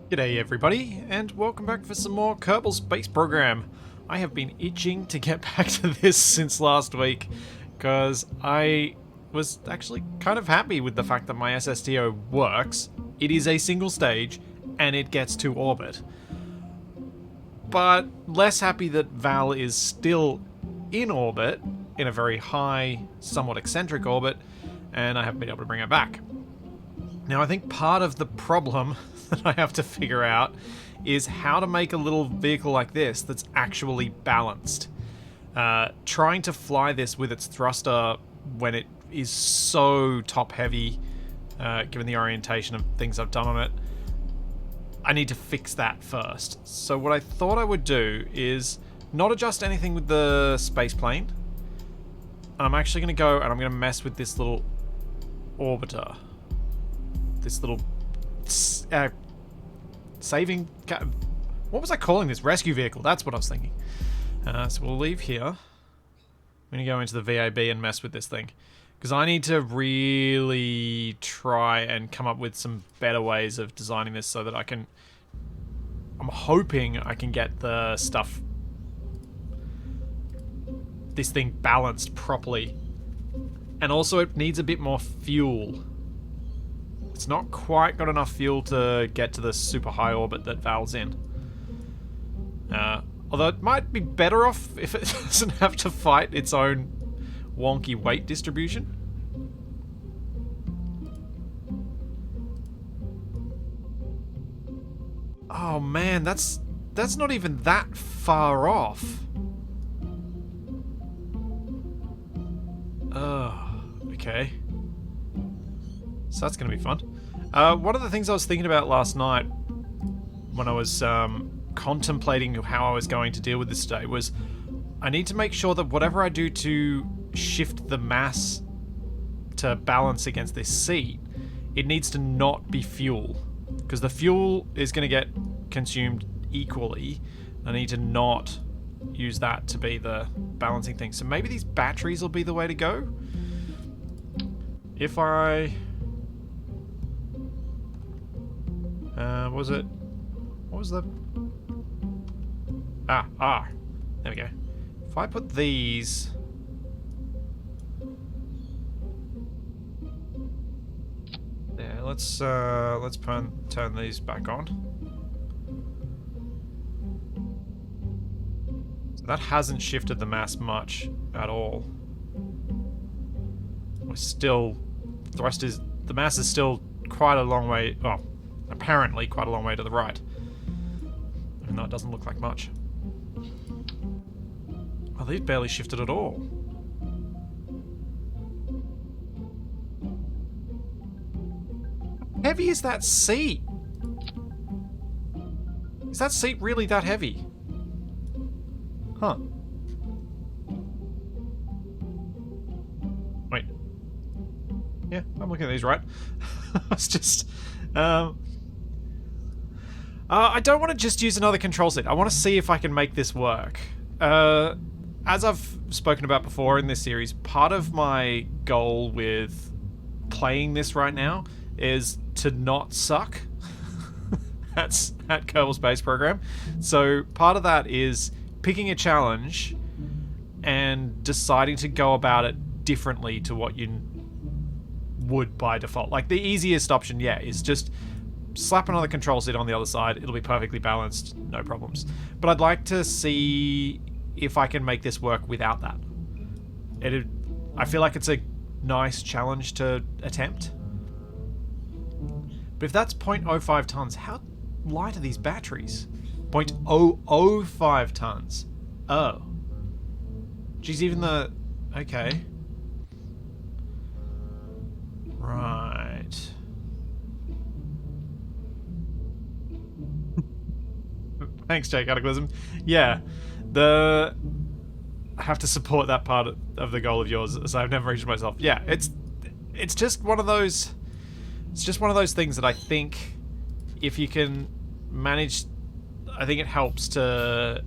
G'day everybody, and welcome back for some more Kerbal Space Program. I have been itching to get back to this since last week, because I was actually kind of happy with the fact that my SSTO works. It is a single stage, and it gets to orbit. But less happy that Val is still in orbit, in a very high, somewhat eccentric orbit, and I haven't been able to bring her back. Now I think part of the problem that I have to figure out is how to make a little vehicle like this that's actually balanced. Trying to fly this with its thruster when it is so top heavy, given the orientation of things I've done on it, I need to fix that first. So what I thought I would do is not adjust anything with the space plane. I'm actually going to go and I'm going to mess with this little orbiter. This little saving... What was I calling this? Rescue vehicle. That's what I was thinking. So we'll leave here. I'm going to go into the VAB and mess with this thing. Because I need to really try and come up with some better ways of designing this so that I can... I'm hoping I can get the stuff... this thing balanced properly. And also it needs a bit more fuel. It's not quite got enough fuel to get to the super high orbit that Val's in. Although it might be better off if it doesn't have to fight its own wonky weight distribution. Oh man, that's not even that far off. Okay. So that's going to be fun. One of the things I was thinking about last night when I was contemplating how I was going to deal with this today was I need to make sure that whatever I do to shift the mass to balance against this seat, it needs to not be fuel. Because the fuel is going to get consumed equally. I need to not use that to be the balancing thing. So maybe these batteries will be the way to go. If I... what was the... there we go. If I put these... Yeah, let's turn these back on. So that hasn't shifted the mass much at all. We're still... the mass is still quite a long way... well, apparently quite a long way to the right. Even though it doesn't look like much. Oh, they've barely shifted at all. How heavy is that seat? Is that seat really that heavy? Huh. Wait. Yeah, I'm looking at these right. It's just... I don't want to just use another control seat. I want to see if I can make this work. As I've spoken about before in this series, part of my goal with playing this right now is to not suck at Kerbal Space Program. So part of that is picking a challenge and deciding to go about it differently to what you would by default. Like the easiest option, yeah, is just slap another control seat on the other side. It'll be perfectly balanced, no problems. But I'd like to see if I can make this work without that. I feel like it's a nice challenge to attempt. But if that's 0.05 tons, how light are these batteries? 0.005 tons. Oh. Geez, even the... okay. Right. Thanks, Jake Cataclysm. Yeah, I have to support that part of the goal of yours, so I've never reached myself. Yeah, it's just one of those... it's just one of those things that I think if you can manage... I think it helps to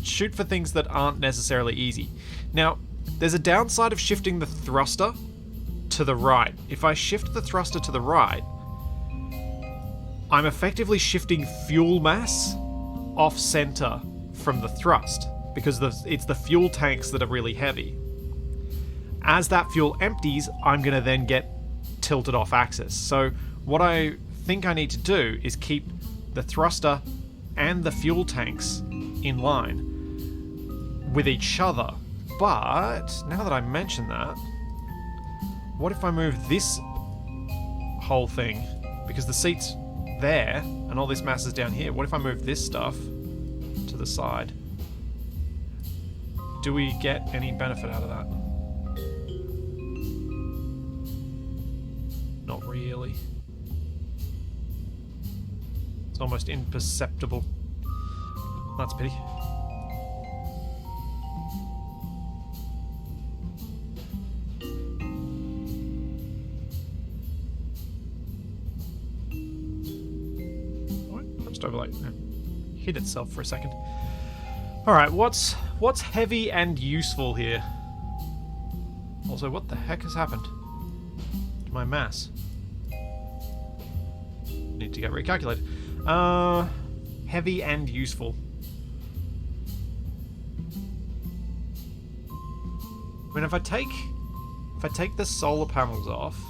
shoot for things that aren't necessarily easy. Now, there's a downside of shifting the thruster to the right. If I shift the thruster to the right, I'm effectively shifting fuel mass off-center from the thrust, because it's the fuel tanks that are really heavy. As that fuel empties, I'm going to then get tilted off axis. So what I think I need to do is keep the thruster and the fuel tanks in line with each other. But now that I mention that, what if I move this whole thing? Because the seat's there and all this mass is down here. What if I move this stuff to the side? Do we get any benefit out of that? Not really. It's almost imperceptible. That's a pity. Just overlay. Hit itself for a second. Alright, what's heavy and useful here? Also, what the heck has happened to my mass? Need to get recalculated. Heavy and useful. I mean, if I take the solar panels off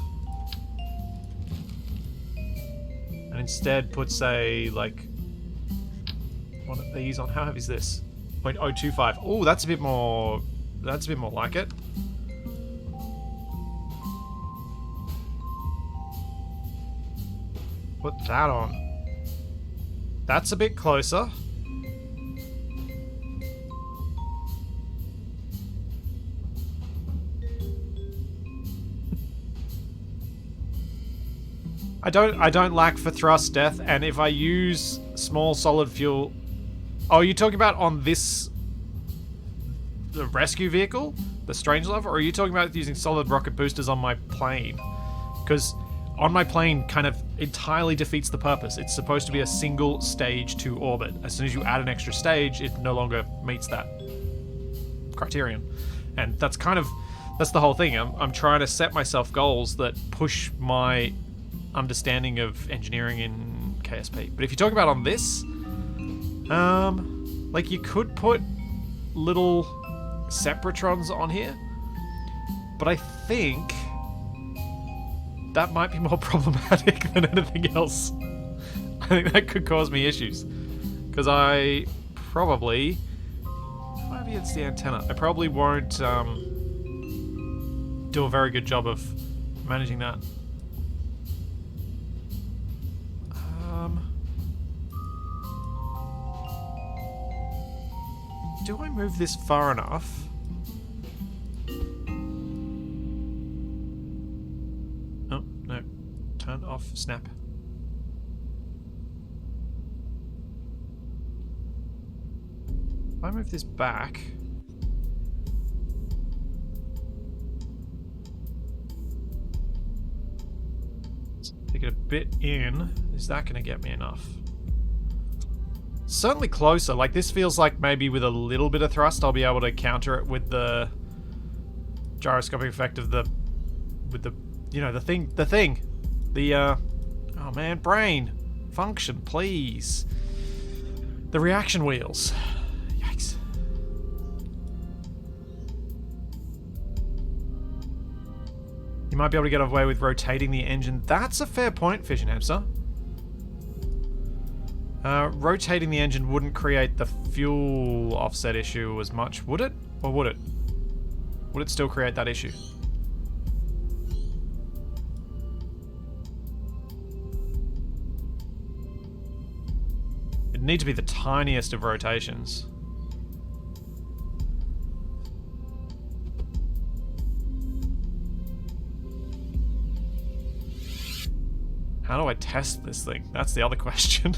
and instead put, say, like one of these on, how heavy is this? 0.025. Oh, that's a bit more. That's a bit more like it. Put that on. That's a bit closer. I don't lack for thrust depth, and if I use small solid fuel. Oh, you're talking about on this, the rescue vehicle, the Strangelove, or are you talking about using solid rocket boosters on my plane? Because on my plane kind of entirely defeats the purpose. It's supposed to be a single stage to orbit. As soon as you add an extra stage, it no longer meets that criterion. And that's the whole thing. I'm trying to set myself goals that push my understanding of engineering in KSP. But if you talk about on this, like you could put little separatrons on here, but I think that might be more problematic than anything else. I think that could cause me issues. Because I probably, if I have against the antenna, I probably won't do a very good job of managing that. Do I move this far enough? Oh, no. Turn off snap. If I move this back... Let's take it a bit in. Is that going to get me enough? Certainly closer. Like, this feels like maybe with a little bit of thrust I'll be able to counter it with the gyroscopic effect of the... with the... you know, the thing. The, oh man, brain. Function, please. The reaction wheels. Yikes. You might be able to get away with rotating the engine. That's a fair point, Fish and Hamster. Rotating the engine wouldn't create the fuel offset issue as much, would it? Or would it? Would it still create that issue? It'd need to be the tiniest of rotations. How do I test this thing? That's the other question.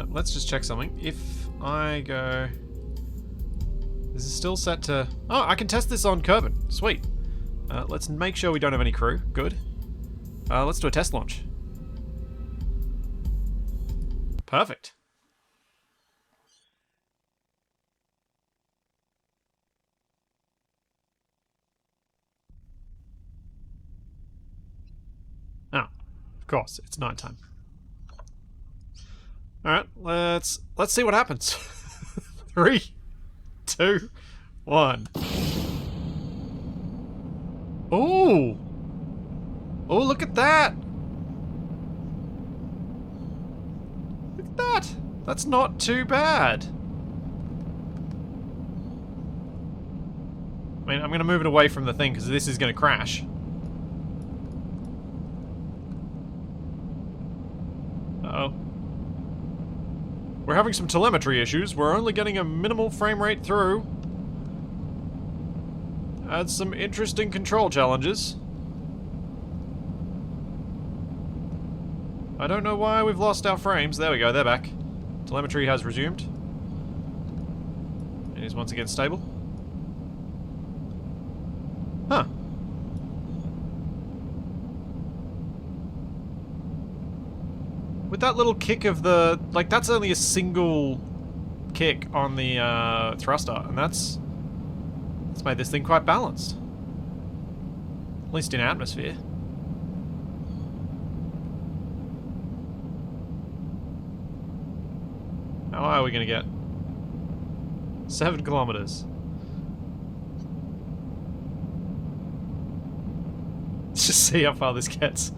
Let's just check something. If I go... This is still set to... Oh, I can test this on Kerbin. Sweet. Let's make sure we don't have any crew. Good. Let's do a test launch. Perfect. Of course, it's nighttime. Alright, let's see what happens. 3, 2, 1. Oh! Oh, look at that! Look at that! That's not too bad. I mean, I'm going to move it away from the thing because this is going to crash. Uh-oh. We're having some telemetry issues. We're only getting a minimal frame rate through. Had some interesting control challenges. I don't know why we've lost our frames. There we go, they're back. Telemetry has resumed. It is once again stable. Huh. With that little kick of the... Like, that's only a single kick on the thruster, and that's made this thing quite balanced. At least in atmosphere. How high are we going to get? 7 kilometers. Let's just see how far this gets.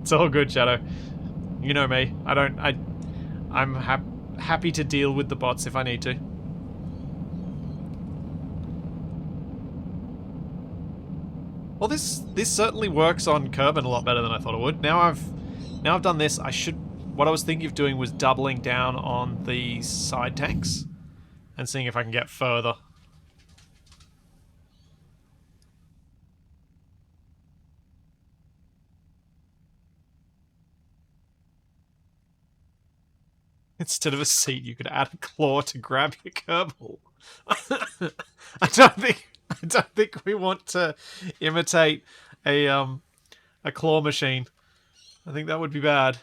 It's all good, Shadow. You know me. I'm happy to deal with the bots if I need to. Well, this certainly works on Kerbin a lot better than I thought it would. Now I've done this, what I was thinking of doing was doubling down on the side tanks and seeing if I can get further. Instead of a seat, you could add a claw to grab your Kerbal. I don't think we want to imitate a claw machine. I think that would be bad.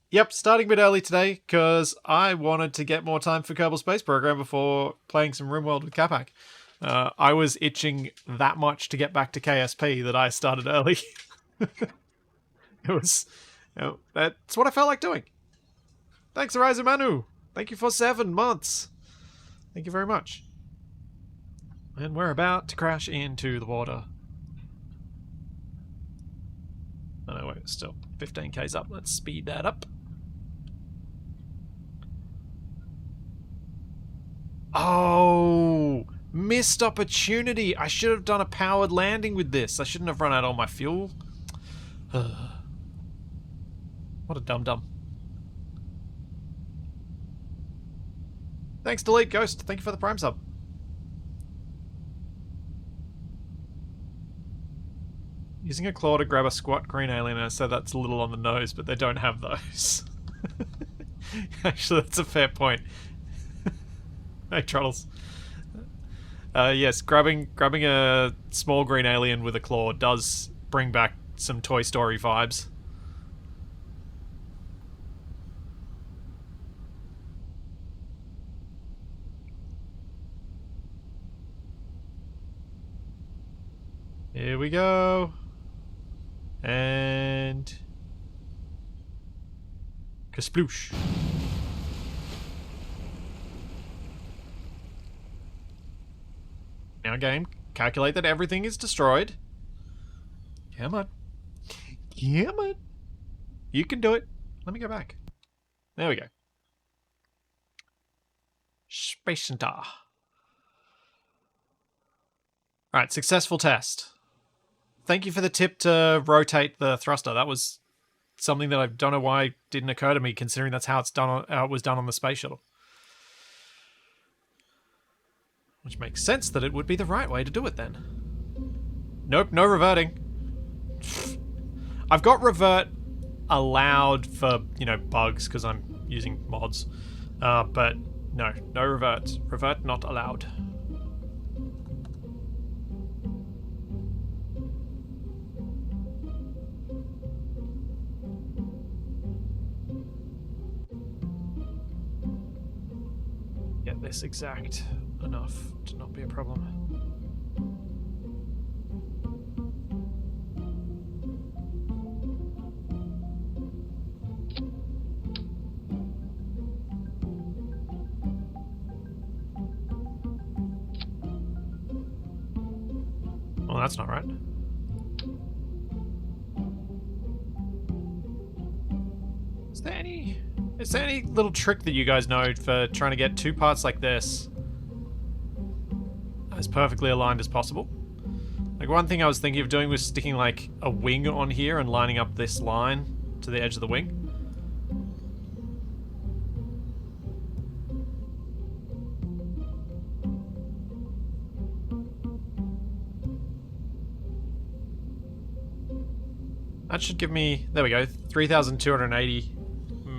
Yep, starting a bit early today because I wanted to get more time for Kerbal Space Program before playing some RimWorld with Capac. I was itching that much to get back to KSP that I started early. It was... that's what I felt like doing. Thanks, Horizon Manu. Thank you for 7 months. Thank you very much. And we're about to crash into the water. Oh no, wait, still 15k's up. Let's speed that up. Oh, missed opportunity. I should have done a powered landing with this. I shouldn't have run out all my fuel. What a dum-dum. Thanks, Delete Ghost. Thank you for the Prime sub. Using a claw to grab a squat green alien, I said that's a little on the nose, but they don't have those. Actually, that's a fair point. Hey, Trottles. Yes, grabbing a small green alien with a claw does bring back some Toy Story vibes. Here we go. And... Kasploosh. Now, game, calculate that everything is destroyed. Come on. Come on. You can do it. Let me go back. There we go. Space Center. Alright, successful test. Thank you for the tip to rotate the thruster. That was something that I don't know why didn't occur to me, considering that's how it was done on the space shuttle. Which makes sense that it would be the right way to do it then. Nope, no reverting. I've got revert allowed for, you know, bugs because I'm using mods. But no revert. Revert not allowed. Get this exact enough to not be a problem. Well, that's not right. Is there any little trick that you guys know for trying to get two parts like this as perfectly aligned as possible? Like, one thing I was thinking of doing was sticking like a wing on here and lining up this line to the edge of the wing. That should give me, there we go, 3,280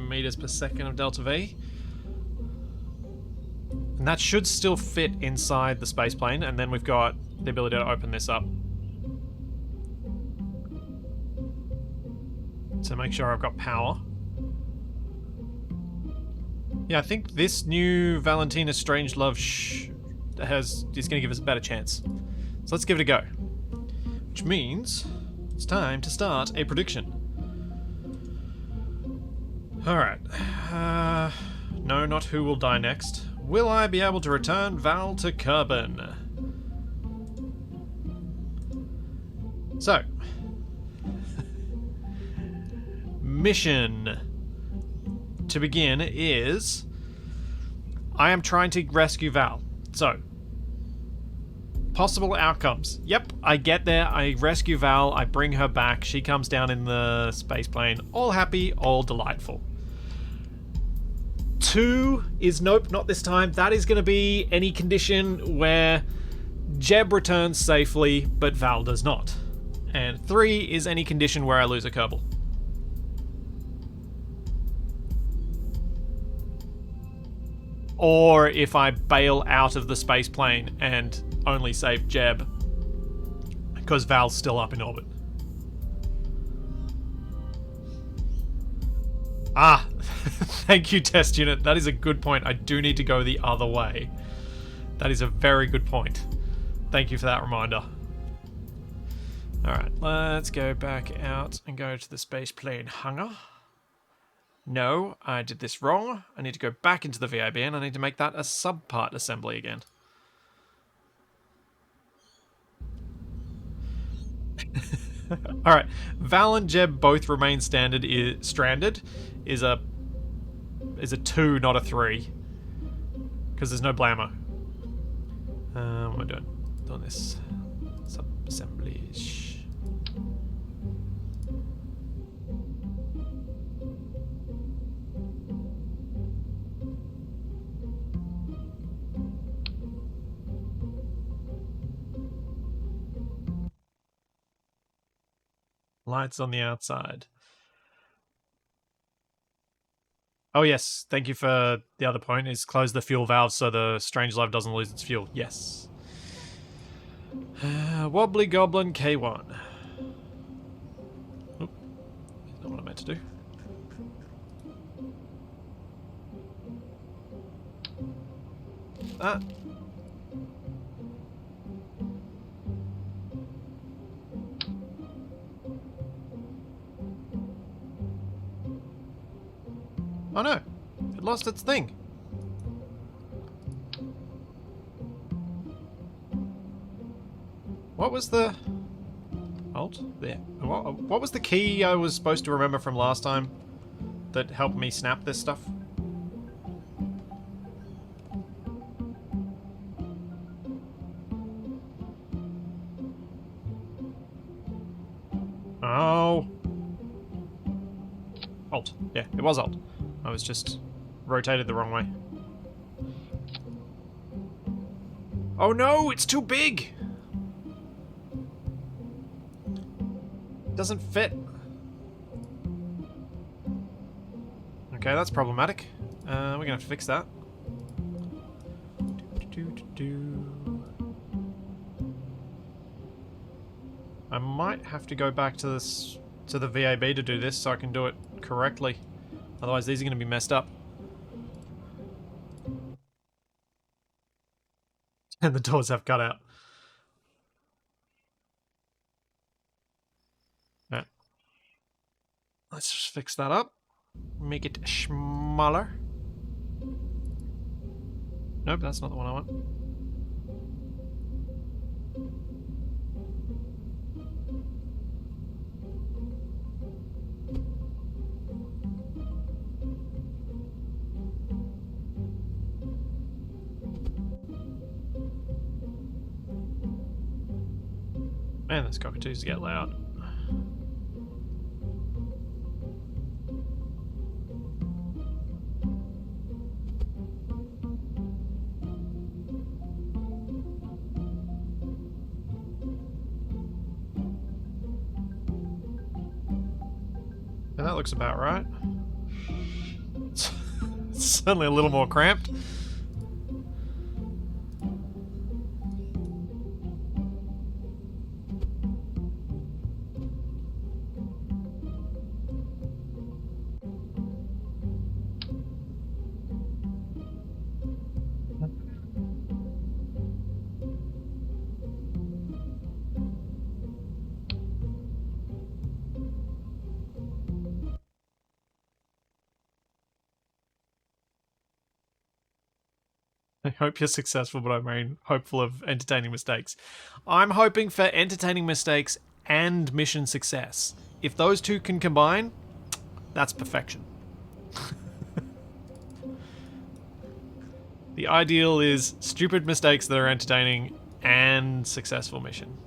meters per second of delta V. And that should still fit inside the space plane, and then we've got the ability to open this up to make sure I've got power. Yeah, I think this new Valentina Strangelove is going to give us a better chance. So let's give it a go. Which means it's time to start a prediction. Alright. No, not who will die next. Will I be able to return Val to Kerbin? So. Mission to begin is I am trying to rescue Val. So, possible outcomes. Yep, I get there, I rescue Val, I bring her back, she comes down in the space plane, all happy, all delightful. 2 is nope, not this time. That is going to be any condition where Jeb returns safely, but Val does not. And 3 is any condition where I lose a Kerbal. Or if I bail out of the space plane and only save Jeb because Val's still up in orbit. Ah, thank you, test unit. That is a good point. I do need to go the other way. That is a very good point. Thank you for that reminder. Alright, let's go back out and go to the space plane hangar. No, I did this wrong. I need to go back into the VIB and I need to make that a subpart assembly again. Alright, Val and Jeb both remain stranded. Is a 2, not a 3. Because there's no blammo. What am I doing? Doing this sub-assembly-ish. Lights on the outside. Oh yes, thank you for the other point, is close the fuel valve so the Strangelove doesn't lose its fuel. Yes. Wobbly Goblin K1. Oop, that's not what I meant to do. Ah. Oh no, it lost its thing. What was the... Alt? There. What was the key I was supposed to remember from last time that helped me snap this stuff? Oh. Alt. Yeah, it was Alt. I was just rotated the wrong way. Oh no, it's too big! Doesn't fit. Okay, that's problematic. We're gonna have to fix that. I might have to go back to this, to the VAB to do this so I can do it correctly. Otherwise these are gonna be messed up. And the doors have cut out. Alright. Let's just fix that up. Make it smaller. Nope, that's not the one I want. Man, those cockatoos get loud. And that looks about right. It's certainly a little more cramped. I hope you're successful, but I mean hopeful of entertaining mistakes. I'm hoping for entertaining mistakes and mission success. If those two can combine, that's perfection. The ideal is stupid mistakes that are entertaining and successful mission.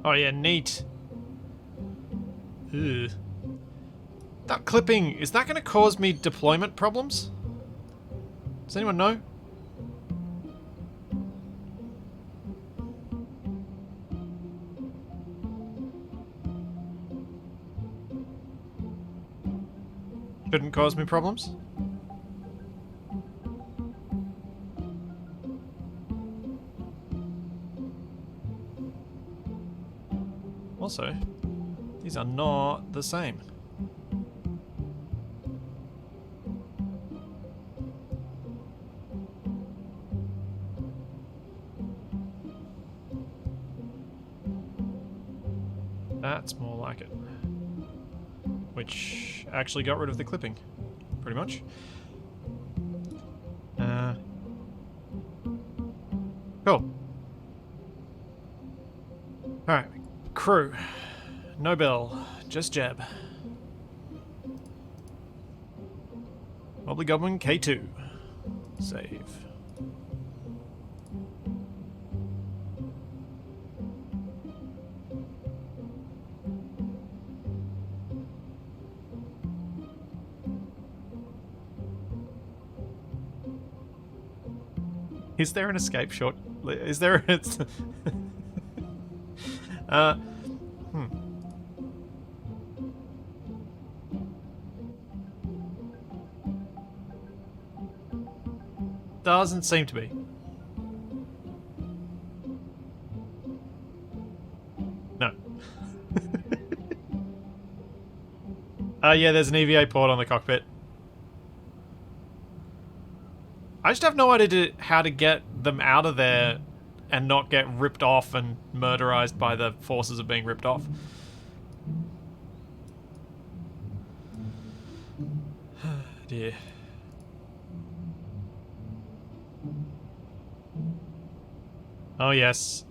Oh yeah, neat. Ugh. That clipping, is that going to cause me deployment problems? Does anyone know? Shouldn't cause me problems? Also, these are not the same. That's more like it. Which actually got rid of the clipping, pretty much. Cool. Alright, crew. No Bill, just Jeb. Wobbly Goblin K2. Save. Is there an escape short? Is there? Doesn't seem to be. No. Yeah, there's an EVA port on the cockpit. I just have no idea how to get them out of there and not get ripped off and murderized by the forces of being ripped off. Dear. Oh yes.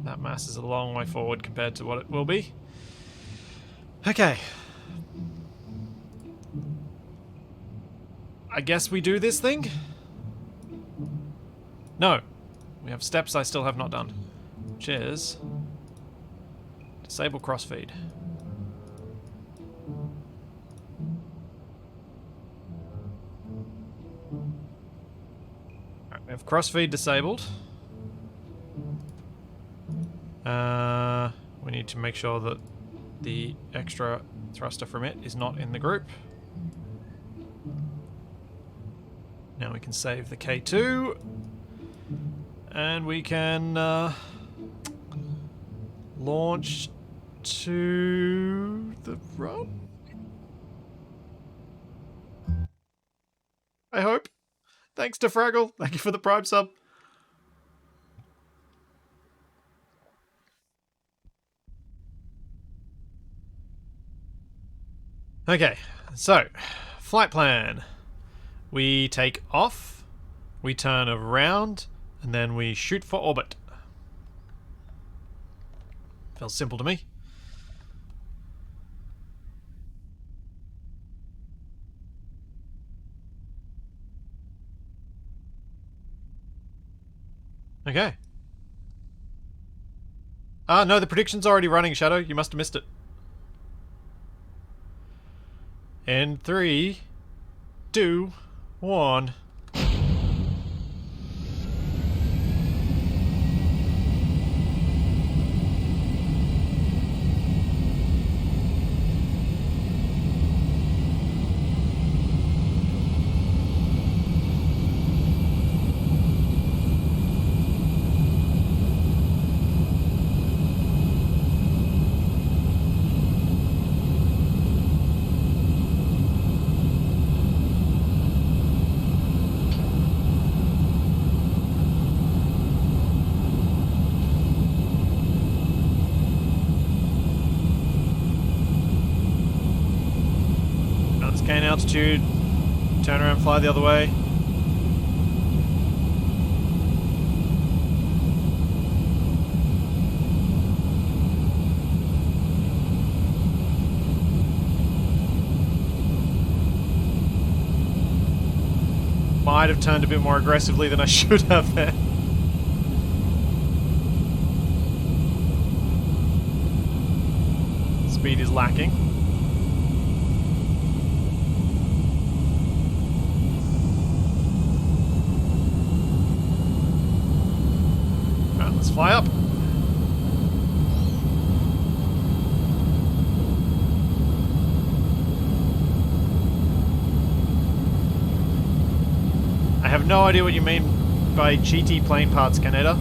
That mass is a long way forward compared to what it will be. Okay. I guess we do this thing? No. We have steps I still have not done. Which is... disable crossfeed. Alright, we have crossfeed disabled. We need to make sure that the extra thruster from it is not in the group. Now we can save the K2. And we can launch to the run. I hope. Thanks to Fraggle. Thank you for the Prime sub. Okay, so flight plan. We take off, we turn around, and then we shoot for orbit. Feels simple to me. Okay. Ah, no, the prediction's already running, Shadow. You must have missed it. In 3, 2, 1. Gain altitude, turn around, fly the other way. Might have turned a bit more aggressively than I should have there. Speed is lacking. Let's fly up. I have no idea what you mean by cheaty plane parts, Canada.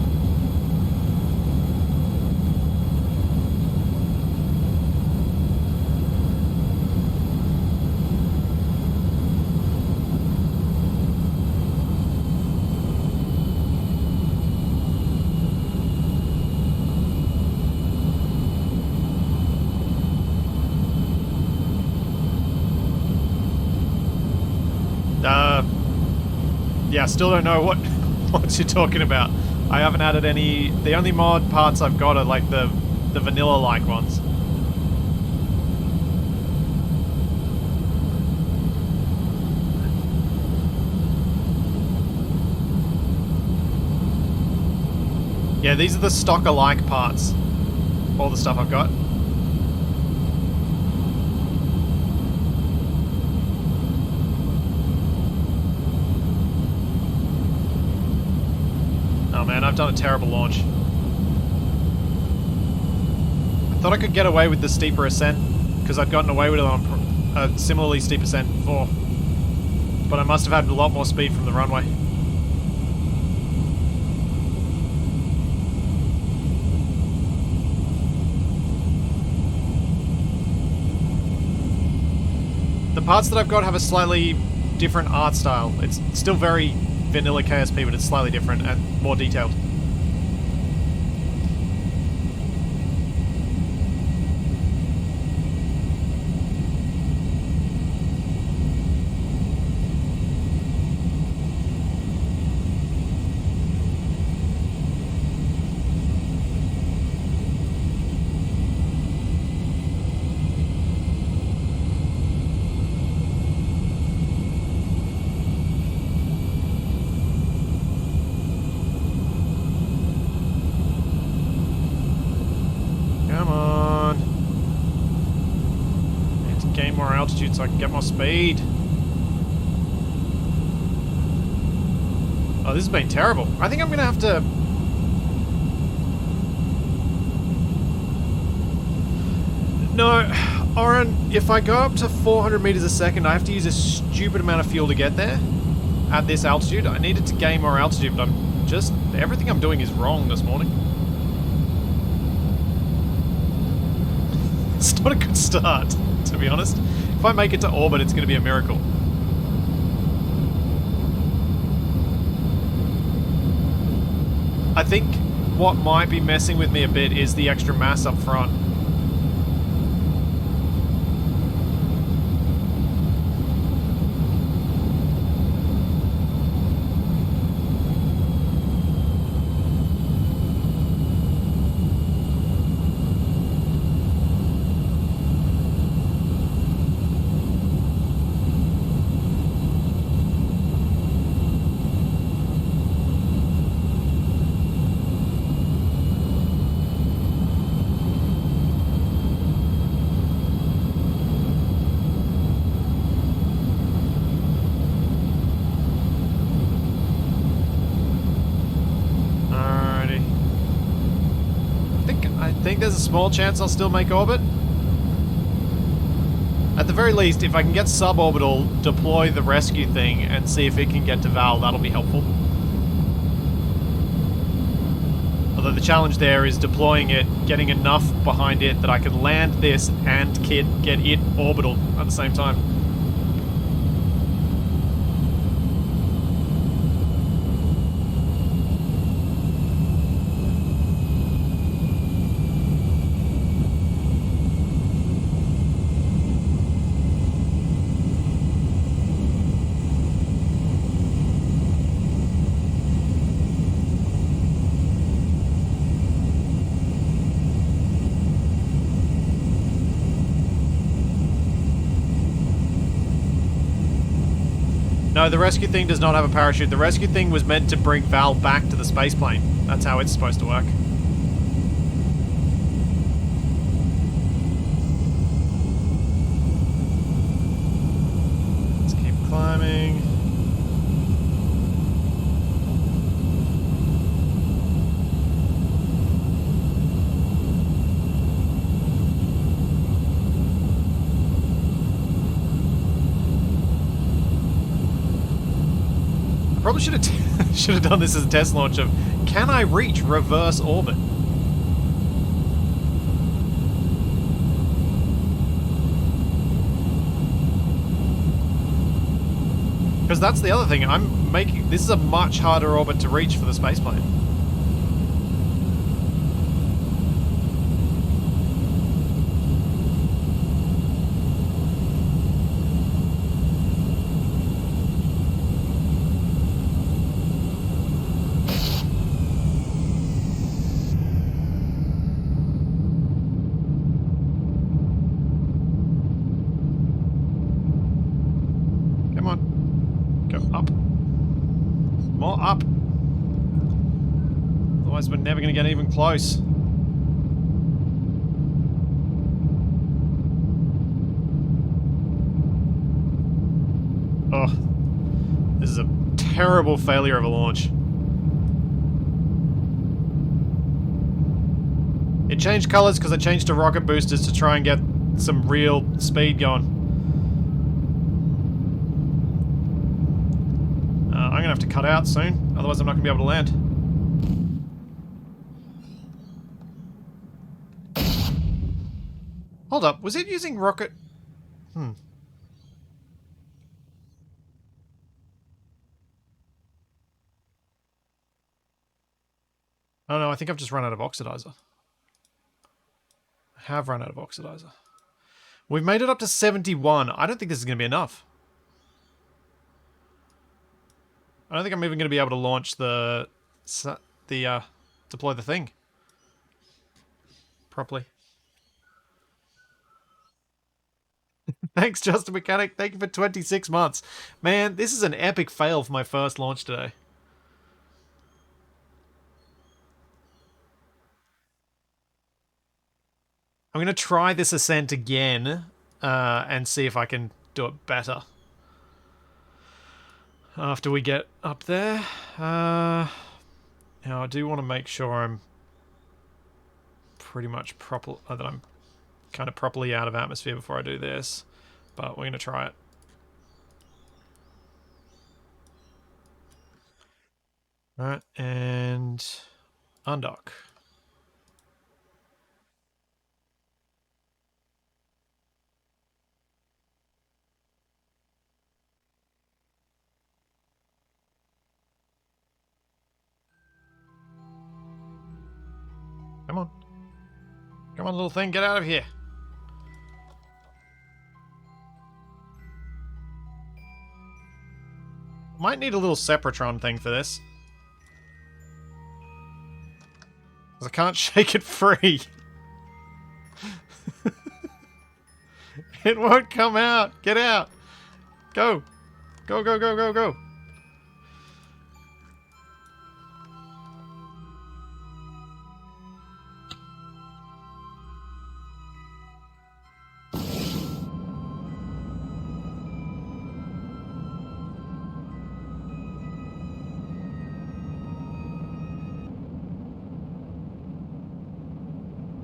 Yeah, still don't know what you're talking about. I haven't added any. The only mod parts I've got are like the vanilla-like ones. Yeah, these are the stock-alike parts. All the stuff I've got. Man, I've done a terrible launch. I thought I could get away with the steeper ascent because I'd gotten away with it on a similarly steep ascent before, but I must have had a lot more speed from the runway. The parts that I've got have a slightly different art style. It's still very vanilla KSP, but it's slightly different and more detailed. So I can get more speed. Oh, this has been terrible. I think I'm gonna have to... No, Oren, if I go up to 400 meters a second, I have to use a stupid amount of fuel to get there. At this altitude, I needed to gain more altitude, but I'm just... everything I'm doing is wrong this morning. It's not a good start, to be honest. If I make it to orbit, it's going to be a miracle. I think what might be messing with me a bit is the extra mass up front. I think there's a small chance I'll still make orbit. At the very least, if I can get suborbital, deploy the rescue thing, and see if it can get to Val, that'll be helpful. Although the challenge there is deploying it, getting enough behind it that I can land this and get it orbital at the same time. No, the rescue thing does not have a parachute. The rescue thing was meant to bring Val back to the spaceplane. That's how it's supposed to work. Let's keep climbing. Probably should have done this as a test launch of, can I reach reverse orbit? Because that's the other thing, this is a much harder orbit to reach for the spaceplane. Up. Otherwise we're never going to get even close. Oh, this is a terrible failure of a launch. It changed colors because I changed to rocket boosters to try and get some real speed going. I'm gonna have to cut out soon, otherwise I'm not gonna be able to land. Hold up, was it using rocket? Oh no, I think I've just run out of oxidizer. I have run out of oxidizer. We've made it up to 71. I don't think this is gonna be enough. I don't think I'm even going to be able to launch deploy the thing properly. Thanks, Just a Mechanic. Thank you for 26 months. Man, this is an epic fail for my first launch today. I'm going to try this ascent again and see if I can do it better. After we get up there. Now, I do want to make sure I'm pretty much proper... that I'm kind of properly out of atmosphere before I do this, but we're going to try it. Alright, and undock. Come on. Come on, little thing, get out of here. Might need a little Sepratron thing for this. Because I can't shake it free. It won't come out. Get out. Go. Go, go, go, go, go.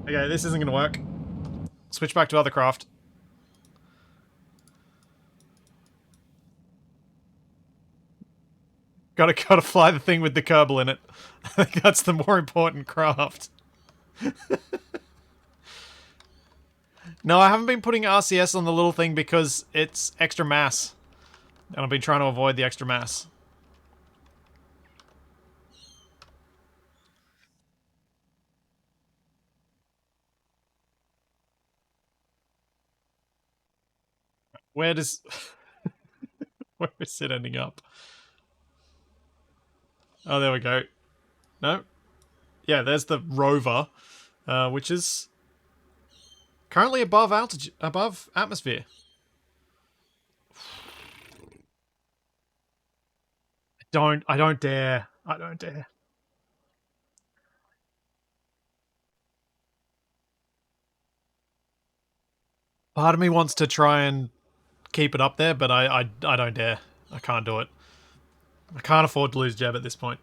Okay, this isn't going to work. Switch back to other craft. Gotta fly the thing with the Kerbal in it. I think that's the more important craft. No, I haven't been putting RCS on the little thing because it's extra mass. And I've been trying to avoid the extra mass. Where does... Where is it ending up? Oh, there we go. No? Yeah, there's the Rover, which is currently above altitude, above atmosphere. I don't dare. I don't dare. Part of me wants to try and keep it up there, but I don't dare. I can't do it. I can't afford to lose Jeb at this point.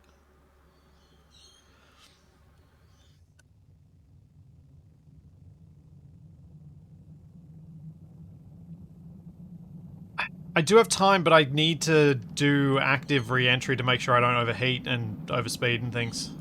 I do have time, but I need to do active re-entry to make sure I don't overheat and overspeed and things.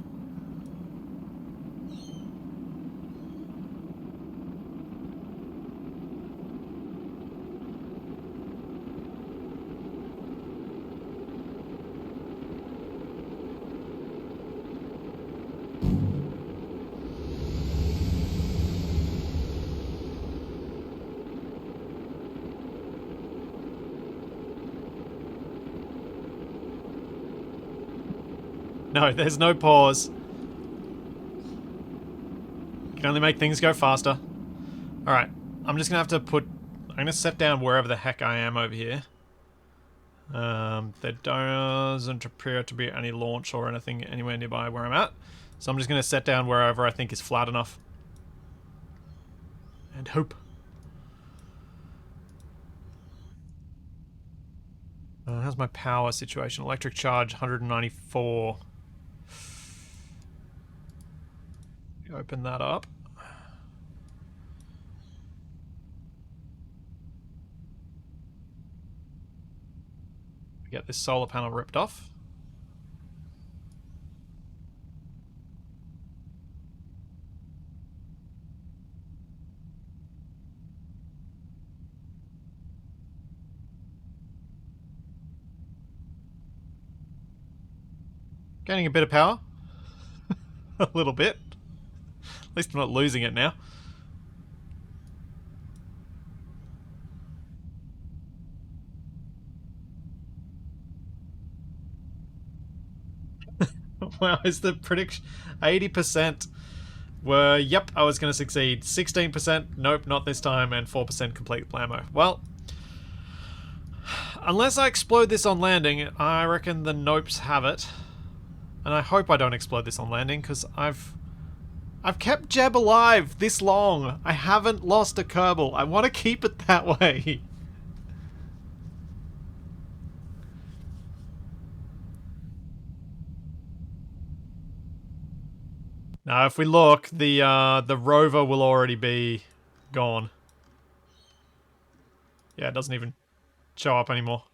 No, there's no pause. You can only make things go faster. Alright, I'm just gonna have to put... I'm gonna set down wherever the heck I am over here. There doesn't appear to be any launch or anything anywhere nearby where I'm at. So I'm just gonna set down wherever I think is flat enough. And hope. How's my power situation? Electric charge, 194. Open that up. Get this solar panel ripped off. Gaining a bit of power. A little bit. At least I'm not losing it now. Wow, is the prediction 80% were, yep, I was going to succeed. 16%, nope, not this time, and 4% complete blammo. Well, unless I explode this on landing, I reckon the nopes have it. And I hope I don't explode this on landing, because I've kept Jeb alive this long. I haven't lost a Kerbal. I want to keep it that way. Now, if we look, the Rover will already be Gone. Yeah, it doesn't even show up anymore.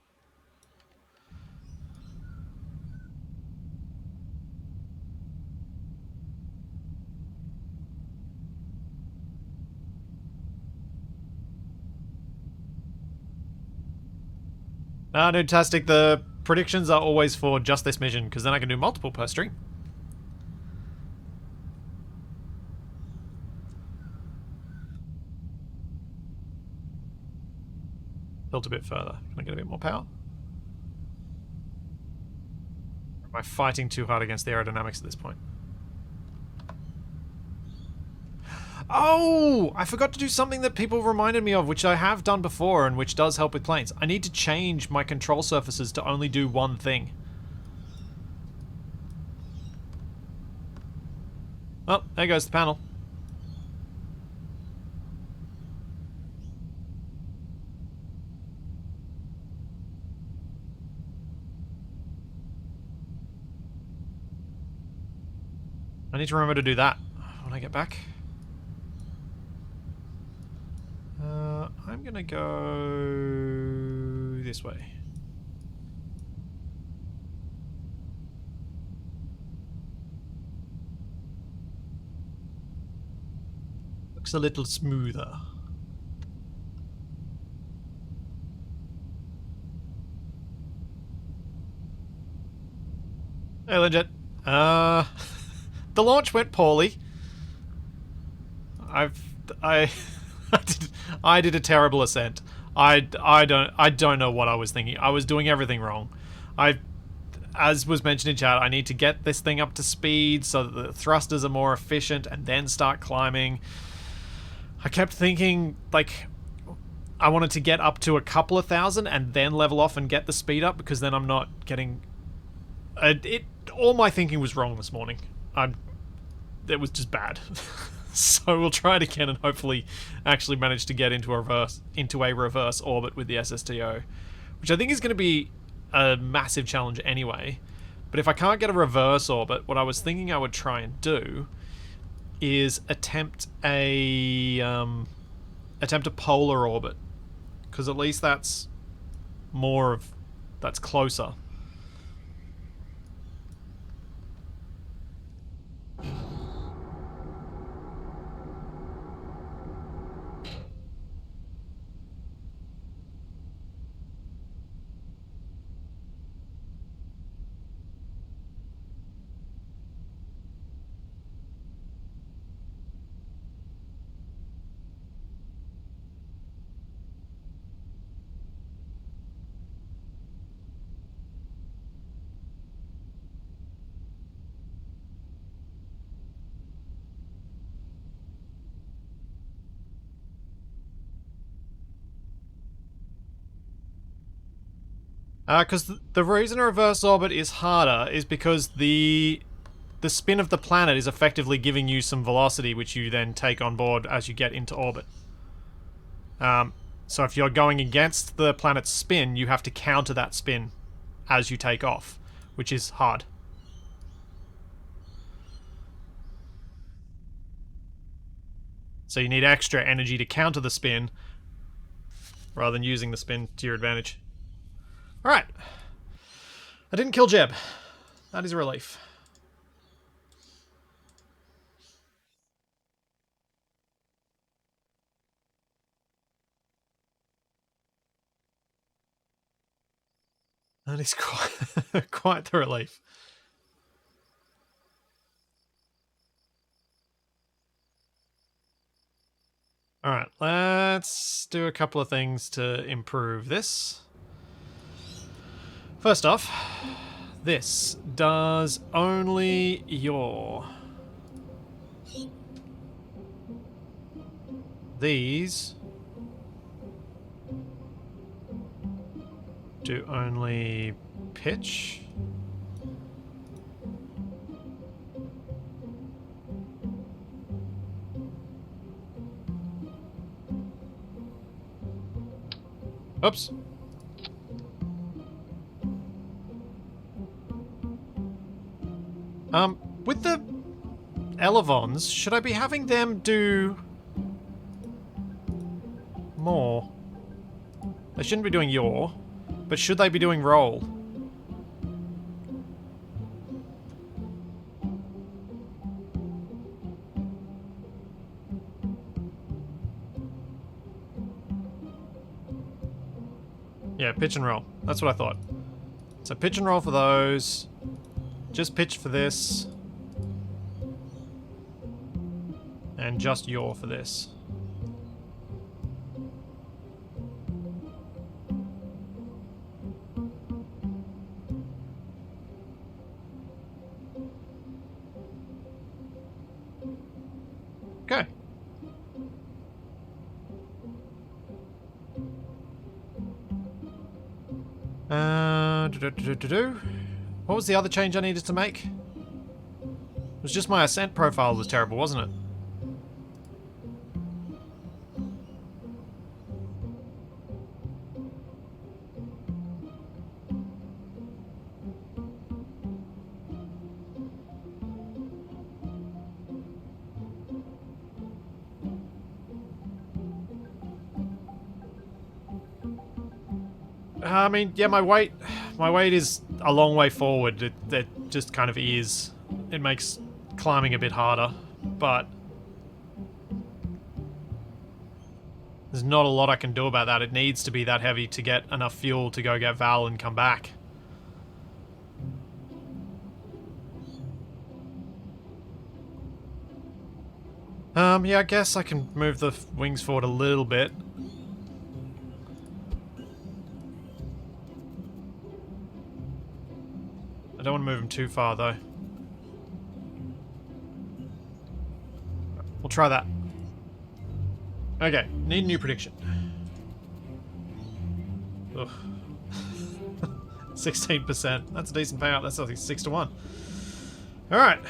Ah, fantastic. The predictions are always for just this mission, because then I can do multiple per stream. Tilt a bit further. Can I get a bit more power? Or am I fighting too hard against the aerodynamics at this point? Oh! I forgot to do something that people reminded me of, which I have done before and which does help with planes. I need to change my control surfaces to only do one thing. Oh, there goes the panel. I need to remember to do that when I get back. I'm gonna go this way. Looks a little smoother. Hey, legit. The launch went poorly. I did a terrible ascent. I don't know what I was thinking. I was doing everything wrong. As was mentioned in chat, I need to get this thing up to speed so that the thrusters are more efficient and then start climbing. I kept thinking, like, I wanted to get up to a couple of thousand and then level off and get the speed up, because then I'm not getting... all my thinking was wrong this morning. It was just bad. So we'll try it again and hopefully actually manage to get into a reverse orbit with the SSTO, which I think is going to be a massive challenge anyway. But if I can't get a reverse orbit, what I was thinking I would try and do is attempt a polar orbit, because at least that's closer. Because the reason a reverse orbit is harder is because the spin of the planet is effectively giving you some velocity, which you then take on board as you get into orbit. So if you're going against the planet's spin, you have to counter that spin as you take off, which is hard. So you need extra energy to counter the spin, rather than using the spin to your advantage. Alright. I didn't kill Jeb. That is a relief. That is quite the relief. Alright, let's do a couple of things to improve this. First off, this does only yaw. These do only pitch. Oops. With the elevons, should I be having them do more. They shouldn't be doing yaw, but should they be doing roll? Yeah, pitch and roll. That's what I thought. So pitch and roll for those. Just pitch for this. And just yaw for this. Okay. What was the other change I needed to make? It was just my Ascent profile was terrible, wasn't it? I mean, yeah, my weight is a long way forward. It just kind of is. It makes climbing a bit harder, but there's not a lot I can do about that. It needs to be that heavy to get enough fuel to go get Val and come back. Yeah, I guess I can move the wings forward a little bit. I don't want to move them too far, though. We'll try that. Okay, need a new prediction. Ugh. 16%. That's a decent payout. That's something 6 to 1. Alright.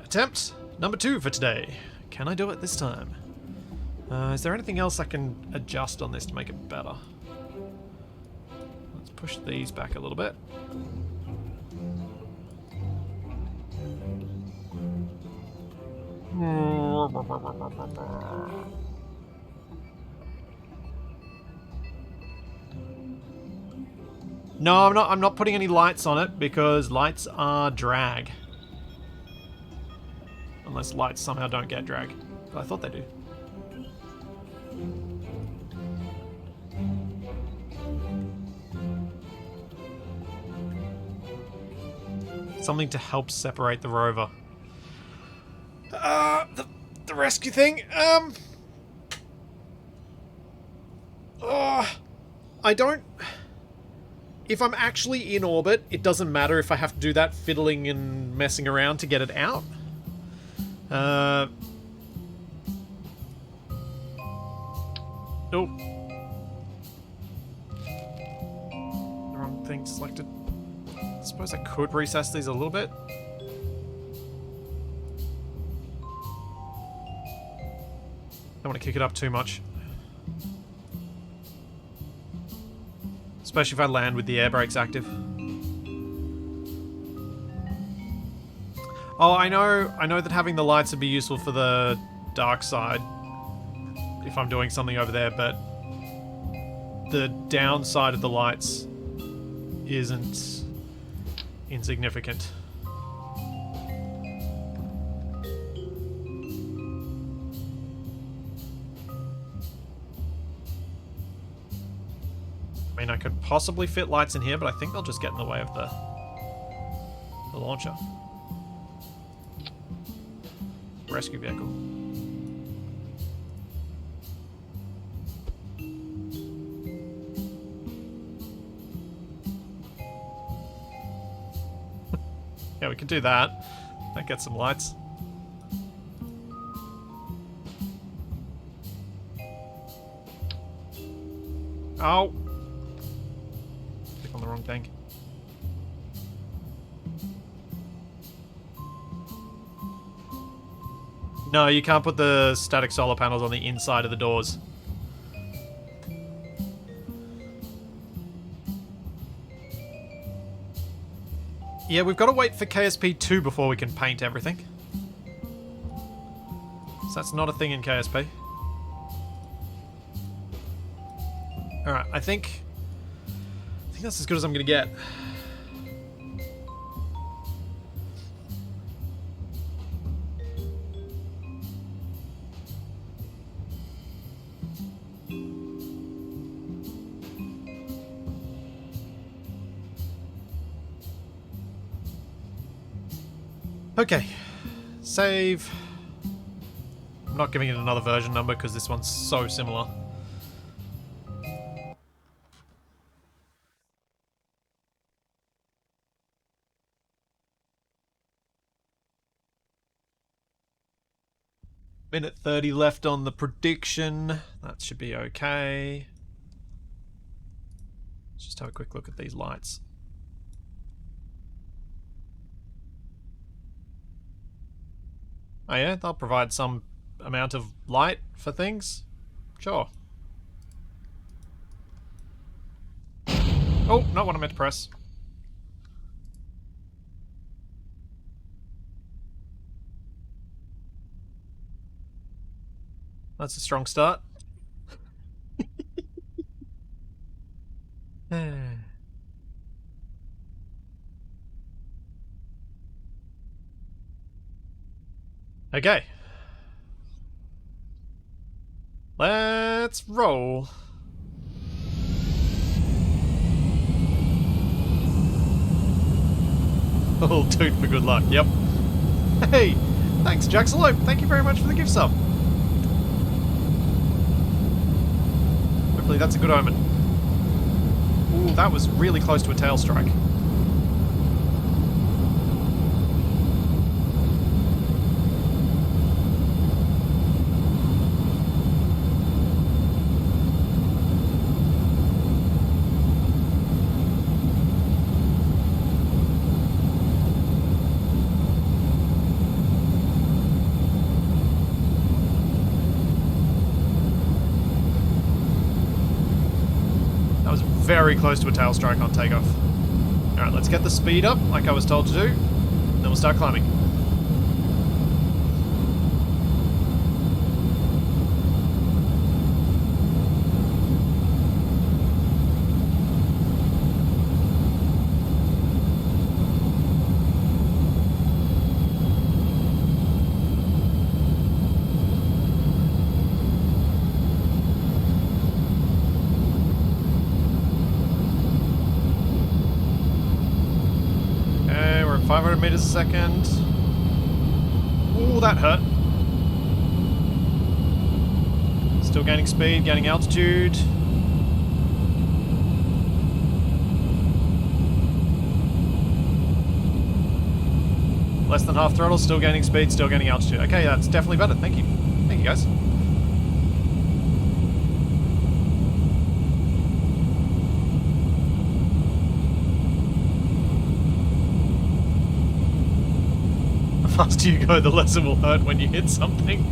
Attempt number 2 for today. Can I do it this time? Is there anything else I can adjust on this to make it better? Let's push these back a little bit. No, I'm not putting any lights on it because lights are drag. Unless lights somehow don't get drag. But I thought they do. Something to help separate the rover. The rescue thing. I don't. If I'm actually in orbit, it doesn't matter if I have to do that fiddling and messing around to get it out. Oh. The wrong thing selected. I suppose I could recess these a little bit. Don't want to kick it up too much. Especially if I land with the air brakes active. Oh, I know that having the lights would be useful for the dark side if I'm doing something over there, but the downside of the lights isn't insignificant. I mean, I could possibly fit lights in here, but I think they'll just get in the way of the launcher. Rescue vehicle. Yeah, we can do that. That gets some lights. Oh! Click on the wrong thing. No, you can't put the static solar panels on the inside of the doors. Yeah, we've got to wait for KSP 2 before we can paint everything. So that's not a thing in KSP. Alright, I think that's as good as I'm gonna get. Okay, save. I'm not giving it another version number because this one's so similar. Minute 30 left on the prediction. That should be okay. Let's just have a quick look at these lights. Oh yeah, they'll provide some amount of light for things? Sure. Oh, not what I meant to press. That's a strong start. Okay. Let's roll. Oh, toot for good luck. Yep. Hey, thanks, Jaxalope. Thank you very much for the gift sub. Hopefully that's a good omen. Ooh, that was really close to a tail strike. Very close to a tail strike on takeoff. Alright, let's get the speed up like I was told to do. Then we'll start climbing. Okay, we're at 500 meters a second. Ooh, that hurt. Still gaining speed, gaining altitude. Less than half throttle, still gaining speed, still gaining altitude. Okay, that's definitely better. Thank you. Thank you, guys. The faster you go, the less it will hurt when you hit something.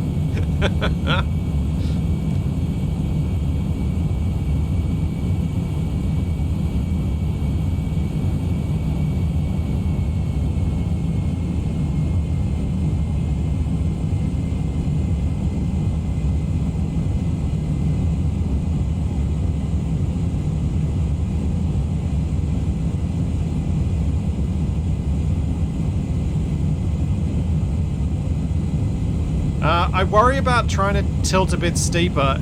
I worry about trying to tilt a bit steeper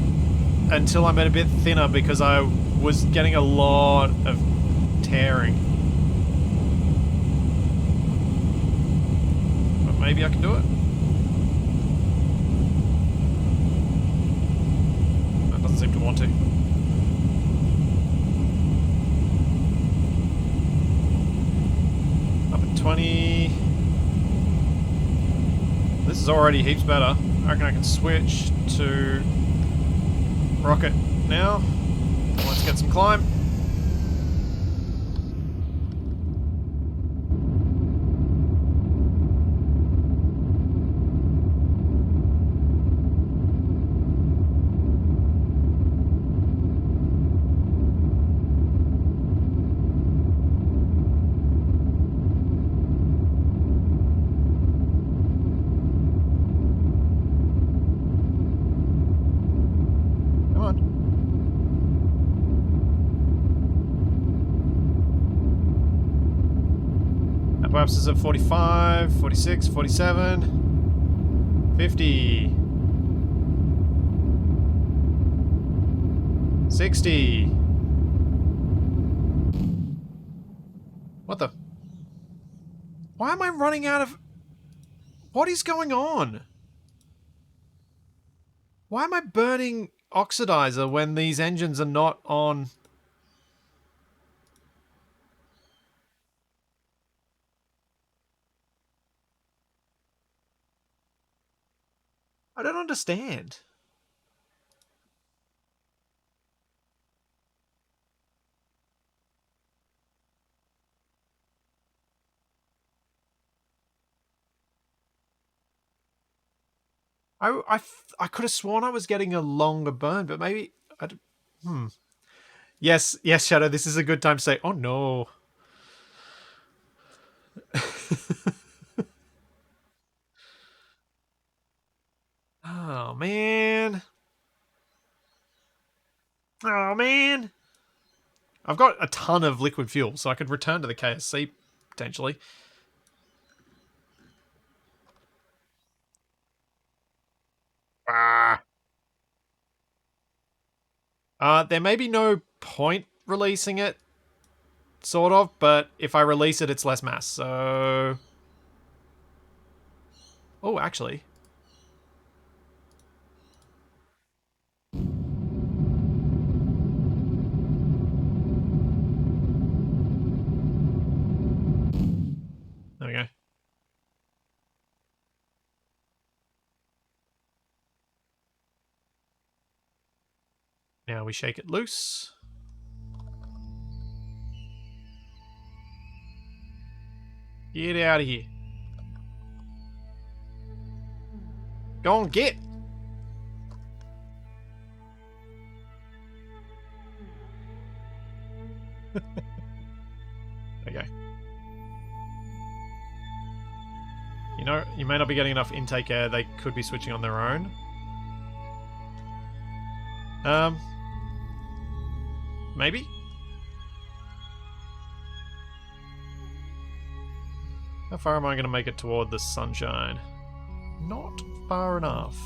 until I'm a bit thinner because I was getting a lot of tearing. But maybe I can do it. That doesn't seem to want to. Up at 20. This is already heaps better. I reckon I can switch to rocket now. Let's get some climb. Collapses at 45, 46, 47, 50, 60. What the? Why am I running out of... What is going on? Why am I burning oxidizer when these engines are not on... I don't understand. I could have sworn I was getting a longer burn, but maybe... Yes, yes, Shadow, this is a good time to say, oh no. Oh, man. Oh, man. I've got a ton of liquid fuel, so I could return to the KSC, potentially. Ah. There may be no point releasing it, sort of, but if I release it, it's less mass, so... Oh, actually... There we go. Now we shake it loose. Get out of here. Go on, get! Okay. You know, you may not be getting enough intake air. They could be switching on their own. Maybe? How far am I going to make it toward the sunshine? Not far enough.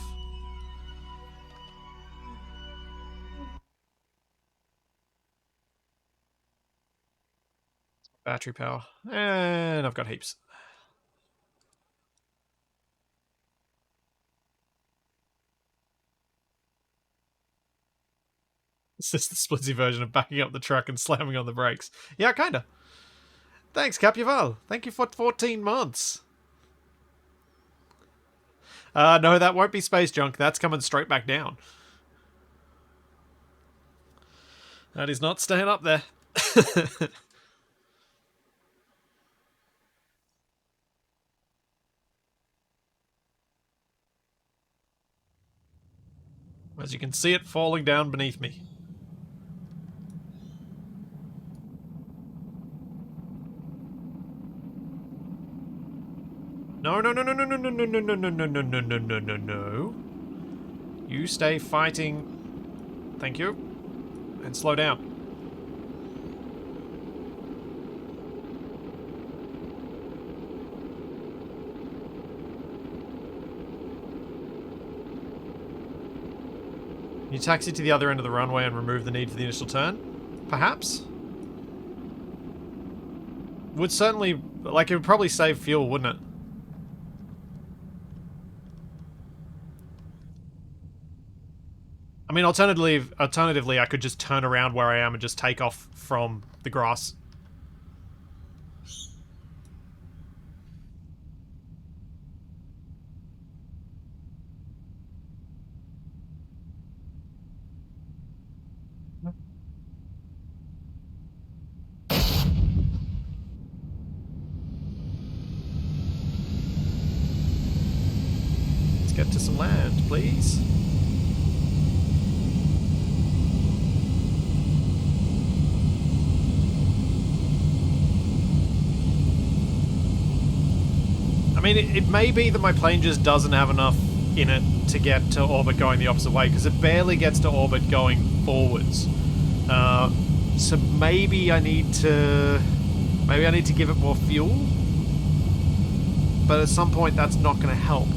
Battery power. And I've got heaps. Is this the splitsy version of backing up the truck and slamming on the brakes? Yeah, kinda. Thanks, Capyaval. Thank you for 14 months. No, that won't be space junk. That's coming straight back down. That is not staying up there. As you can see it falling down beneath me. No, no, no, no, no, no, no, no, no, no, no, no, no, no, no, no, no, no. You stay fighting. Thank you. And slow down. Can you taxi to the other end of the runway and remove the need for the initial turn? Perhaps? Would certainly... Like, it would probably save fuel, wouldn't it? I mean, alternatively, I could just turn around where I am and just take off from the grass. Let's get to some land, please. I mean, it may be that my plane just doesn't have enough in it to get to orbit going the opposite way, because it barely gets to orbit going forwards. So maybe I need to give it more fuel? but at some point that's not going to help.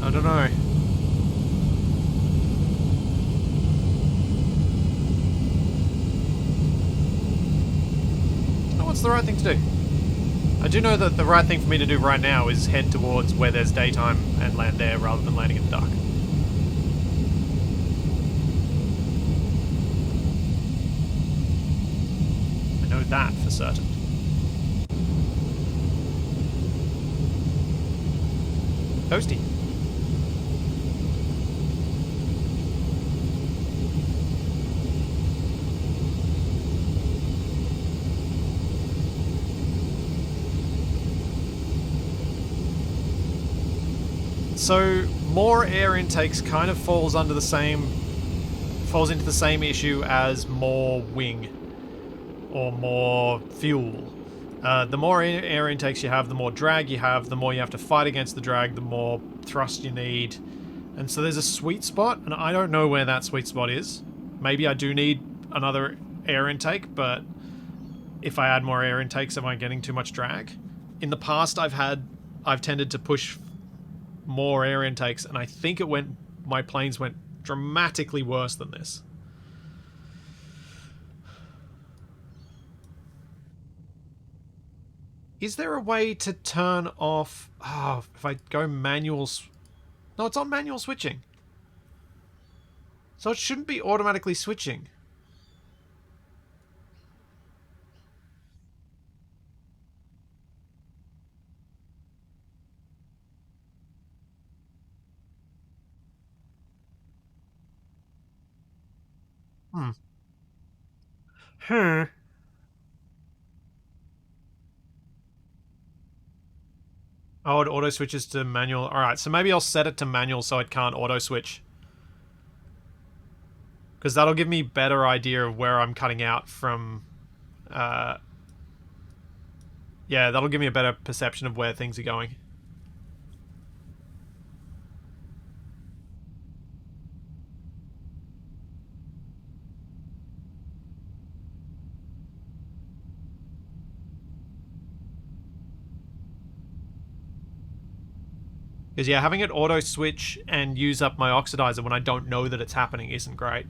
I don't know. Oh, what's the right thing to do? I do know that the right thing for me to do right now is head towards where there's daytime and land there rather than landing in the dark. I know that for certain. Toasty. So more air intakes kind of falls into the same issue as more wing or more fuel. The more air intakes you have, the more drag you have, the more you have to fight against the drag, the more thrust you need. And so there's a sweet spot, and I don't know where that sweet spot is. Maybe I do need another air intake, but if I add more air intakes, am I getting too much drag? In the past, I've tended to push more air intakes, and I think my planes went dramatically worse than this. Is there a way to turn off... Oh, if I go manual... No, it's on manual switching. So it shouldn't be automatically switching. Hmm. Oh, it auto switches to manual. Alright, so maybe I'll set it to manual so it can't auto switch. Because that'll give me a better idea of where I'm cutting out from... yeah, that'll give me a better perception of where things are going. Because, yeah, having it auto-switch and use up my oxidizer when I don't know that it's happening isn't great.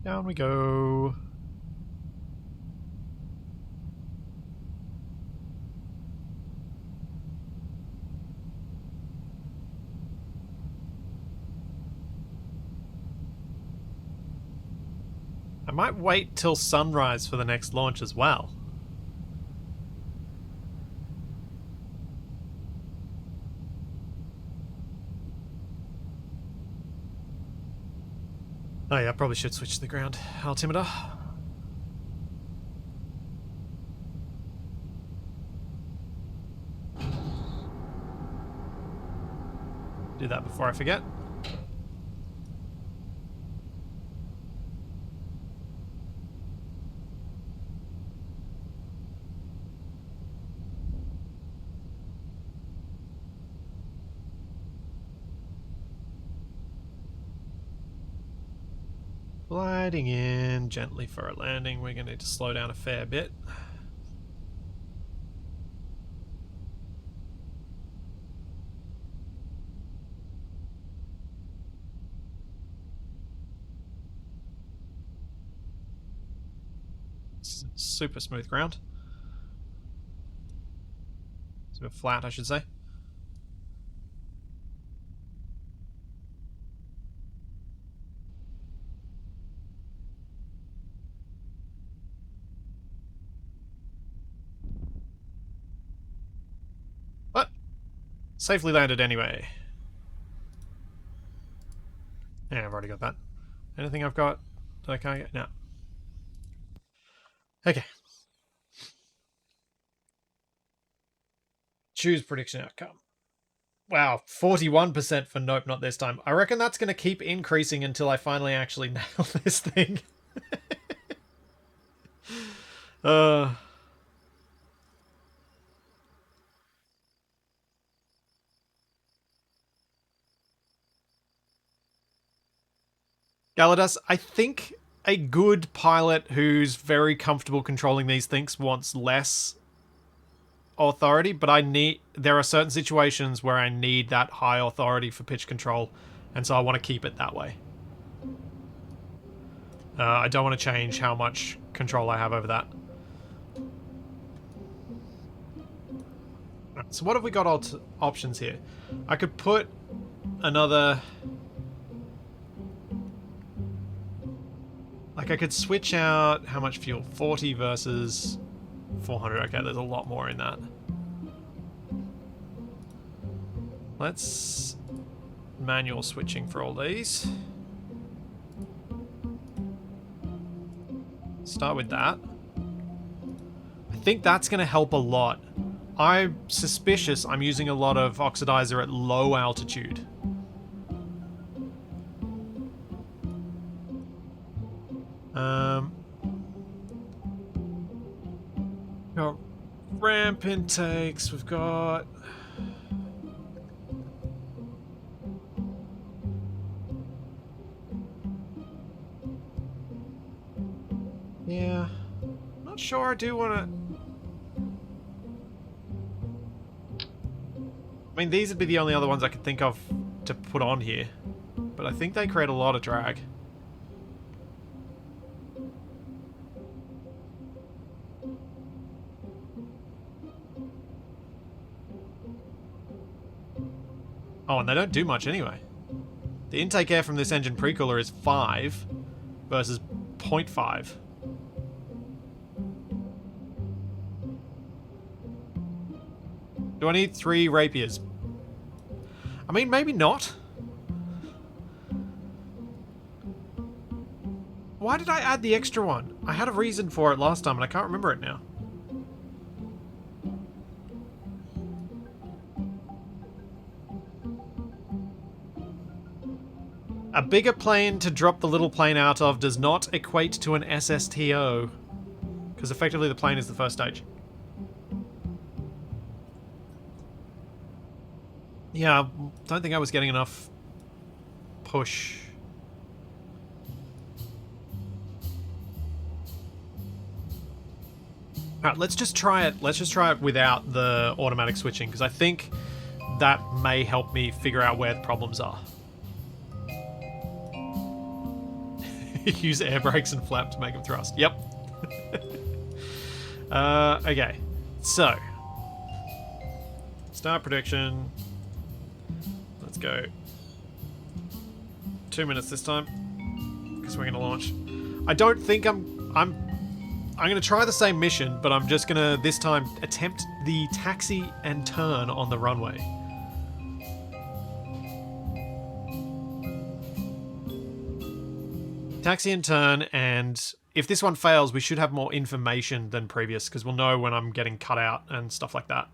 Down we go. I might wait till sunrise for the next launch as well. Oh yeah, I probably should switch to the ground altimeter. Do that before I forget. Gliding in gently for a landing. We're going to need to slow down a fair bit. Super smooth ground. Super flat, I should say. Safely landed anyway. Yeah, I've already got that. Anything I've got that I can't get? No. Okay. Choose prediction outcome. Wow, 41% for nope, not this time. I reckon that's going to keep increasing until I finally actually nail this thing. uh... Galadas, I think a good pilot who's very comfortable controlling these things wants less authority, but there are certain situations where I need that high authority for pitch control, and so I want to keep it that way. I don't want to change how much control I have over that. So what have we got options here? I could put another... Like, I could switch out how much fuel? 40 versus 400. Okay, there's a lot more in that. Let's manual switching for all these. Start with that. I think that's going to help a lot. I'm suspicious I'm using a lot of oxidizer at low altitude. Got ramp intakes, we've got... Yeah. Not sure I do want to... I mean, these would be the only other ones I could think of to put on here. But I think they create a lot of drag. Oh, and they don't do much anyway. The intake air from this engine pre-cooler is 5 versus 0.5. Do I need 3 rapiers? I mean, maybe not. Why did I add the extra one? I had a reason for it last time and I can't remember it now. A bigger plane to drop the little plane out of does not equate to an SSTO. Because effectively the plane is the first stage. Yeah, I don't think I was getting enough push. Alright, let's just try it. Let's just try it without the automatic switching, because I think that may help me figure out where the problems are. Use air brakes and flap to make them thrust. Yep. Okay. So. Start prediction. Let's go. 2 minutes this time. Because we're going to launch. I don't think I'm going to try the same mission, but I'm just going to, this time, attempt the taxi and turn on the runway. Taxi and turn, and if this one fails, we should have more information than previous, because we'll know when I'm getting cut out and stuff like that.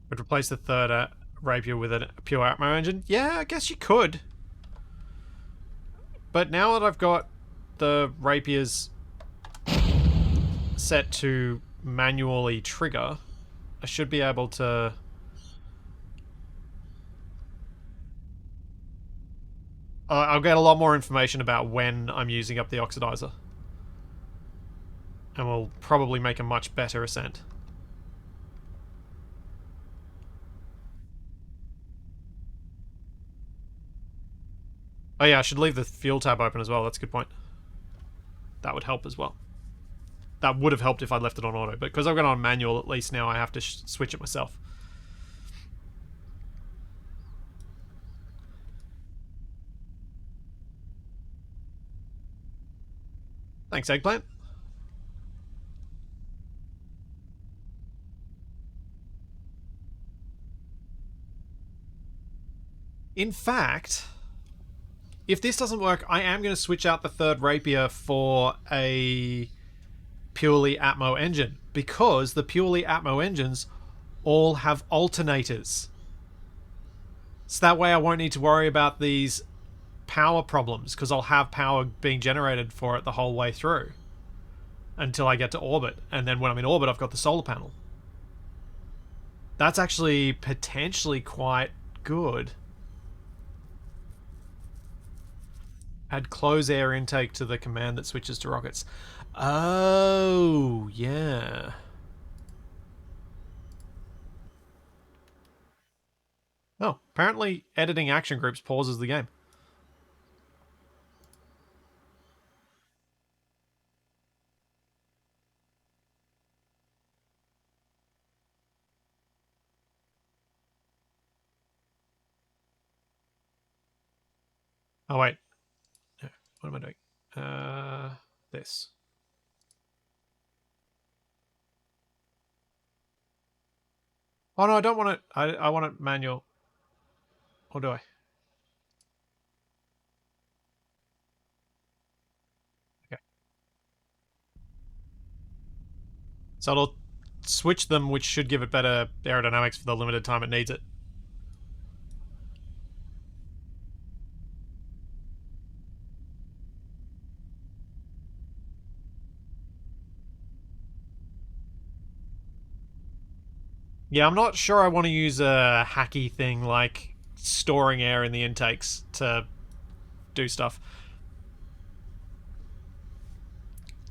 Would replace the third rapier with a pure Atmo engine? Yeah, I guess you could. But now that I've got the rapiers set to manually trigger, I should be able to... I'll get a lot more information about when I'm using up the oxidizer. And we'll probably make a much better ascent. Oh yeah, I should leave the fuel tab open as well. That's a good point. That would help as well. That would have helped if I left it on auto, but because I've got it on manual, at least now I have to switch it myself. Thanks, Eggplant. In fact, if this doesn't work, I am going to switch out the third rapier for a purely Atmo engine, because the purely Atmo engines all have alternators. So that way I won't need to worry about these power problems, because I'll have power being generated for it the whole way through until I get to orbit. And then when I'm in orbit, I've got the solar panel. That's actually potentially quite good. Add close air intake to the command that switches to rockets. Oh, yeah. Oh, apparently editing action groups pauses the game. Oh, wait. What am I doing? This. Oh, no, I don't want it. I want it manual. Or do I? Okay. So it'll switch them, which should give it better aerodynamics for the limited time it needs it. Yeah, I'm not sure I want to use a hacky thing like storing air in the intakes to do stuff.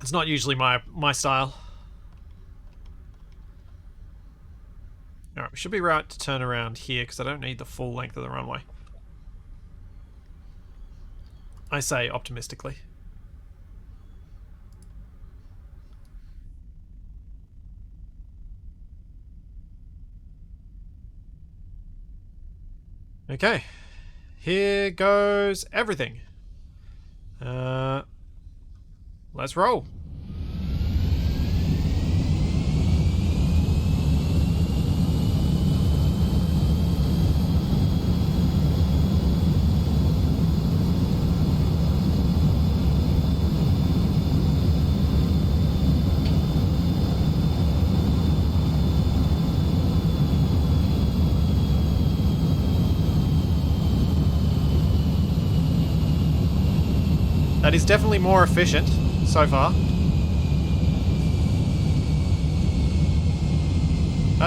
It's not usually my style. Alright, we should be right to turn around here because I don't need the full length of the runway. I say optimistically. Okay. Here goes everything. Let's roll. That is definitely more efficient so far.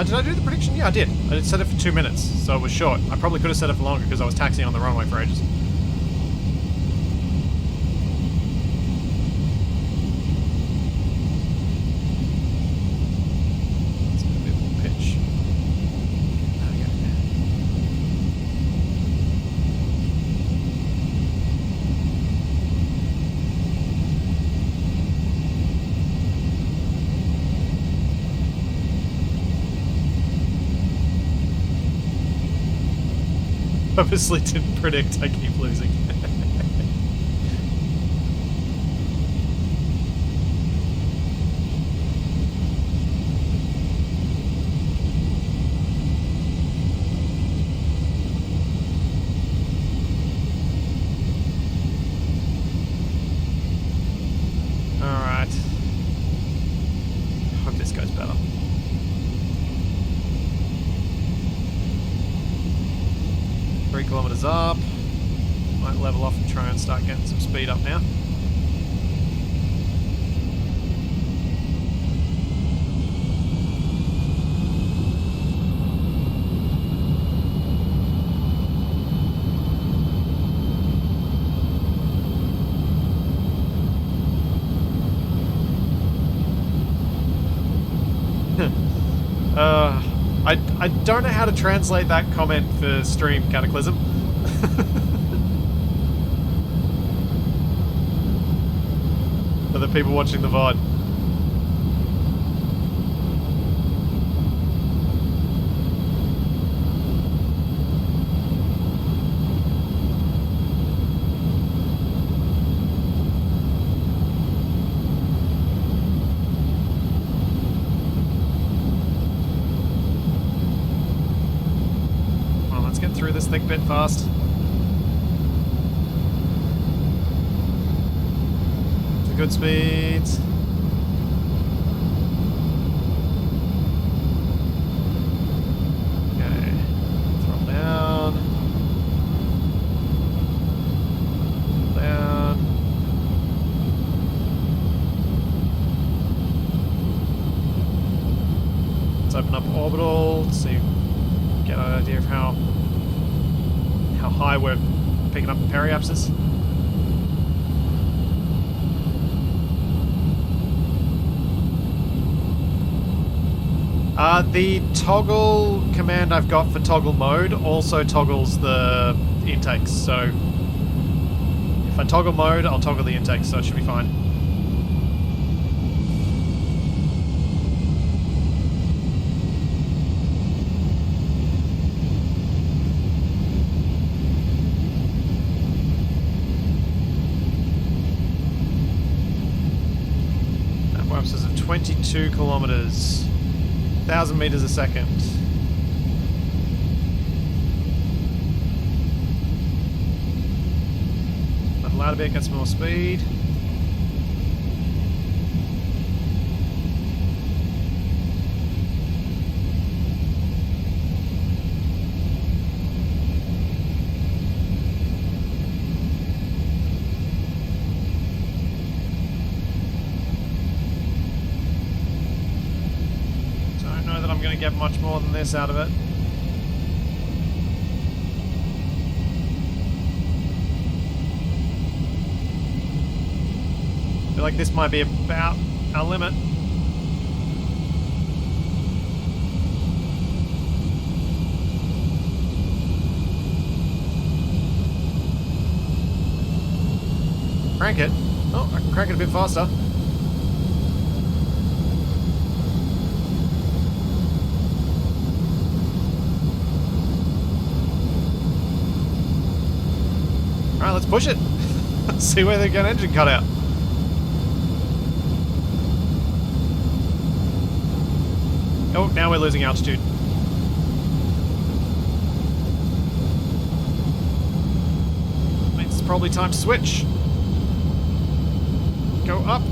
Did I do the prediction? Yeah, I did. I set it for 2 minutes, so it was short. I probably could have set it for longer because I was taxiing on the runway for ages. Let's get a bit more pitch. Purposely didn't predict, I keep losing. Alright. Hope this goes better. 3 kilometers up. Might level off and try and start getting some speed up now. I don't know how to translate that comment for stream, Cataclysm. For the people watching the VOD. Through this thick bit fast. good speeds. Okay. Throttle down. Down. Let's open up Orbital, see, get an idea of how high we're picking up the periapses. The toggle command I've got for toggle mode also toggles the intakes, so if I toggle mode, I'll toggle the intakes, so it should be fine. Is of 22 kilometers, 1,000 meters a second. Level out a bit, get some more speed. Get much more than this out of it. I feel like this might be about our limit. Crank it. Oh, I can crank it a bit faster. Alright, let's push it. See where they get engine cut out. Oh, now we're losing altitude. Means it's probably time to switch. Go up.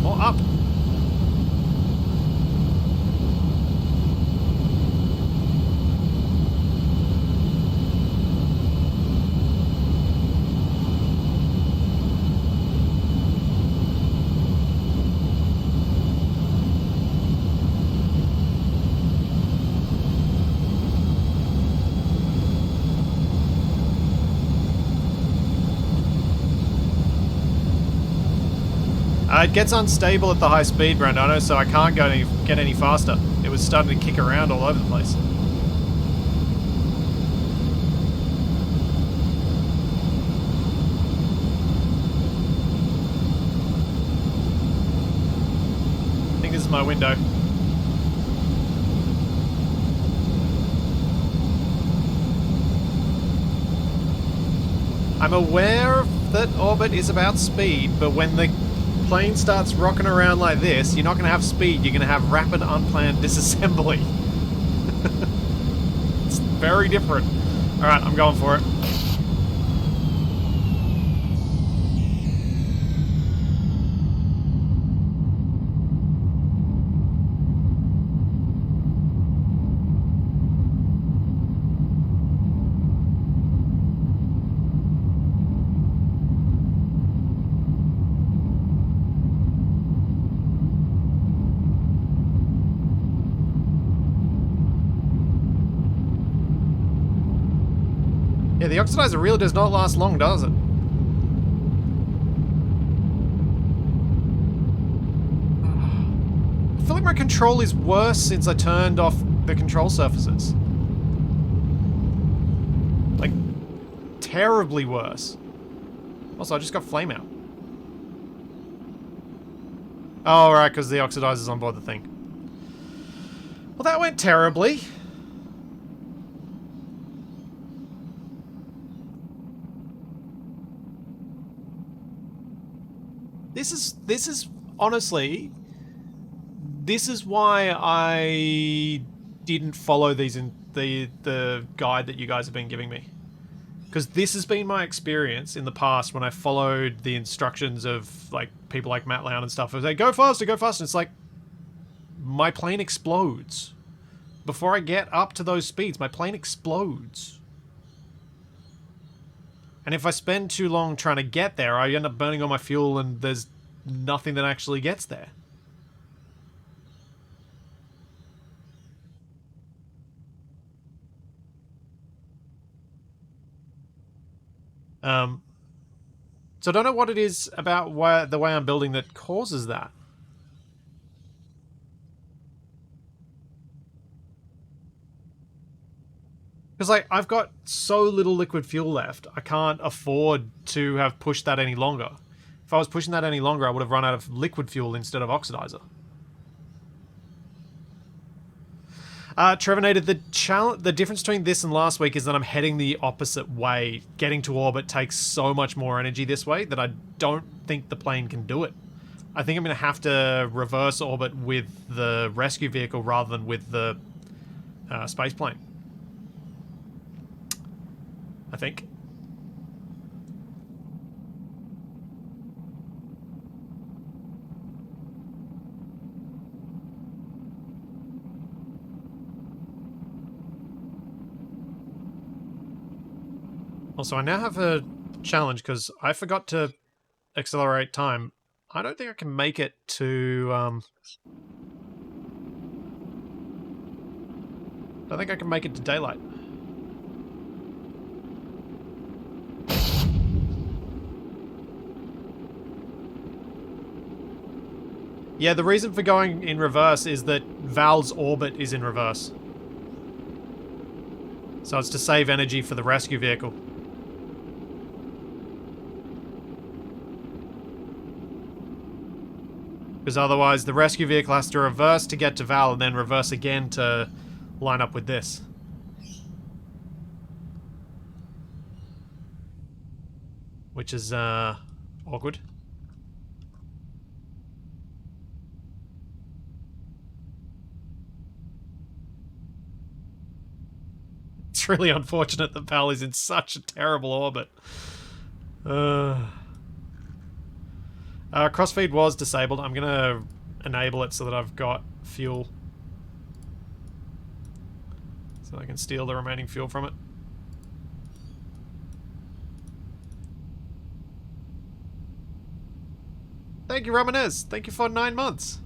More up. It gets unstable at the high speed, Brandano, so I can't get any faster. It was starting to kick around all over the place. I think this is my window. I'm aware that orbit is about speed, but when the plane starts rocking around like this, you're not going to have speed, you're going to have rapid unplanned disassembly. It's very different. Alright, I'm going for it. Yeah, the oxidizer really does not last long, does it? I feel like my control is worse since I turned off the control surfaces. Like, terribly worse. Also, I just got flame out. Oh, right, because the oxidizer's on board the thing. Well, that went terribly. This is honestly, this is why I didn't follow these in the guide that you guys have been giving me, Because this has been my experience in the past when I followed the instructions of like people like Matt Lown and stuff. I was like, go faster, go faster. And it's like, my plane explodes. Before I get up to those speeds, my plane explodes. And if I spend too long trying to get there, I end up burning all my fuel and there's nothing that actually gets there. So I don't know what it is about the way I'm building that causes that. Because, like, I've got so little liquid fuel left, I can't afford to have pushed that any longer. If I was pushing that any longer, I would have run out of liquid fuel instead of oxidizer. Trevinated, the difference between this and last week is that I'm heading the opposite way. Getting to orbit takes so much more energy this way that I don't think the plane can do it. I think I'm going to have to reverse orbit with the rescue vehicle rather than with the space plane. I think. Also, I now have a challenge because I forgot to accelerate time. I don't think I can make it to... I don't think I can make it to daylight. Yeah, the reason for going in reverse is that Val's orbit is in reverse. So it's to save energy for the rescue vehicle. Because otherwise the rescue vehicle has to reverse to get to Val and then reverse again to line up with this. Which is awkward. It's really unfortunate that Val is in such a terrible orbit. Crossfeed was disabled. I'm going to enable it so that I've got fuel. So I can steal the remaining fuel from it. Thank you, Ramirez. Thank you for 9 months.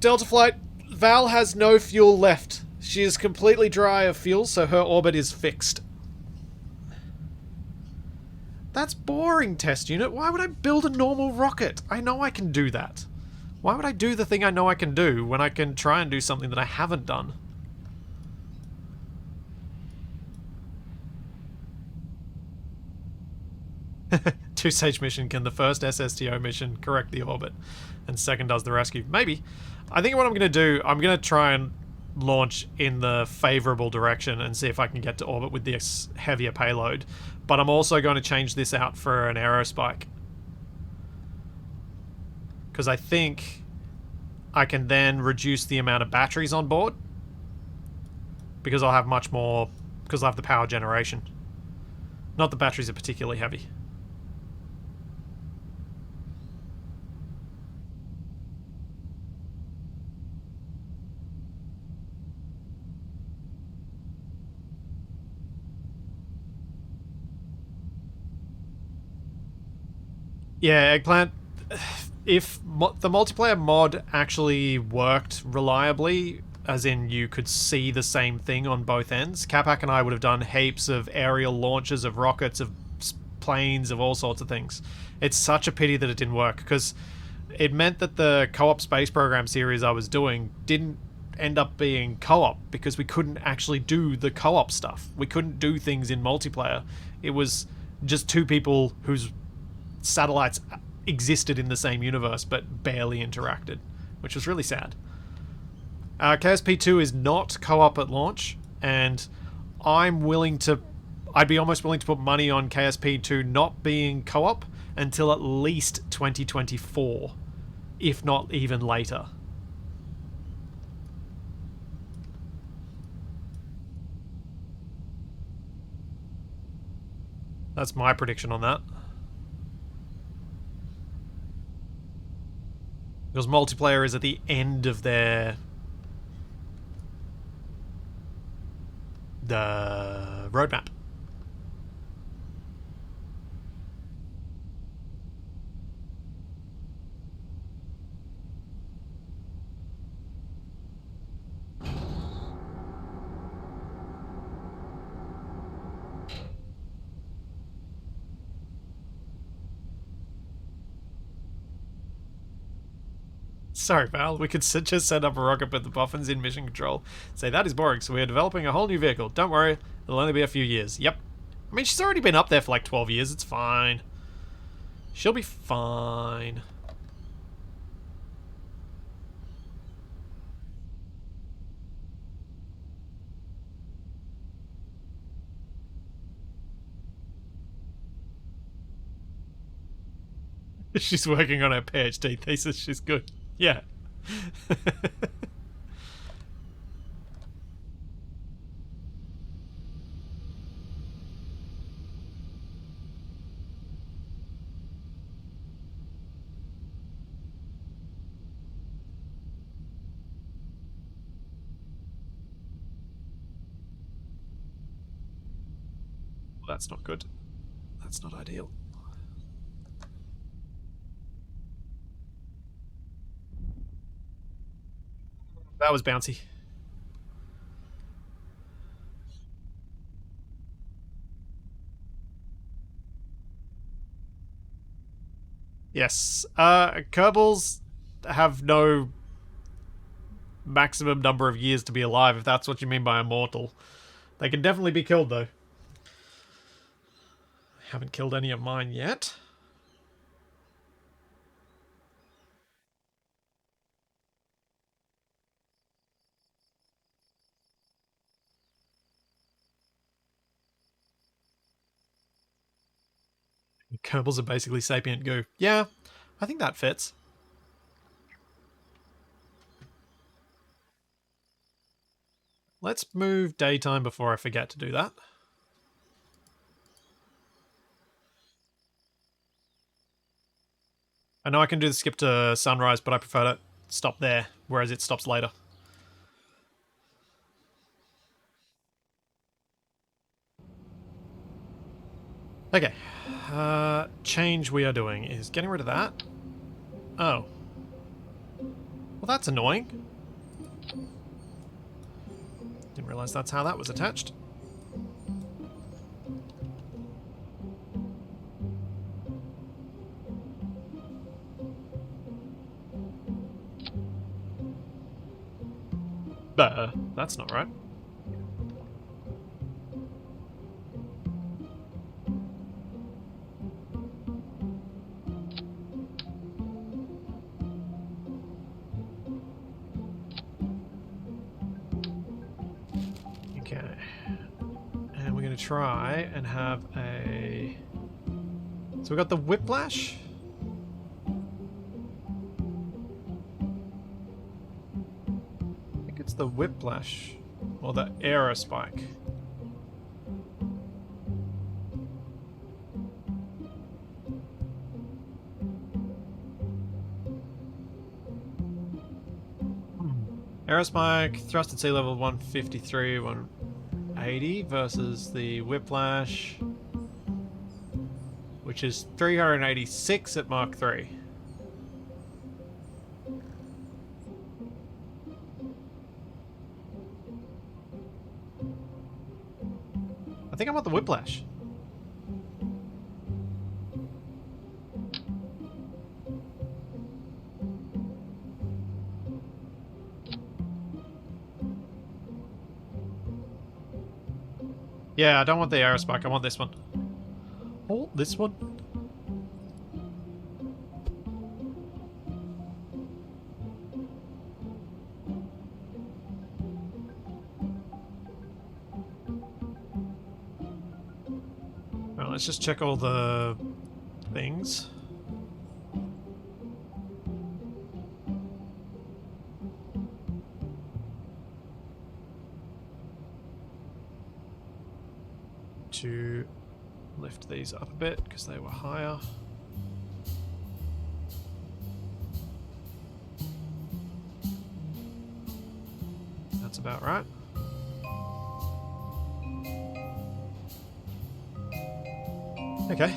Delta Flight, Val has no fuel left. She is completely dry of fuel, so her orbit is fixed. That's boring, test unit. Why would I build a normal rocket? I know I can do that. Why would I do the thing I know I can do when I can try and do something that I haven't done? Two-stage mission. Can the first SSTO mission correct the orbit? And second does the rescue? Maybe. I think what I'm going to do, I'm going to try and launch in the favorable direction and see if I can get to orbit with this heavier payload. But I'm also going to change this out for an aerospike. Because I think I can then reduce the amount of batteries on board. Because I'll have much more, because I'll have the power generation. Not the batteries are particularly heavy. Yeah, Eggplant, if the multiplayer mod actually worked reliably, as in you could see the same thing on both ends, Capac and I would have done heaps of aerial launches of rockets, of planes, of all sorts of things. It's such a pity that it didn't work, because it meant that the co-op space program series I was doing didn't end up being co-op, because we couldn't actually do the co-op stuff. We couldn't do things in multiplayer. It was just two people whose satellites existed in the same universe but barely interacted, which was really sad. KSP2 is not co-op at launch, and I'd be almost willing to put money on KSP2 not being co-op until at least 2024, if not even later. That's my prediction on that. Because multiplayer is at the end of the roadmap. Sorry, Val. We could just set up a rocket, but the boffins in mission control say that is boring, so we are developing a whole new vehicle. Don't worry, it'll only be a few years. Yep. I mean, she's already been up there for like 12 years. It's fine. She'll be fine. She's working on her PhD thesis. She's good. Yeah. That's not good. That's not ideal. That was bouncy. Yes. Kerbals have no maximum number of years to be alive, if that's what you mean by immortal. They can definitely be killed, though. Haven't killed any of mine yet. Kerbals are basically sapient goo. Yeah, I think that fits. Let's move daytime before I forget to do that. I know I can do the skip to sunrise, but I prefer to stop there, whereas it stops later. Okay. Change we are doing is getting rid of that. Oh. Well, that's annoying. Didn't realize that's how that was attached. That's not right. Okay. And we're going to try and have a... So we got the whiplash. I think it's the whiplash. Or the aerospike. Aerospike, thrust at sea level 153, 180 versus the whiplash, which is 386 at Mark 3. I think I want the whiplash. Yeah, I don't want the aerospike, I want this one. Oh, this one? Well, let's just check all the things. lift these up a bit because they were higher. That's about right. Okay.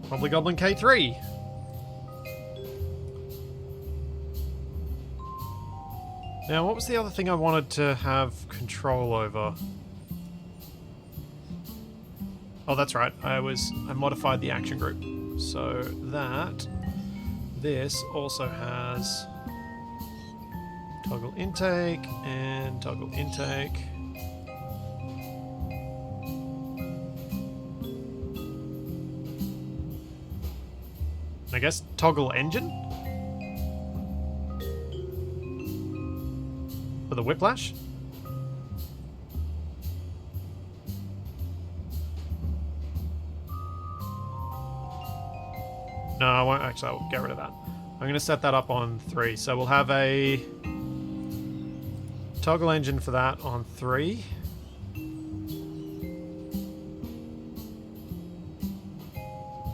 Probably Goblin K3. Now, what was the other thing I wanted to have control over? Oh, that's right. I modified the action group. So that this also has toggle intake and toggle intake. I guess toggle engine? For the whiplash? No, I won't. Actually, I'll get rid of that. I'm going to set that up on 3. So we'll have a toggle engine for that on 3.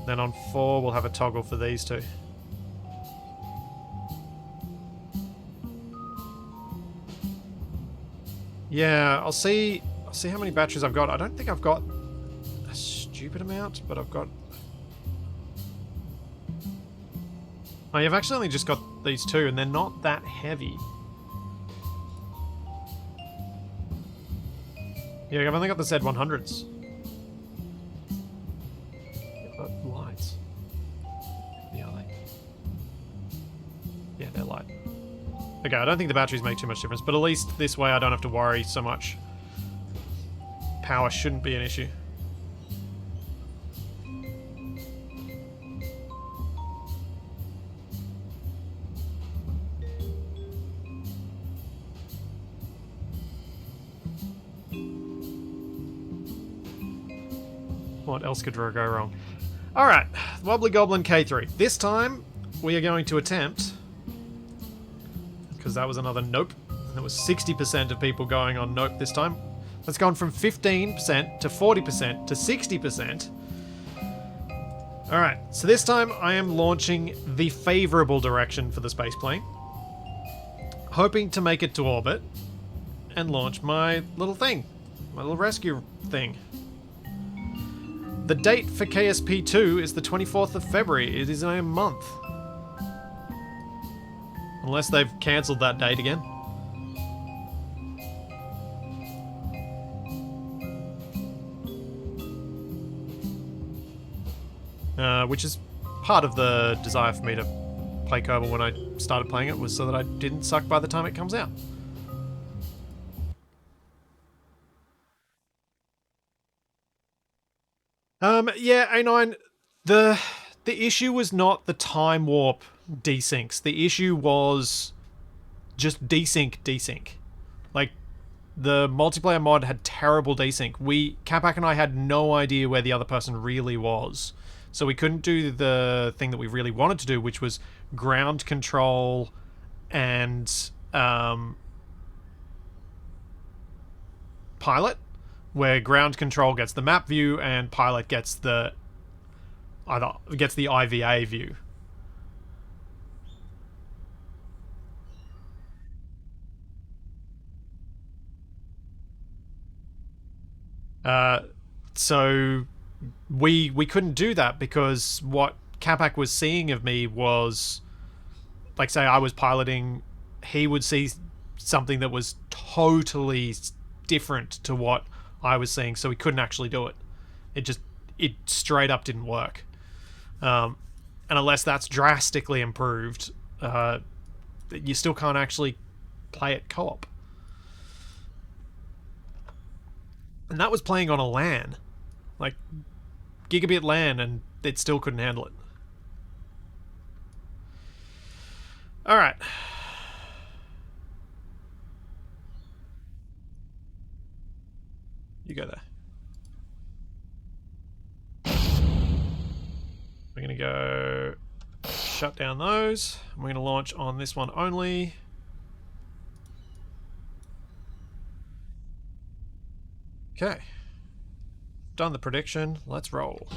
Then on 4, we'll have a toggle for these two. Yeah, I'll see how many batteries I've got. I don't think I've got a stupid amount, but I've got... Oh, you've actually only just got these two, and they're not that heavy. Yeah, I've only got the Z100s. Lights. Yeah, are they? Yeah, they're light. Okay, I don't think the batteries make too much difference, but at least this way I don't have to worry so much. Power shouldn't be an issue. What else could go wrong? Alright, Wobbly Goblin K3. This time, we are going to attempt... Because that was another nope. There was 60% of people going on nope this time. That's gone from 15% to 40% to 60%. Alright, so this time I am launching the favourable direction for the spaceplane. Hoping to make it to orbit and launch my little thing. My little rescue thing. The date for KSP2 is the 24th of February. It is in a month. Unless they've cancelled that date again. Which is part of the desire for me to play Kerbal when I started playing it, was so that I didn't suck by the time it comes out. Yeah, A9, the issue was not the time warp desyncs. The issue was just desync. Like, the multiplayer mod had terrible desync. Capac and I had no idea where the other person really was. So we couldn't do the thing that we really wanted to do, which was ground control and pilot, where ground control gets the map view and pilot gets the IVA view. So we couldn't do that because what Capac was seeing of me was, like, say I was piloting, he would see something that was totally different to what I was seeing, so he couldn't actually do it. It straight up didn't work. And unless that's drastically improved, you still can't actually play it co-op. And that was playing on a LAN. Like, gigabit LAN, and it still couldn't handle it. Alright. You go there. We're going to go shut down those. We're going to launch on this one only. Okay. done the prediction. Let's roll.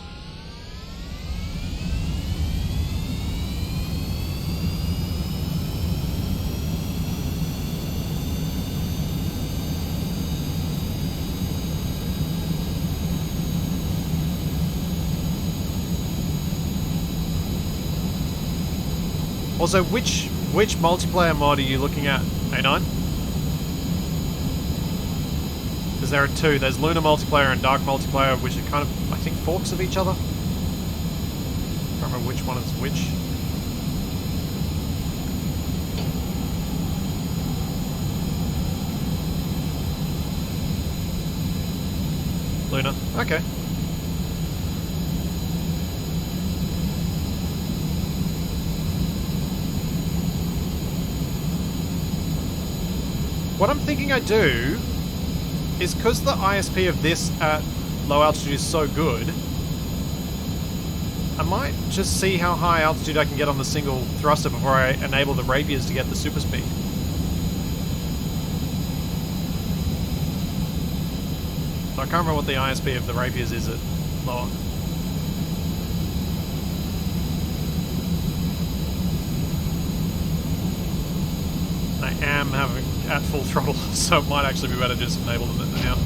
Also, which multiplayer mod are you looking at, A9? Because there are two. There's Lunar multiplayer and Dark multiplayer, which are kind of, I think, forks of each other. I can't remember which one is which. Lunar. Okay. What I'm thinking I do is, because the ISP of this at low altitude is so good, I might just see how high altitude I can get on the single thruster before I enable the rapiers to get the super speed. So I can't remember what the ISP of the rapiers is at lower. I am having at full throttle, so it might actually be better just enable them now.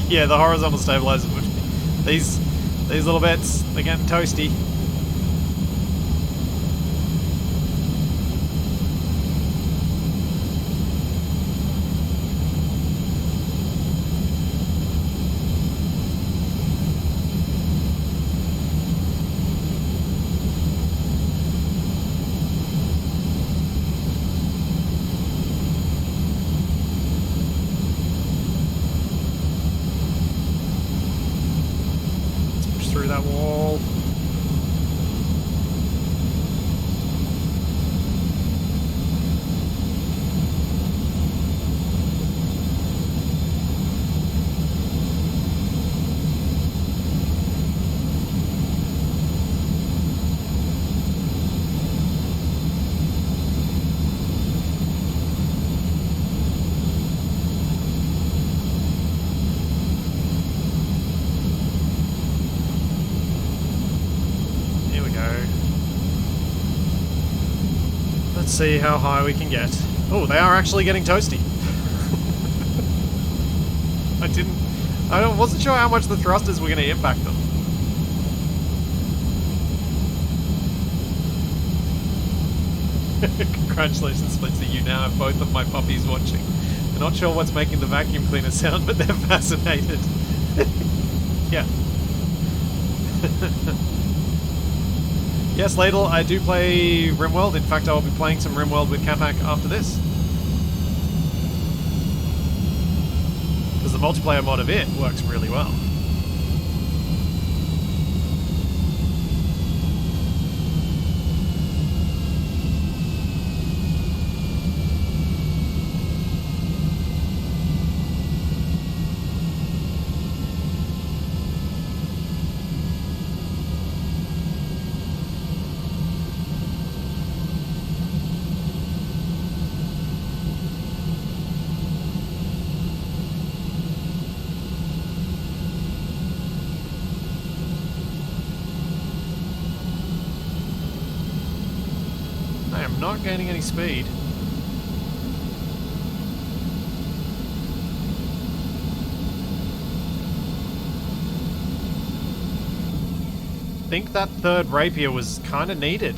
Yeah, the horizontal stabilizer. These little bits, they're getting toasty. That wall. See how high we can get. Oh, they are actually getting toasty. I wasn't sure how much the thrusters were going to impact them. Congratulations, Splitsy, you now have both of my puppies watching. They're not sure what's making the vacuum cleaner sound, but they're fascinated. Yeah. Yes, Ladle, I do play RimWorld. In fact, I will be playing some RimWorld with Capac after this. Because the multiplayer mod of it works really well. Not gaining any speed. I think that third rapier was kind of needed.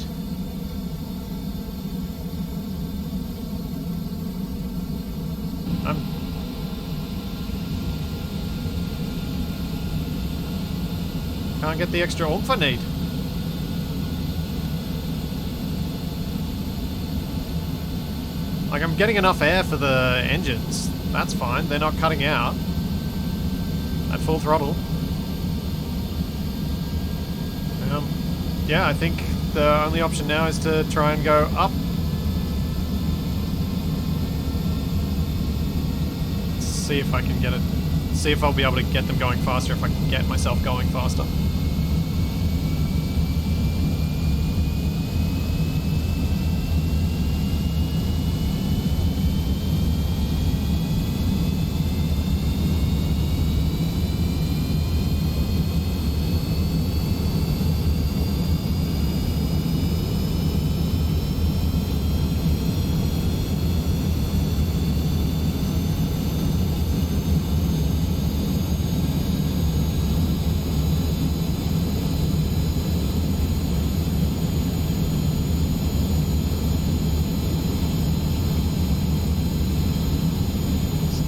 Can't get the extra oomph I need. Like, I'm getting enough air for the engines. That's fine. They're not cutting out. at full throttle. Yeah, I think the only option now is to try and go up. Let's see if I can get it. See if I'll be able to get them going faster if I can get myself going faster.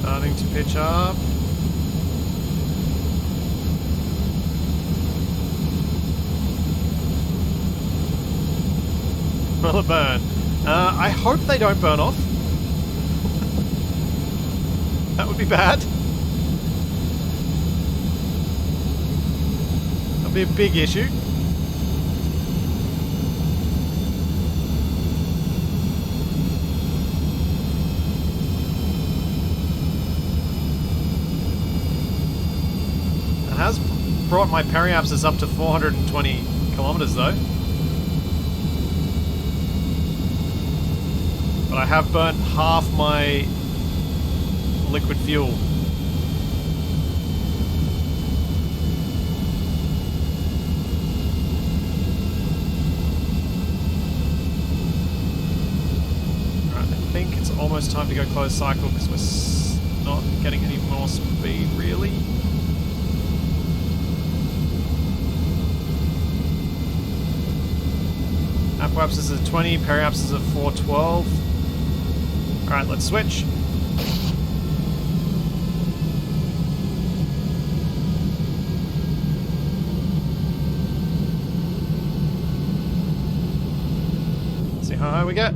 Starting to pitch up. Will it burn? I hope they don't burn off. That would be bad. That'd be a big issue. It has brought my periapsis up to 420 kilometers though. But I have burnt half my liquid fuel. Alright, I think it's almost time to go closed cycle because we're not getting any more speed really. Apoapsis is at 20, periapsis is at 412. Alright, let's switch. Let's see how high we get.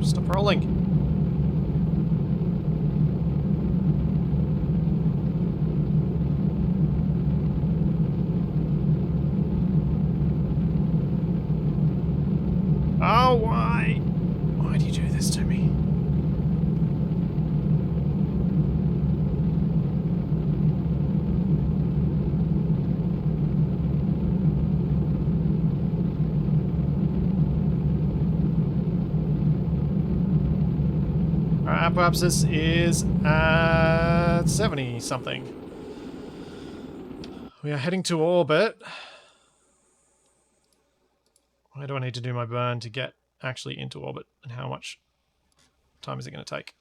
Stop rolling. Oh, why? Why do you do this to me? Our apoapsis is at 70 something. We are heading to orbit. Where do I need to do my burn to get actually into orbit, and how much time is it going to take?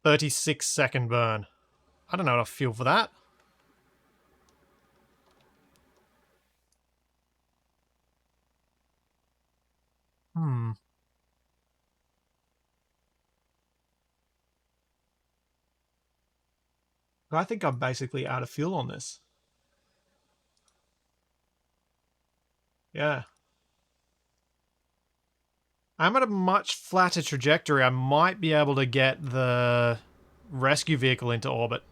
"36-second burn." I don't know enough fuel for that. I think I'm basically out of fuel on this. Yeah. I'm at a much flatter trajectory. I might be able to get the rescue vehicle into orbit.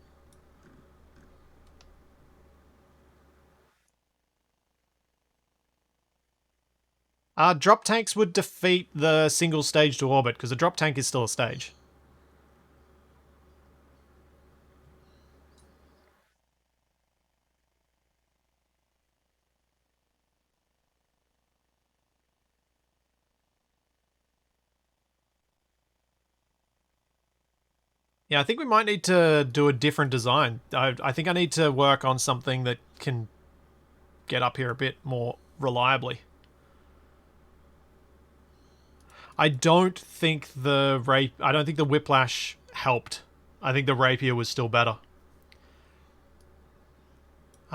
Drop tanks would defeat the single stage to orbit, because the drop tank is still a stage. Yeah, I think we might need to do a different design. I think I need to work on something that can get up here a bit more reliably. I don't think the whiplash helped. I think the rapier was still better.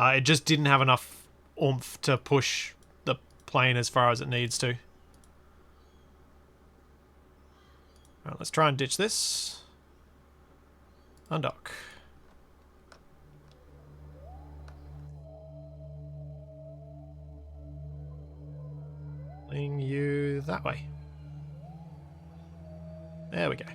It just didn't have enough oomph to push the plane as far as it needs to. Alright, let's try and ditch this. Undock. Fling you that way. There we go.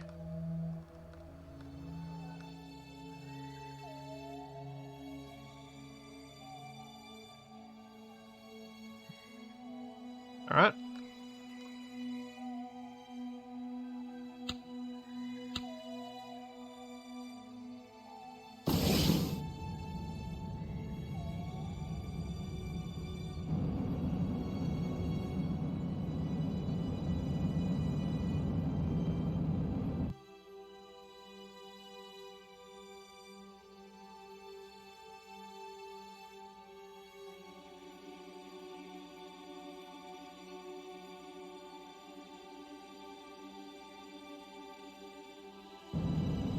Alright.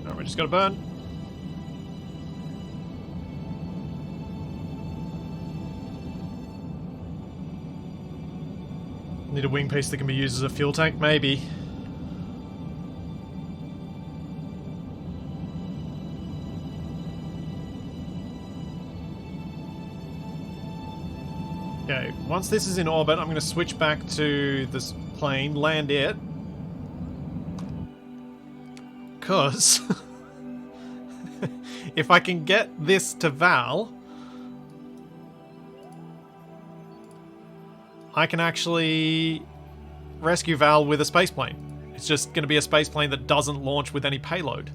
Alright, we just gotta burn. Need a wing piece that can be used as a fuel tank? Maybe. Okay, once this is in orbit, I'm going to switch back to this plane, land it. Because if I can get this to Val, I can actually rescue Val with a space plane. It's just going to be a space plane that doesn't launch with any payload.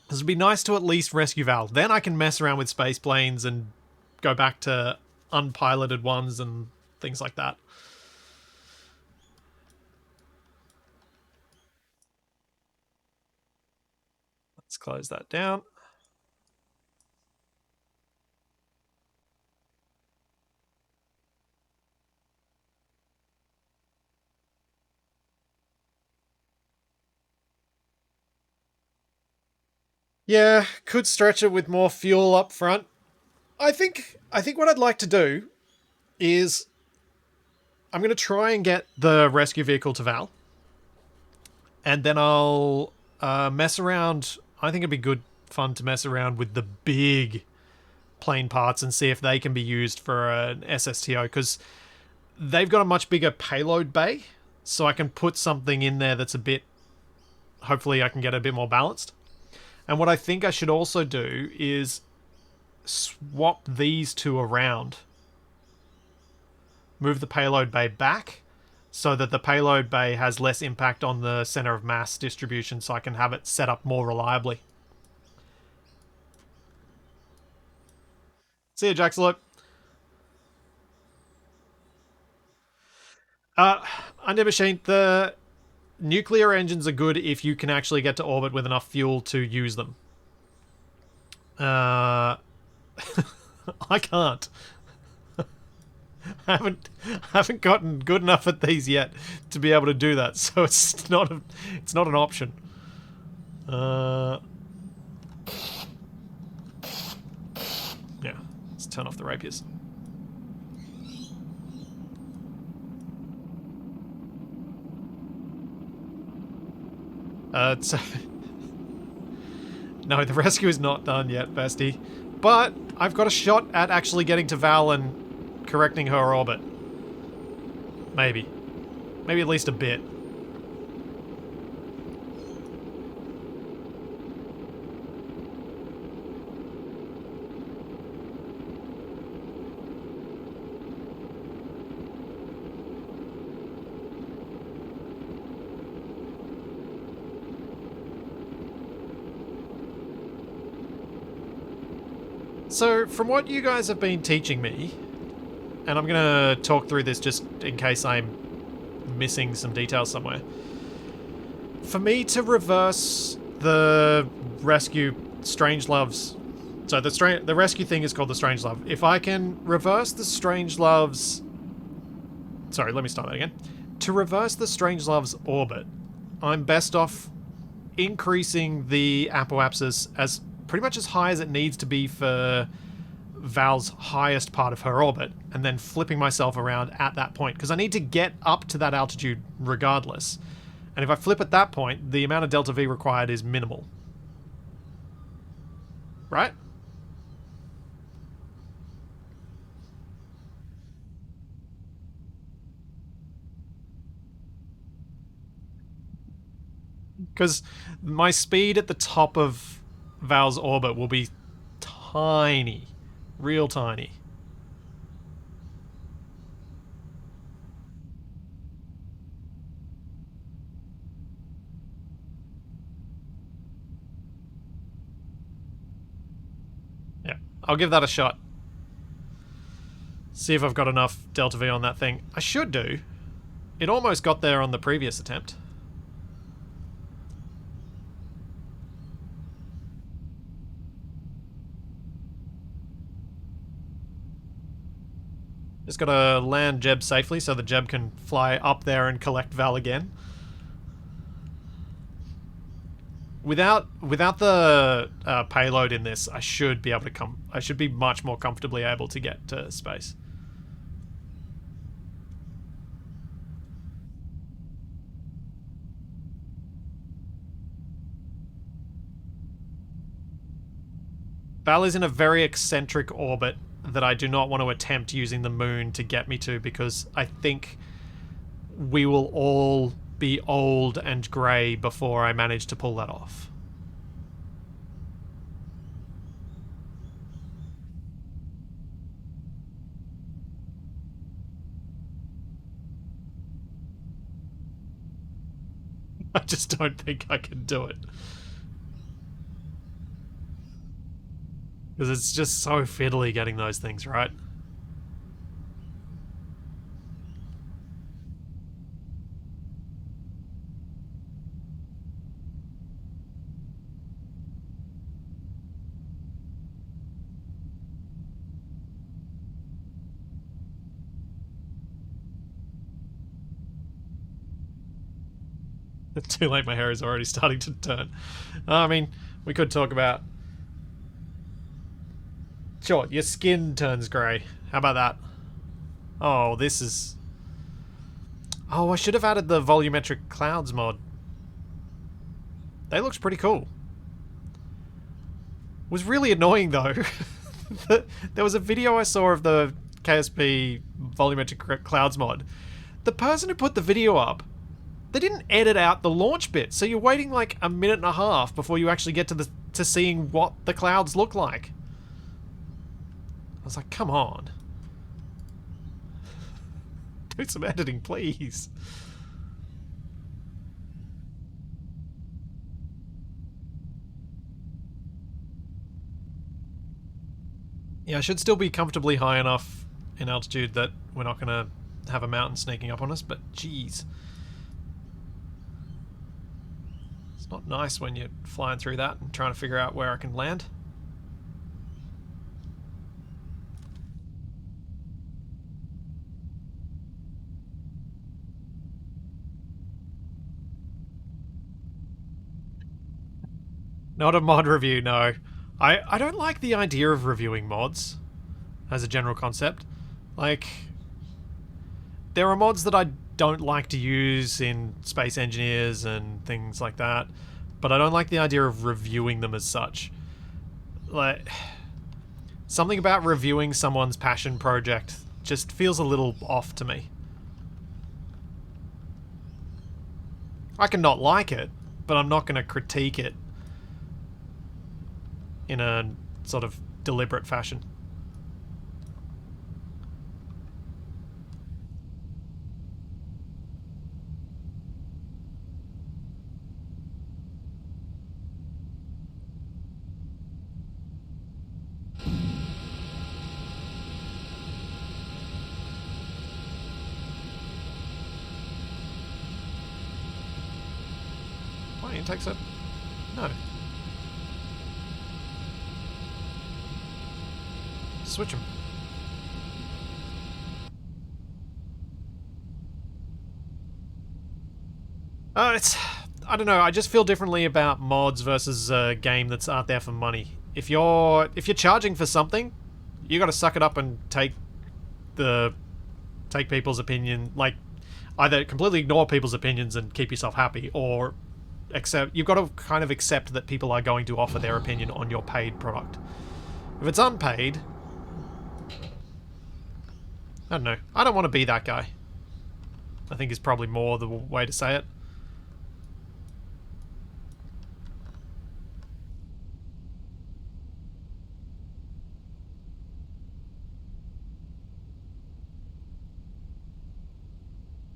This would be nice to at least rescue Val. Then I can mess around with space planes and go back to unpiloted ones and things like that. Let's close that down. Yeah, could stretch it with more fuel up front. I think what I'd like to do is I'm going to try and get the rescue vehicle to Val. And then I'll mess around. I think it'd be good fun to mess around with the big plane parts and see if they can be used for an SSTO, because they've got a much bigger payload bay, so I can put something in there that's a bit... Hopefully I can get a bit more balanced. And what I think I should also do is swap these two around. Move the payload bay back so that the payload bay has less impact on the center of mass distribution, so I can have it set up more reliably. See you, Jaxalope. Under machine, the nuclear engines are good if you can actually get to orbit with enough fuel to use them. I can't. haven't gotten good enough at these yet to be able to do that, so it's not an option. Yeah, let's turn off the rapiers. No, the rescue is not done yet, bestie. But I've got a shot at actually getting to Val and correcting her orbit. Maybe. Maybe at least a bit. So, from what you guys have been teaching me, and I'm going to talk through this just in case I'm missing some details somewhere. For me to reverse the rescue Strangelove's... So, the rescue thing is called the Strangelove. If I can reverse the Strangelove's... Sorry, let me start that again. To reverse the Strangelove's orbit, I'm best off increasing the apoapsis as pretty much as high as it needs to be for Val's highest part of her orbit, and then flipping myself around at that point, because I need to get up to that altitude regardless. And if I flip at that point, the amount of delta V required is minimal. Right? Because my speed at the top of Val's orbit will be tiny. Real tiny. Yeah, I'll give that a shot. See if I've got enough delta V on that thing. I should do. It almost got there on the previous attempt. Just gotta land Jeb safely so the Jeb can fly up there and collect Val again. Without the payload in this, I should be able to come. I should be much more comfortably able to get to space. Val is in a very eccentric orbit that I do not want to attempt using the moon to get me to, because I think we will all be old and grey before I manage to pull that off. I just don't think I can do it. Because it's just so fiddly getting those things right. Too late, my hair is already starting to turn. I mean, we could talk about... Sure, your skin turns grey. How about that? Oh, this is... Oh, I should have added the volumetric clouds mod. They looked pretty cool. It was really annoying though. There was a video I saw of the KSP volumetric clouds mod. The person who put the video up, they didn't edit out the launch bit, so you're waiting like a minute and a half before you actually get to seeing what the clouds look like. I was like, come on. Do some editing, please. Yeah, I should still be comfortably high enough in altitude that we're not going to have a mountain sneaking up on us, but geez. It's not nice when you're flying through that and trying to figure out where I can land. Not a mod review, no. I don't like the idea of reviewing mods as a general concept. Like, there are mods that I don't like to use in Space Engineers and things like that, but I don't like the idea of reviewing them as such. Like, something about reviewing someone's passion project just feels a little off to me. I can not like it, but I'm not going to critique it in a sort of deliberate fashion. Why intake set? No. Switch them. I don't know, I just feel differently about mods versus a game that's out there for money. If you're charging for something, you got to suck it up and take people's opinion, like either completely ignore people's opinions and keep yourself happy, or you've got to kind of accept that people are going to offer their opinion on your paid product. If it's unpaid, I don't know. I don't want to be that guy, I think is probably more the way to say it.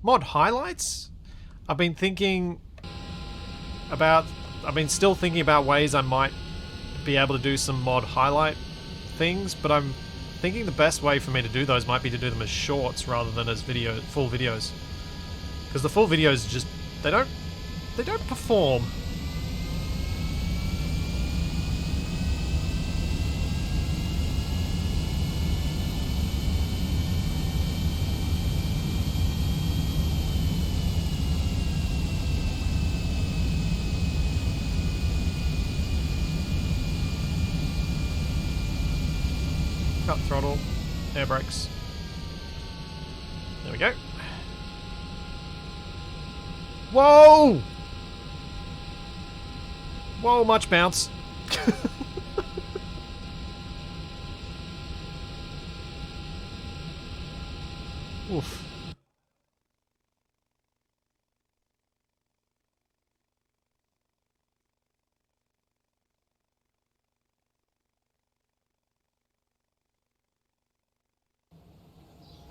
Mod highlights? I've been still thinking about ways I might be able to do some mod highlight things, but I'm thinking the best way for me to do those might be to do them as shorts rather than as full videos. Because the full videos just, they don't perform. Cut throttle, air brakes. There we go. Whoa! Whoa, much bounce. Oof.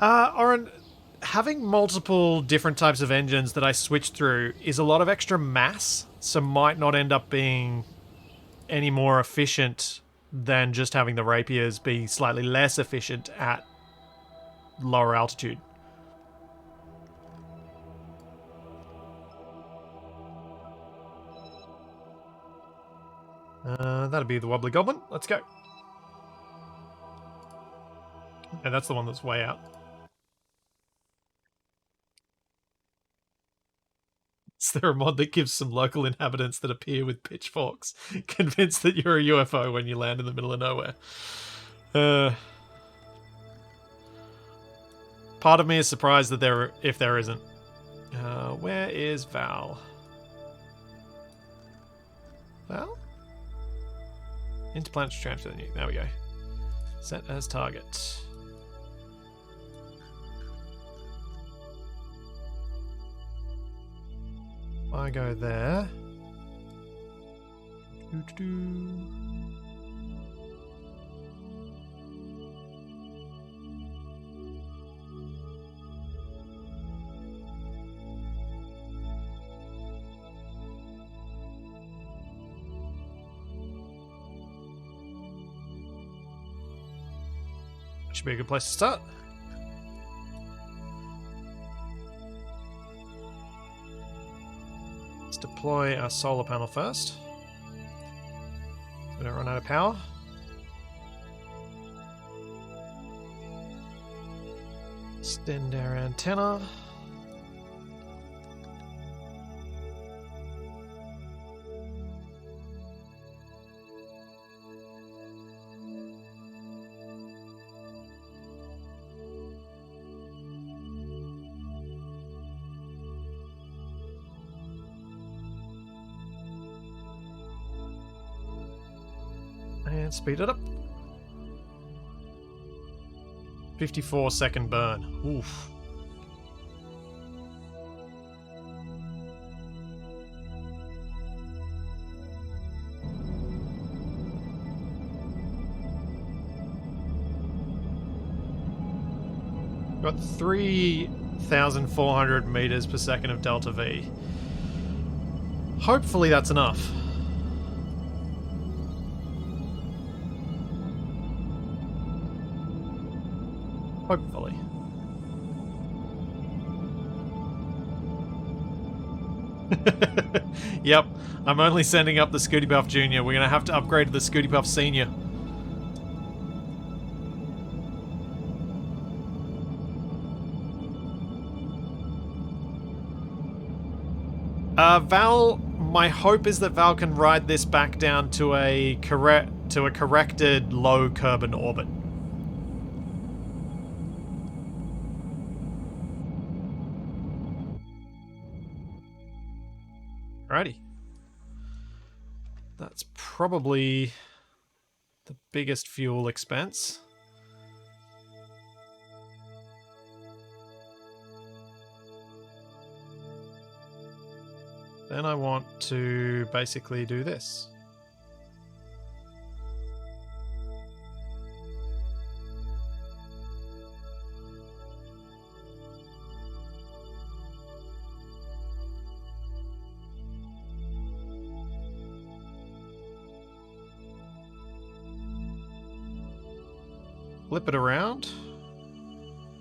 Oren, having multiple different types of engines that I switch through is a lot of extra mass, so might not end up being any more efficient than just having the Rapiers be slightly less efficient at lower altitude. That'd be the Wobbly Goblin. Let's go. And that's the one that's way out. Is there a mod that gives some local inhabitants that appear with pitchforks, convinced that you're a UFO when you land in the middle of nowhere? Part of me is surprised that if there isn't. Where is Val? Val? Interplanetary transfer. There we go. Set as target. I go there. Should be a good place to start. Let's deploy our solar panel first, so we don't run out of power. Extend our antenna. And speed it up. 54-second burn. Oof. Got 3,400 meters per second of delta V. Hopefully that's enough. Hopefully. Yep, I'm only sending up the Scooty Puff Jr. We're going to have to upgrade to the Scooty Puff Senior. Val, my hope is that Val can ride this back down to a correct to a corrected low Kerbin orbit. Alrighty. That's probably the biggest fuel expense. Then I want to basically do this. Flip it around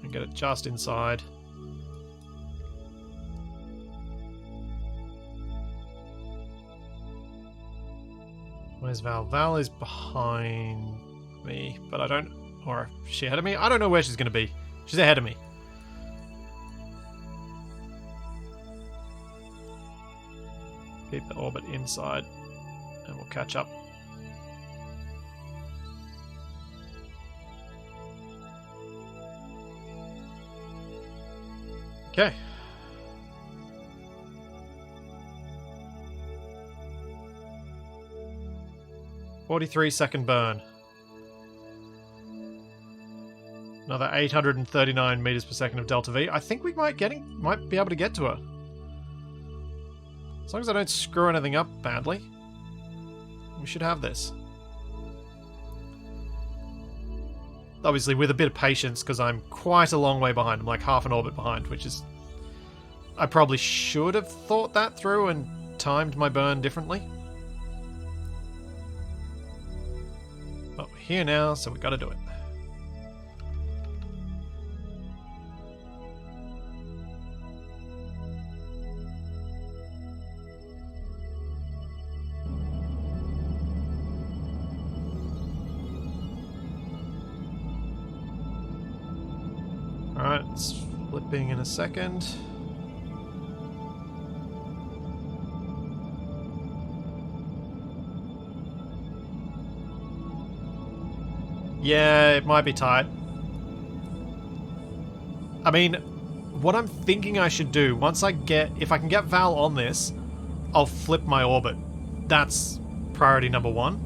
and get it just inside. Where's Val? Val is behind me, but I don't... Or is she ahead of me? I don't know where she's going to be. She's ahead of me. Keep the orbit inside and we'll catch up. Okay. $43-second burn. Another 839 meters per second of delta V. I think we might be able to get to her. As long as I don't screw anything up badly, we should have this. Obviously with a bit of patience, because I'm quite a long way behind. I'm like half an orbit behind, which is... I probably should have thought that through and timed my burn differently. But we're here now, so we gotta do it. Alright, it's flipping in a second. Yeah, it might be tight. I mean, what I'm thinking I should do, if I can get Val on this, I'll flip my orbit. That's priority number one.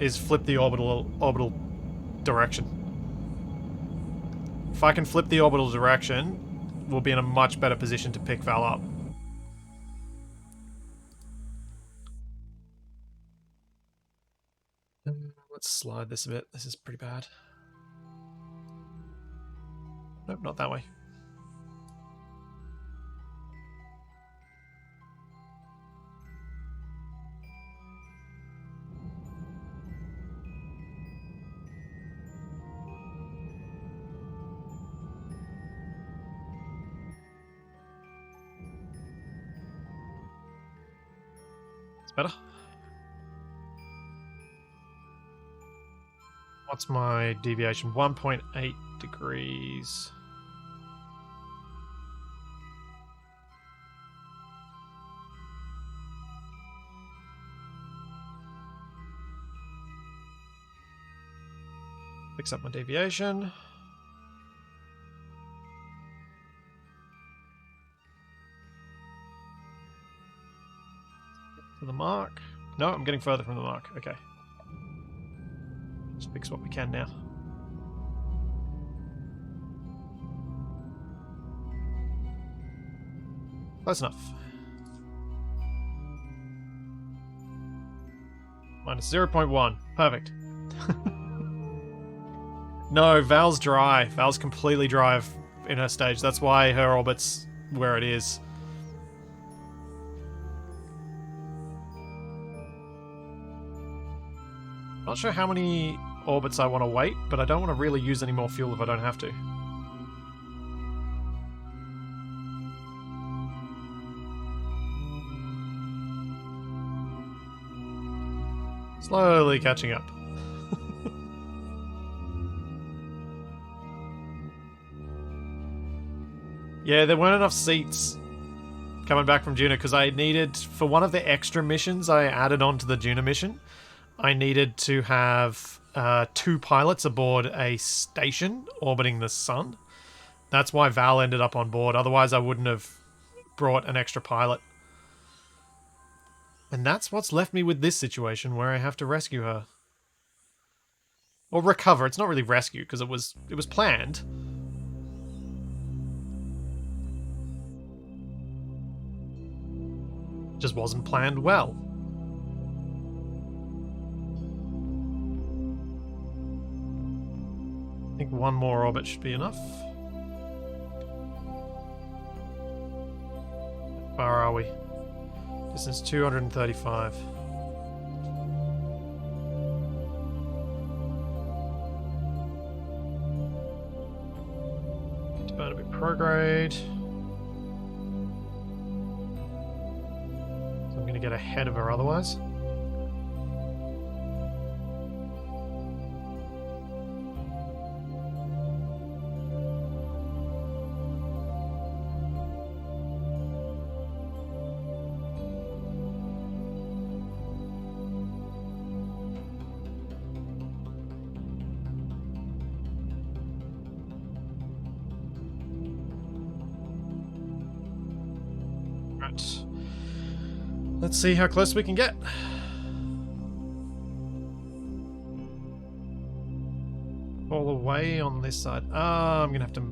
Is flip the orbital direction. If I can flip the orbital direction, we'll be in a much better position to pick Val up. Let's slide this a bit. This is pretty bad. Nope, not that way. It's better. What's my deviation? 1.8 degrees. Fix up my deviation. To the mark. No, I'm getting further from the mark. Okay. Let's fix what we can now. Close enough. Minus 0.1. Perfect. No, Val's dry. Val's completely dry in her stage. That's why her orbit's where it is. Not sure how many orbits I want to wait, but I don't want to really use any more fuel if I don't have to. Slowly catching up. Yeah, there weren't enough seats coming back from Juno, because I needed, for one of the extra missions I added on to the Juno mission, I needed to have 2 pilots aboard a station orbiting the sun. That's why Val ended up on board. Otherwise, I wouldn't have brought an extra pilot. And that's what's left me with this situation, where I have to rescue her. Or recover. It's not really rescue, because it was planned. Just wasn't planned well. I think one more orbit should be enough. How far are we? Distance 235. To burn a bit prograde. So I'm going to get ahead of her otherwise. Let's see how close we can get. All the way on this side. I'm going to have to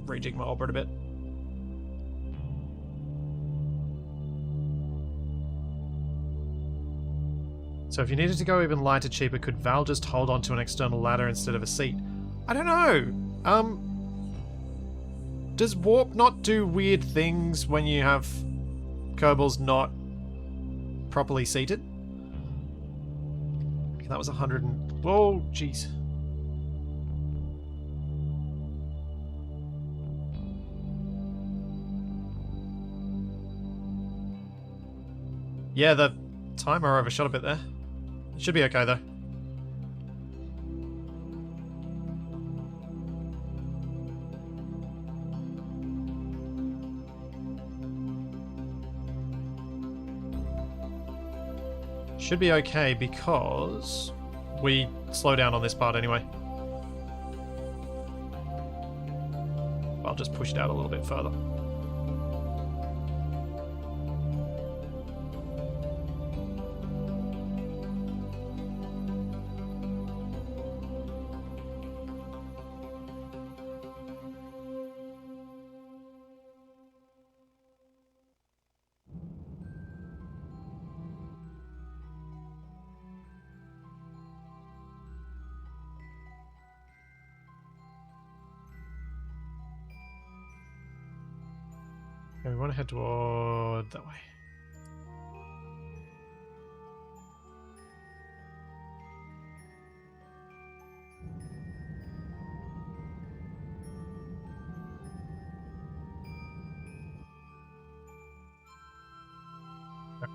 rejig my orbit a bit. So if you needed to go even lighter, cheaper, could Val just hold on to an external ladder instead of a seat? I don't know. Does Warp not do weird things when you have Kerbals not properly seated? Okay, that was 100 and... Whoa, jeez. Yeah, the timer overshot a bit there. It should be okay, though. Should be okay because we slow down on this part anyway. I'll just push it out a little bit further. Okay, we want to head toward that way.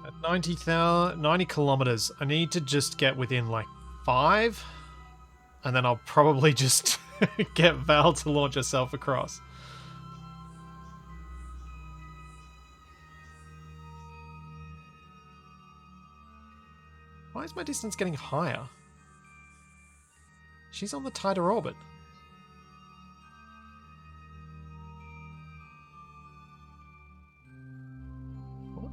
At 90 kilometers, I need to just get within like 5, and then I'll probably just get Val to launch herself across. Why is my distance getting higher? She's on the tighter orbit. What?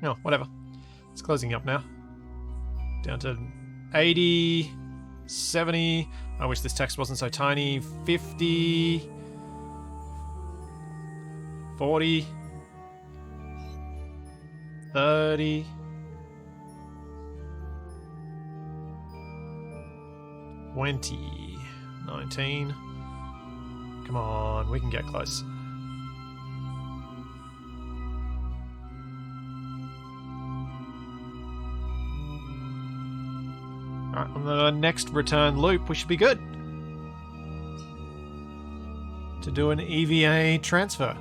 No, whatever. It's closing up now. Down to 80, 70. I wish this text wasn't so tiny. 50... 40, 30, 20, 19. Come on, we can get close. Alright, on the next return loop, we should be good to do an EVA transfer.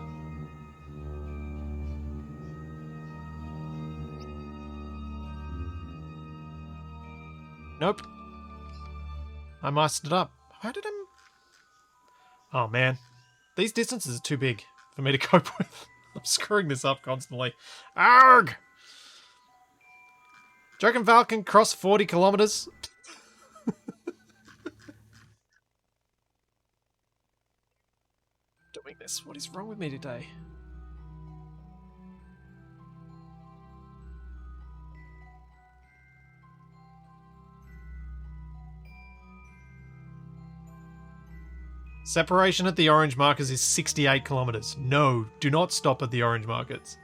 Nope. I messed it up. How did I... Oh man, these distances are too big for me to cope with. I'm screwing this up constantly. Arg! Do you reckon Val can cross 40 kilometers? Doing this. What is wrong with me today? Separation at the orange markers is 68 kilometers. No, do not stop at the orange markers.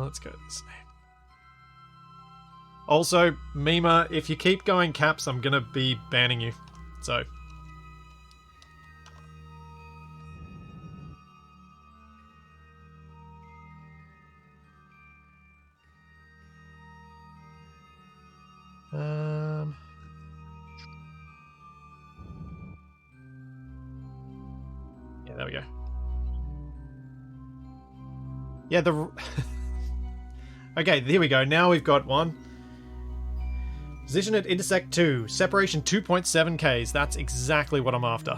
Let's go this way. Also, Mima, if you keep going caps, I'm gonna be banning you. So. Yeah, there we go. Yeah, the... Okay, here we go. Now we've got one. Position at intersect 2. Separation 2.7 Ks. That's exactly what I'm after.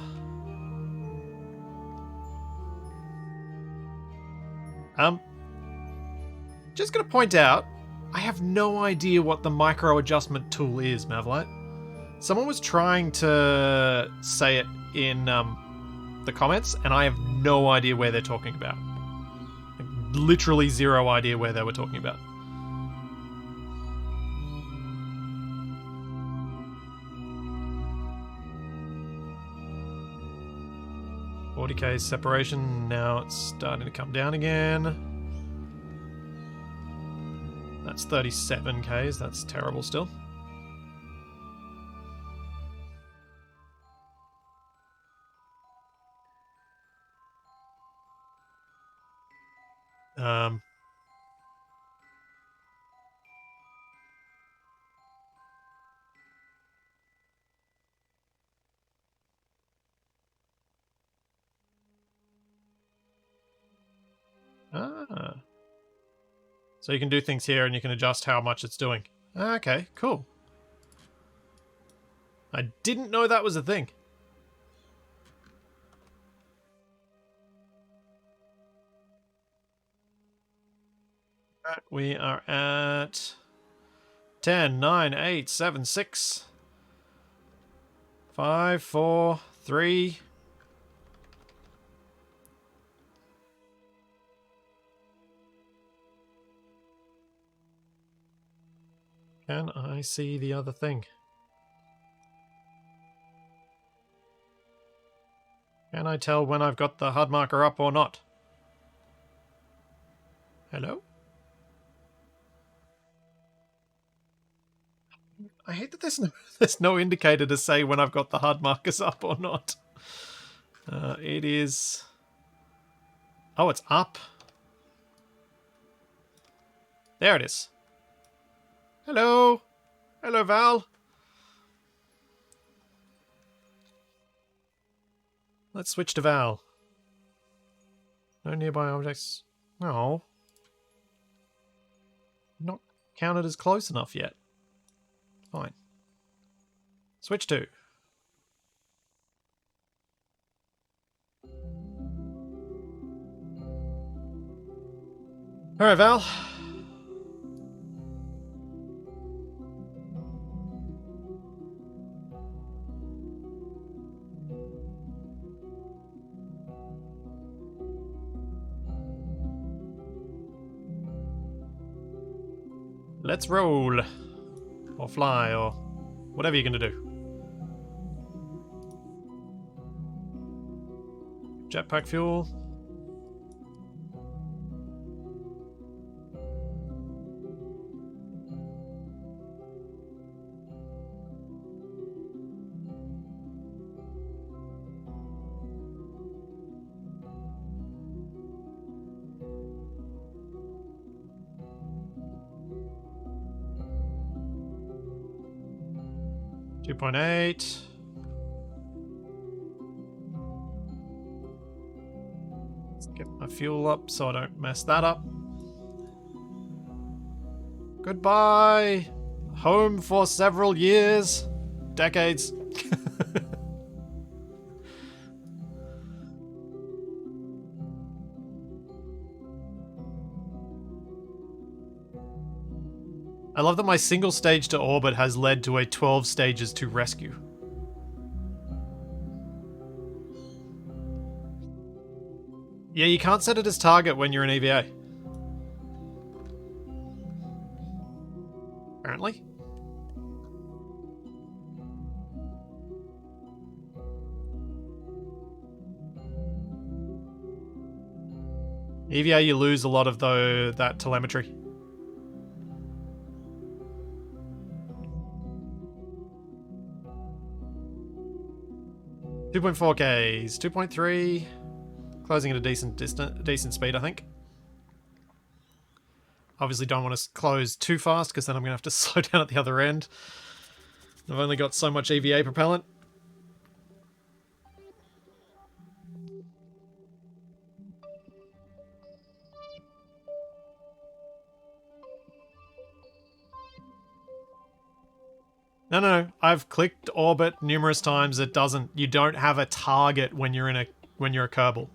Just gonna point out, I have no idea what the micro adjustment tool is, Mavlight. Someone was trying to say it in the comments, and I have no idea where they're talking about. Like, literally zero idea where they were talking about. $40K separation, now it's starting to come down again. That's 37Ks, that's terrible still. So you can do things here and you can adjust how much it's doing. Okay, cool. I didn't know that was a thing. We are at 10, 9, 8, 7, 6, 5, 4, 3. Can I see the other thing? Can I tell when I've got the HUD marker up or not? Hello? I hate that there's no indicator to say when I've got the HUD markers up or not. It is... Oh, it's up. There it is. Hello. Hello, Val. Let's switch to Val. No nearby objects. No. Not counted as close enough yet. Fine. Switch to. Alright, Val. Let's roll. Or fly, or whatever you're gonna do. Jetpack fuel. .8. fuel up so I don't mess that up. Goodbye. Home for several years. Decades. I love that my single stage to orbit has led to a 12 stages to rescue. Yeah, you can't set it as target when you're in EVA. Apparently. EVA, you lose a lot of that telemetry. .4Ks, 2.3, closing at a decent speed, I think. Obviously don't want to close too fast because then I'm going to have to slow down at the other end. I've only got so much EVA propellant. No. I've clicked orbit numerous times. It doesn't. You don't have a target when you're a Kerbal.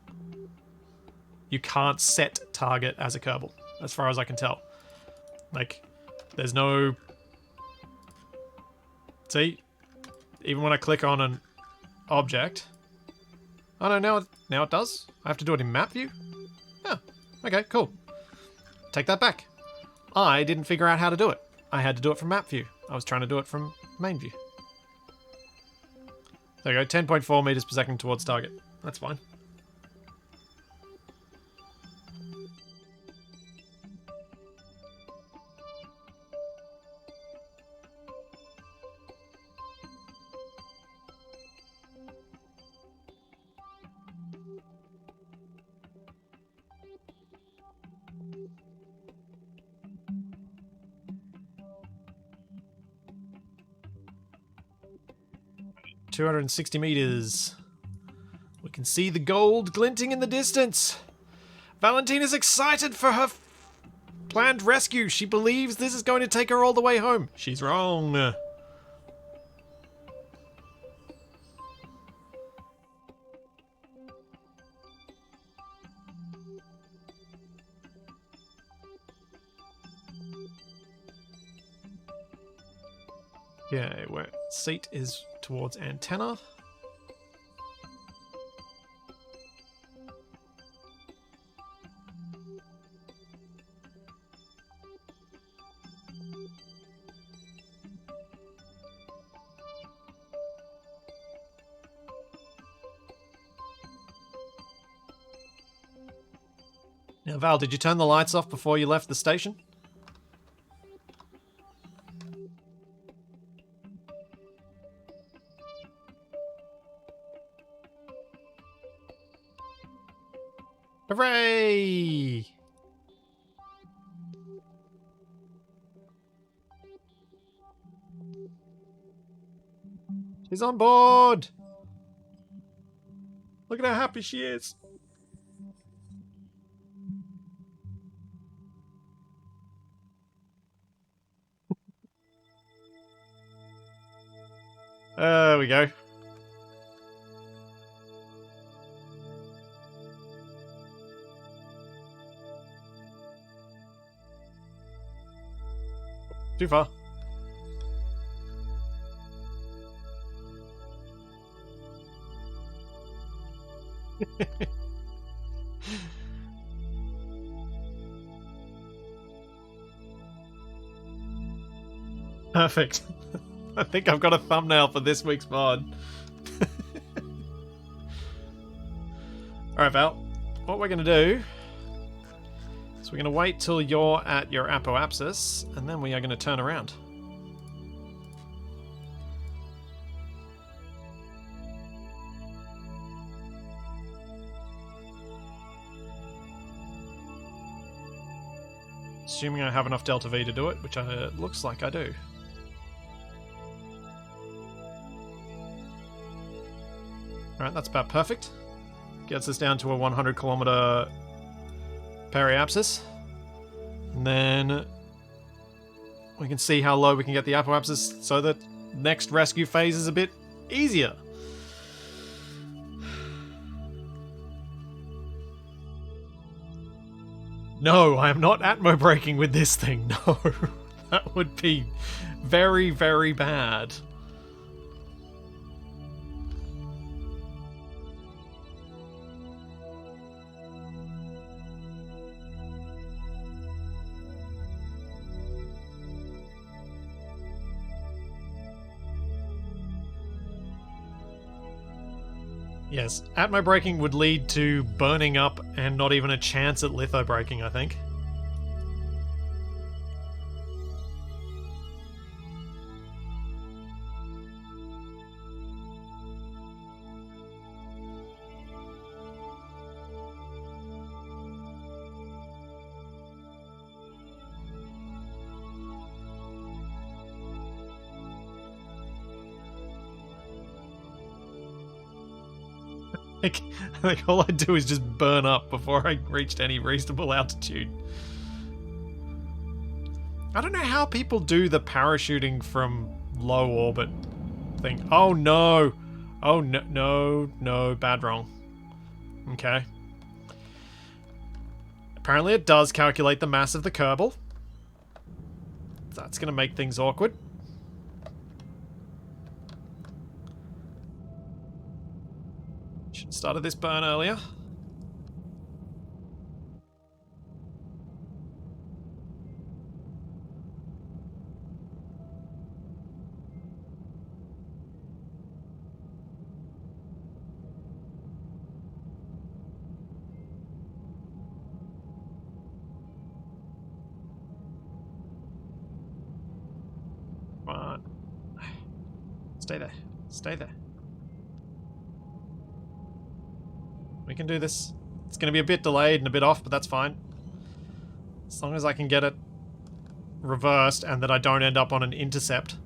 You can't set target as a Kerbal, as far as I can tell. Like, there's no. See, even when I click on an object. Oh no! Now it does. I have to do it in map view. Oh, okay, cool. Take that back. I didn't figure out how to do it. I had to do it from map view. I was trying to do it from main view. There you go, 10.4 meters per second towards target. That's fine. .260 meters. We can see the gold glinting in the distance. Valentina's excited for her planned rescue. She believes this is going to take her all the way home. She's wrong. Yeah, where seat is towards antenna. Now, Val, did you turn the lights off before you left the station? Hooray! She's on board! Look at how happy she is. There we go. Too far. Perfect. I think I've got a thumbnail for this week's mod. Alright, Val. What we're going to do is we're going to wait till you're at your apoapsis, and then we are going to turn around. Assuming I have enough delta V to do it, which looks like I do. Alright, that's about perfect. Gets us down to a 100 kilometer periapsis. And then we can see how low we can get the apoapsis so that next rescue phase is a bit easier. No, I am not atmo braking with this thing. No, that would be very, very bad. Yes, atmo braking would lead to burning up and not even a chance at litho braking, I think. I think all I'd do is just burn up before I reached any reasonable altitude. I don't know how people do the parachuting from low orbit thing. Oh no! Oh no, bad wrong. Okay. Apparently it does calculate the mass of the Kerbal. That's gonna make things awkward. Should have started this burn earlier. Come on. Stay there. Stay there. We can do this. It's going to be a bit delayed and a bit off, but that's fine. As long as I can get it reversed and that I don't end up on an intercept.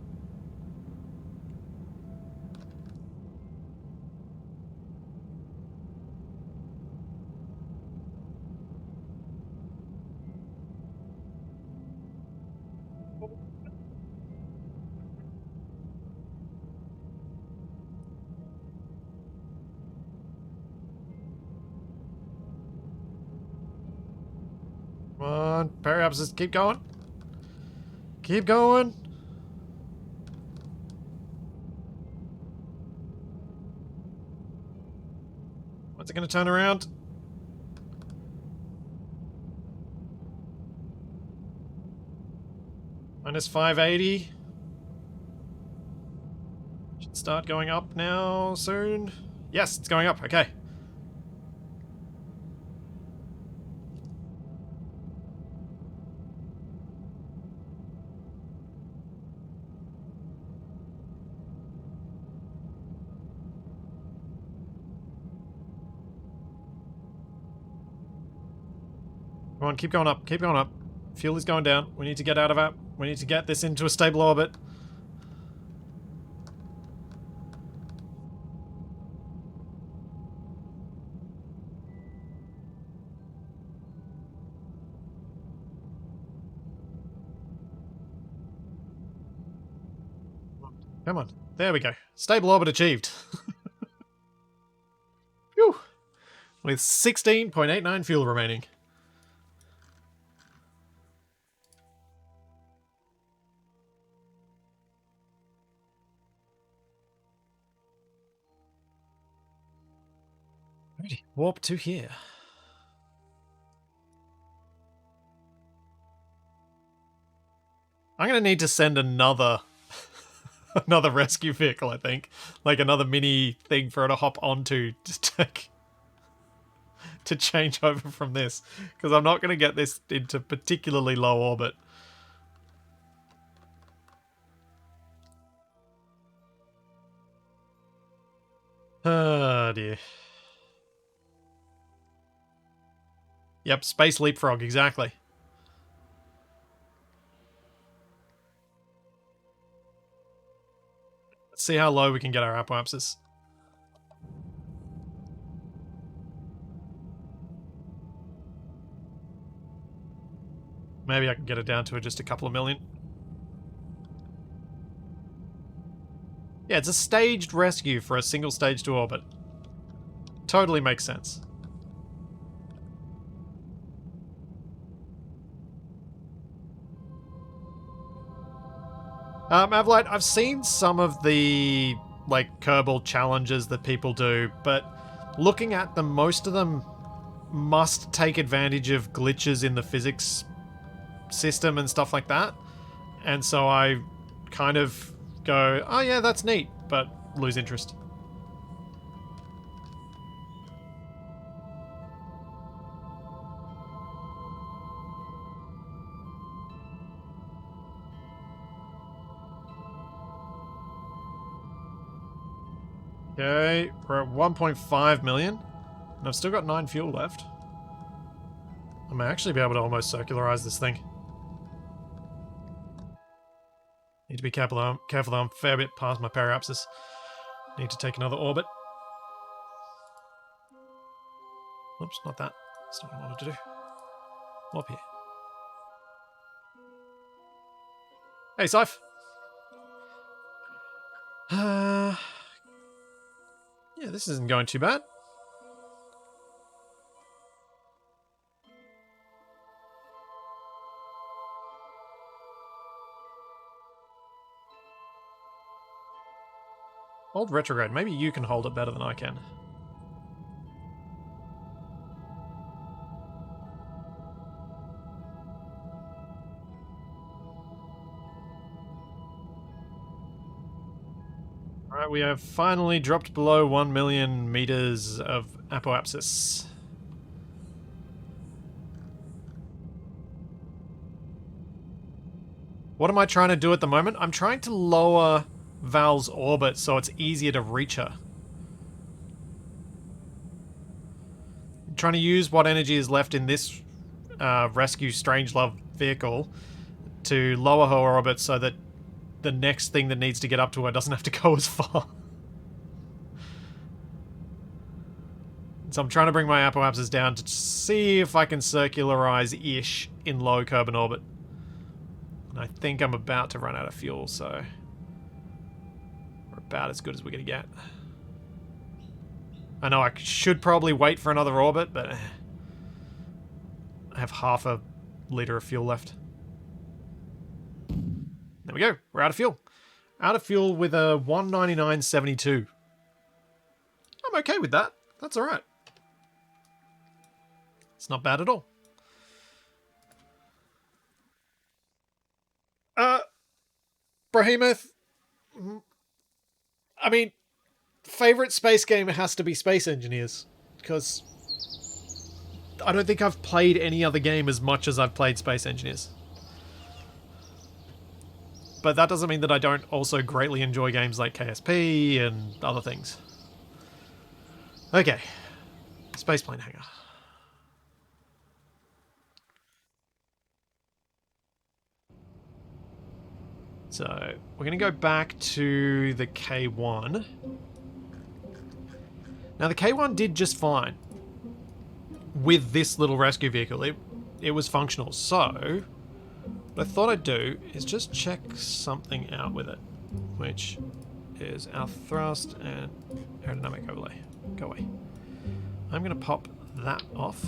Come on, periapsis, keep going. Keep going. When's it going to turn around? Minus 580. Should start going up now soon. Yes, it's going up. Okay. Come on, keep going up, keep going up. Fuel is going down. We need to get out of it. We need to get this into a stable orbit. Come on. There we go. Stable orbit achieved. Phew. With 16.89 fuel remaining. Ready. Warp to here. I'm going to need to send another another rescue vehicle, I think. Like another mini thing for her to hop onto to change over from this. Because I'm not going to get this into particularly low orbit. Oh dear. Yep, space leapfrog, exactly. Let's see how low we can get our apoapsis. Maybe I can get it down to just a couple of million. Yeah, it's a staged rescue for a single stage to orbit. Totally makes sense. Avalite, I've seen some of the, like, Kerbal challenges that people do, but looking at them, most of them must take advantage of glitches in the physics system and stuff like that. And so I kind of go, oh yeah, that's neat, but lose interest. Okay, we're at 1.5 million, and I've still got 9 fuel left. I may actually be able to almost circularize this thing. Need to be careful though, I'm a fair bit past my periapsis. Need to take another orbit. Oops, not that. That's not what I wanted to do. Up here. Hey, Scythe! Yeah, this isn't going too bad. Hold retrograde. Maybe you can hold it better than I can. Alright, we have finally dropped below 1 million meters of apoapsis. What am I trying to do at the moment? I'm trying to lower Val's orbit so it's easier to reach her. I'm trying to use what energy is left in this rescue Strangelove vehicle to lower her orbit so that the next thing that needs to get up to her doesn't have to go as far. So I'm trying to bring my apoapsis down to see if I can circularize-ish in low Kerbin orbit. And I think I'm about to run out of fuel, so we're about as good as we're going to get. I know I should probably wait for another orbit, but I have half a liter of fuel left. There we go. We're out of fuel. Out of fuel with a 199.72. I'm okay with that. That's alright. It's not bad at all. Behemoth. I mean, favorite space game has to be Space Engineers, because I don't think I've played any other game as much as I've played Space Engineers. But that doesn't mean that I don't also greatly enjoy games like KSP and other things. Okay. Spaceplane hangar. So, we're going to go back to the K1. Now, the K1 did just fine with this little rescue vehicle. It was functional. So, what I thought I'd do is just check something out with it, which is our thrust and aerodynamic overlay. Go away. I'm going to pop that off,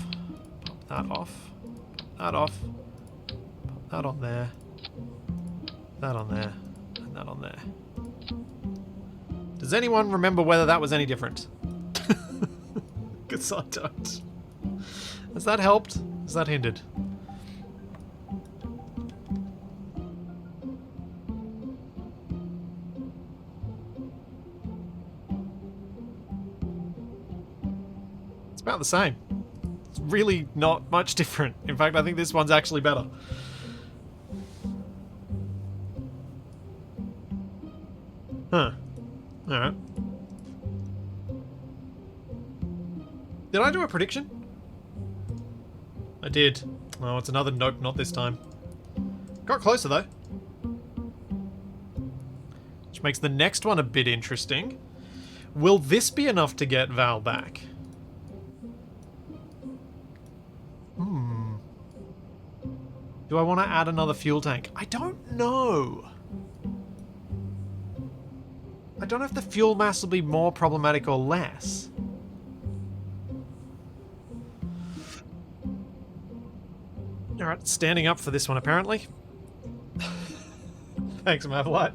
pop that off, pop that off, pop that on there, that on there, and that on there. Does anyone remember whether that was any different? Because I don't. Has that helped? Has that hindered? It's about the same. It's really not much different. In fact, I think this one's actually better. Huh. Alright. Did I do a prediction? I did. Oh, it's another nope, not this time. Got closer though. Which makes the next one a bit interesting. Will this be enough to get Val back? Do I want to add another fuel tank? I don't know. I don't know if the fuel mass will be more problematic or less. Alright, standing up for this one apparently. Thanks, Mavlight.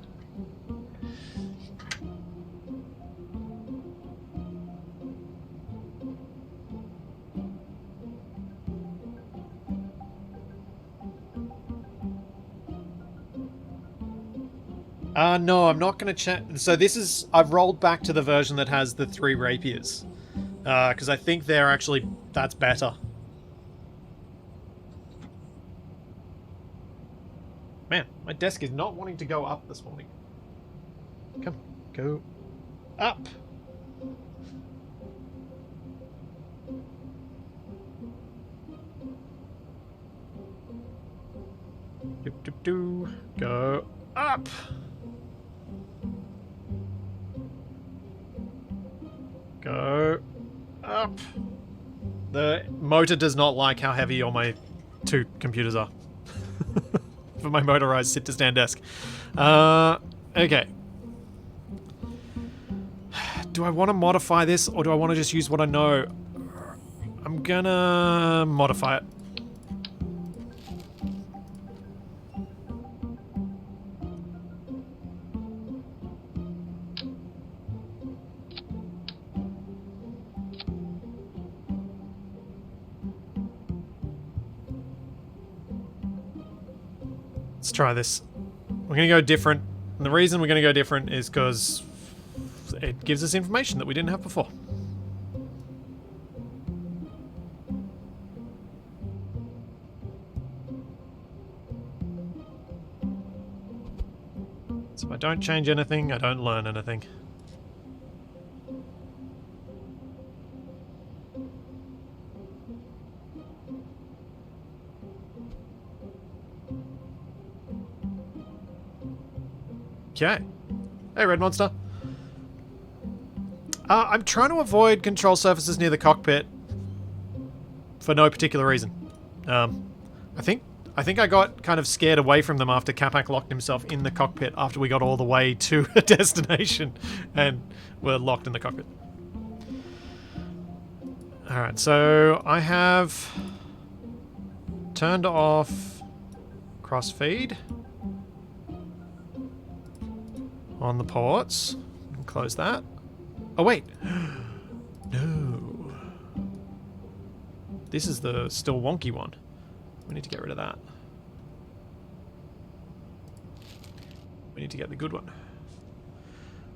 No, I'm not going to check. So this is... I've rolled back to the version that has the 3 rapiers. Because I think they're actually... That's better. Man, my desk is not wanting to go up this morning. Come, go up. Go up. Go up. The motor does not like how heavy all my 2 computers are. For my motorized sit-to-stand desk. Okay. Do I want to modify this, or do I want to just use what I know? I'm gonna modify it. Let's try this. We're going to go different. And the reason we're going to go different is because it gives us information that we didn't have before. So if I don't change anything, I don't learn anything. Okay. Hey, Red Monster. I'm trying to avoid control surfaces near the cockpit for no particular reason. I think I got kind of scared away from them after Capac locked himself in the cockpit after we got all the way to a destination and were locked in the cockpit. Alright, so I have turned off crossfeed on the ports. Close that. Oh, wait. No. This is the still wonky one. We need to get rid of that. We need to get the good one.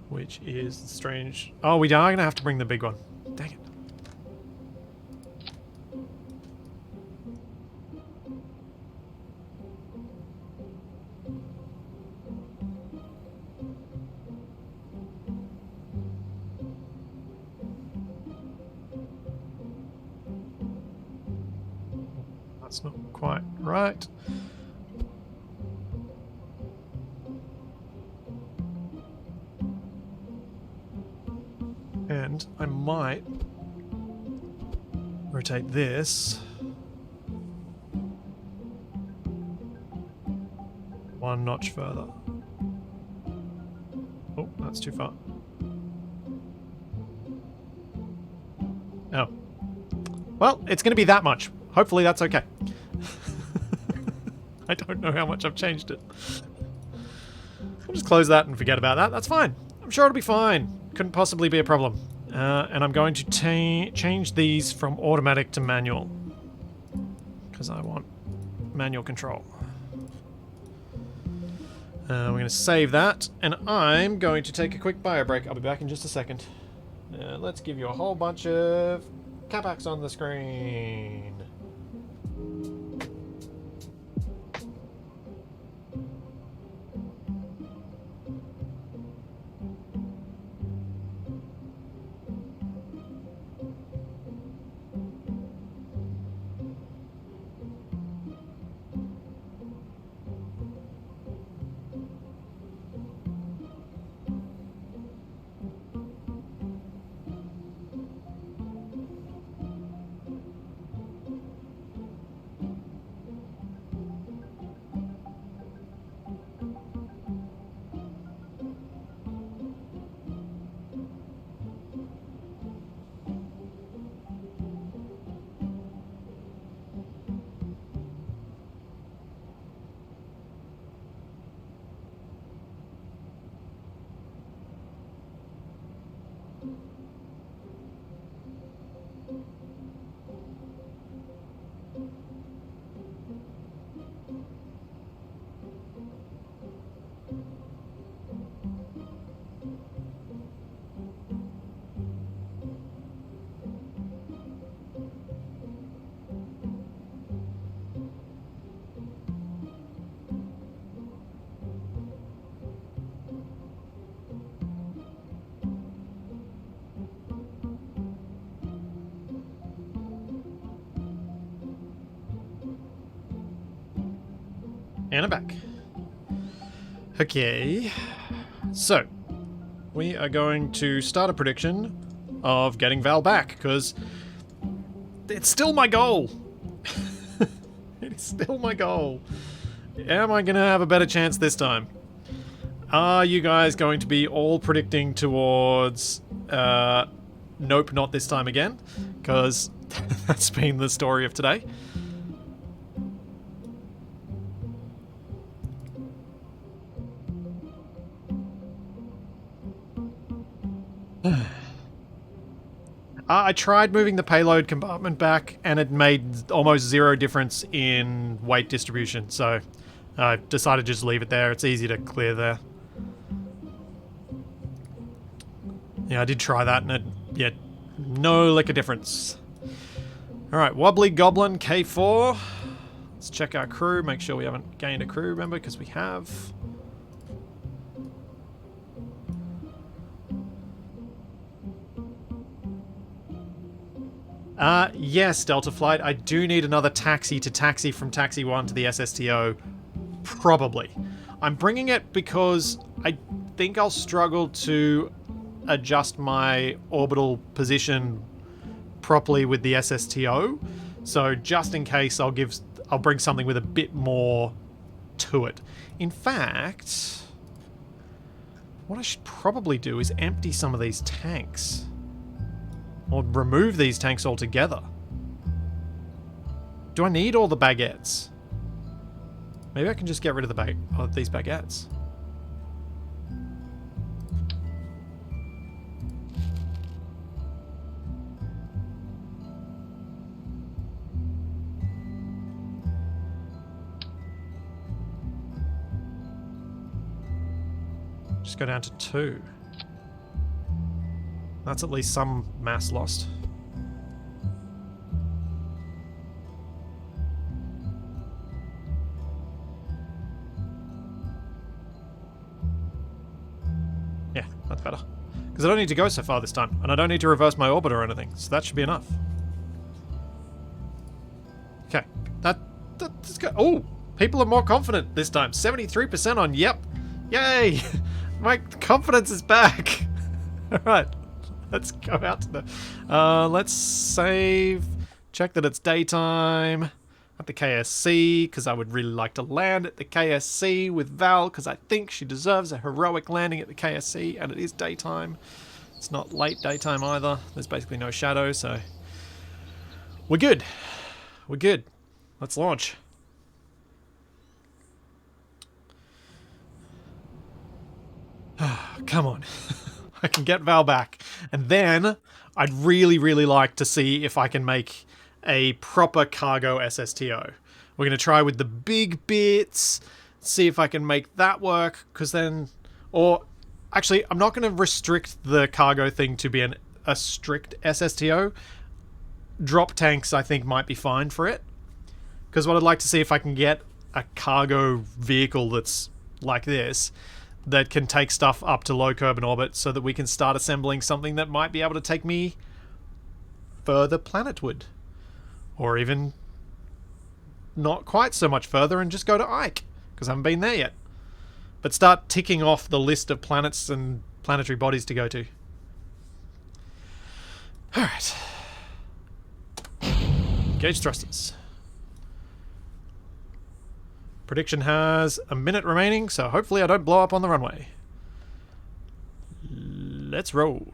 Which is strange. Oh, we are going to have to bring the big one. Dang it. That's not quite right. And I might rotate this one notch further. Oh, that's too far. Oh. Well, it's going to be that much. Hopefully that's okay. I don't know how much I've changed it. We'll just close that and forget about that. That's fine. I'm sure it'll be fine. Couldn't possibly be a problem. And I'm going to change these from automatic to manual. Because I want manual control. We're going to save that. And I'm going to take a quick bio break. I'll be back in just a second. Let's give you a whole bunch of Capacs on the screen. And I'm back. Okay. So, we are going to start a prediction of getting Val back, because it's still my goal. It's still my goal. Am I going to have a better chance this time? Are you guys going to be all predicting towards... nope, not this time again? Because that's been the story of today. I tried moving the payload compartment back, and it made almost zero difference in weight distribution, so I decided to just leave it there. It's easy to clear there. Yeah, I did try that, and yeah, no lick of difference. Alright, Wobbly Goblin K4. Let's check our crew, make sure we haven't gained a crew member, because we have. Yes, Delta Flight, I do need another taxi to taxi from Taxi 1 to the SSTO. Probably. I'm bringing it because I think I'll struggle to adjust my orbital position properly with the SSTO. So just in case, I'll bring something with a bit more to it. In fact, what I should probably do is empty some of these tanks. Or remove these tanks altogether. Do I need all the baguettes? Maybe I can just get rid of these baguettes. Just go down to 2. That's at least some mass lost. Yeah, that's better. Because I don't need to go so far this time, and I don't need to reverse my orbit or anything, so that should be enough. Okay, that's good. Oh, people are more confident this time. 73% on yep. Yay! My confidence is back. All right. Let's go out to the... let's save. Check that it's daytime at the KSC, because I would really like to land at the KSC with Val, because I think she deserves a heroic landing at the KSC, and it is daytime. It's not late daytime either. There's basically no shadow, so... We're good. We're good. Let's launch. Come on. I can get Val back. And then I'd really, really like to see if I can make a proper cargo SSTO. We're going to try with the big bits, see if I can make that work, because then... Or, actually, I'm not going to restrict the cargo thing to be a strict SSTO. Drop tanks, I think, might be fine for it. Because what I'd like to see if I can get a cargo vehicle that's like this, that can take stuff up to low Kerbin orbit, so that we can start assembling something that might be able to take me further planetward. Or even not quite so much further and just go to Ike, because I haven't been there yet. But start ticking off the list of planets and planetary bodies to go to. Alright. Gauge thrusters. Prediction has a minute remaining, so hopefully I don't blow up on the runway. Let's roll.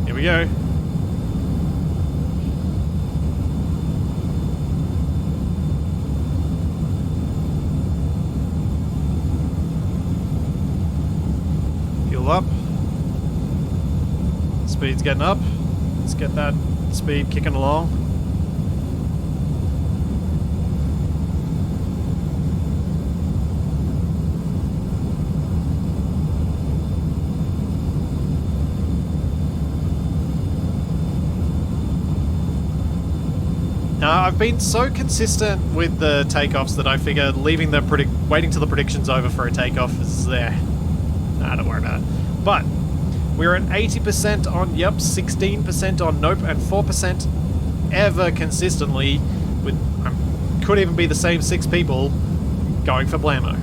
Here we go. Fuel up. Speed's getting up. Let's get that speed kicking along. I've been so consistent with the takeoffs that I figured leaving the waiting till the prediction's over for a takeoff is there. Nah, don't worry about it. But we're at 80% on yep, 16% on nope, and 4% ever consistently with could even be the same 6 people going for blammo.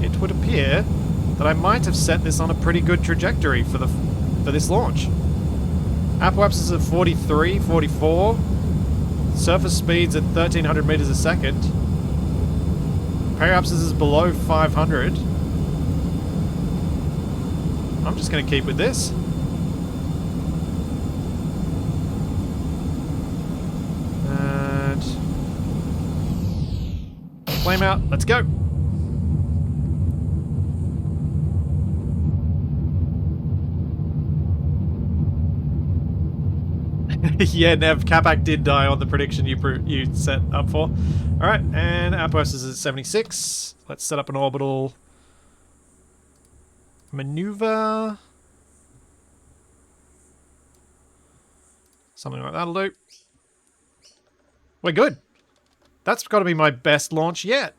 It would appear that I might have set this on a pretty good trajectory for this launch. Apoapsis is at 43, 44. Surface speeds at 1300 meters a second. Parallax is below 500. I'm just going to keep with this. And flame out. Let's go. Yeah, Nev, Capac did die on the prediction you set up for. Alright, and Outpost is at 76. Let's set up an orbital maneuver. Something like that'll do. We're good. That's got to be my best launch yet.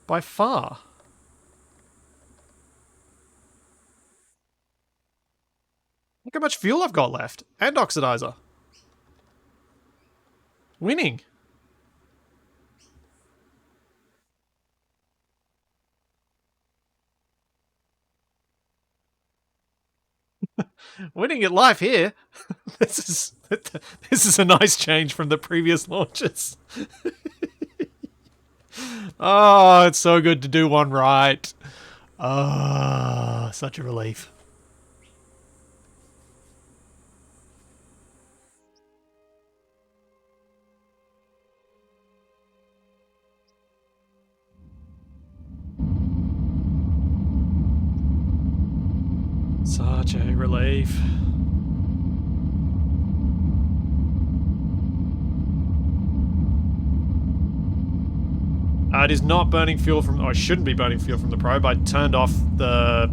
By far. Look how much fuel I've got left. And oxidizer. Winning. Winning at life here. This is a nice change from the previous launches. Oh, it's so good to do one right. Oh, such a relief. Such a relief. It is not burning fuel from... Oh, it shouldn't be burning fuel from the probe. I turned off the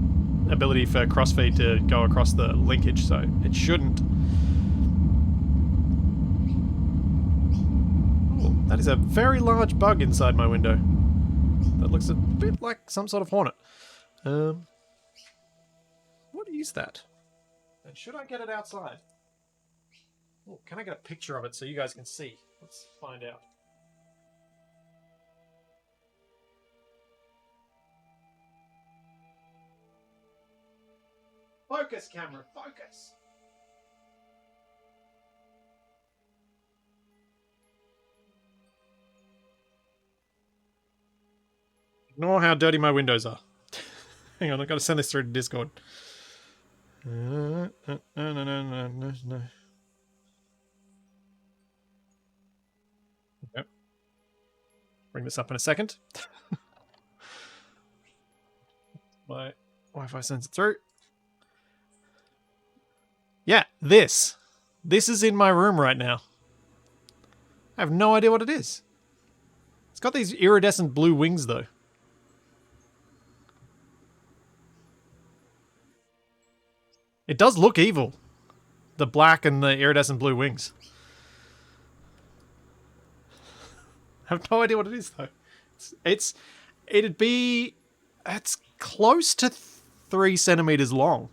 ability for crossfeed to go across the linkage, so it shouldn't. Oh, that is a very large bug inside my window. That looks a bit like some sort of hornet. What is that? And should I get it outside? Oh, can I get a picture of it so you guys can see? Let's find out. Focus, camera, focus! Ignore how dirty my windows are. Hang on, I've got to send this through to Discord. No. Yep. Bring this up in a second. My Wi-Fi sends it through. Yeah, this. This is in my room right now. I have no idea what it is. It's got these iridescent blue wings, though. It does look evil. The black and the iridescent blue wings. I have no idea what it is, though. It's close to 3 centimeters long.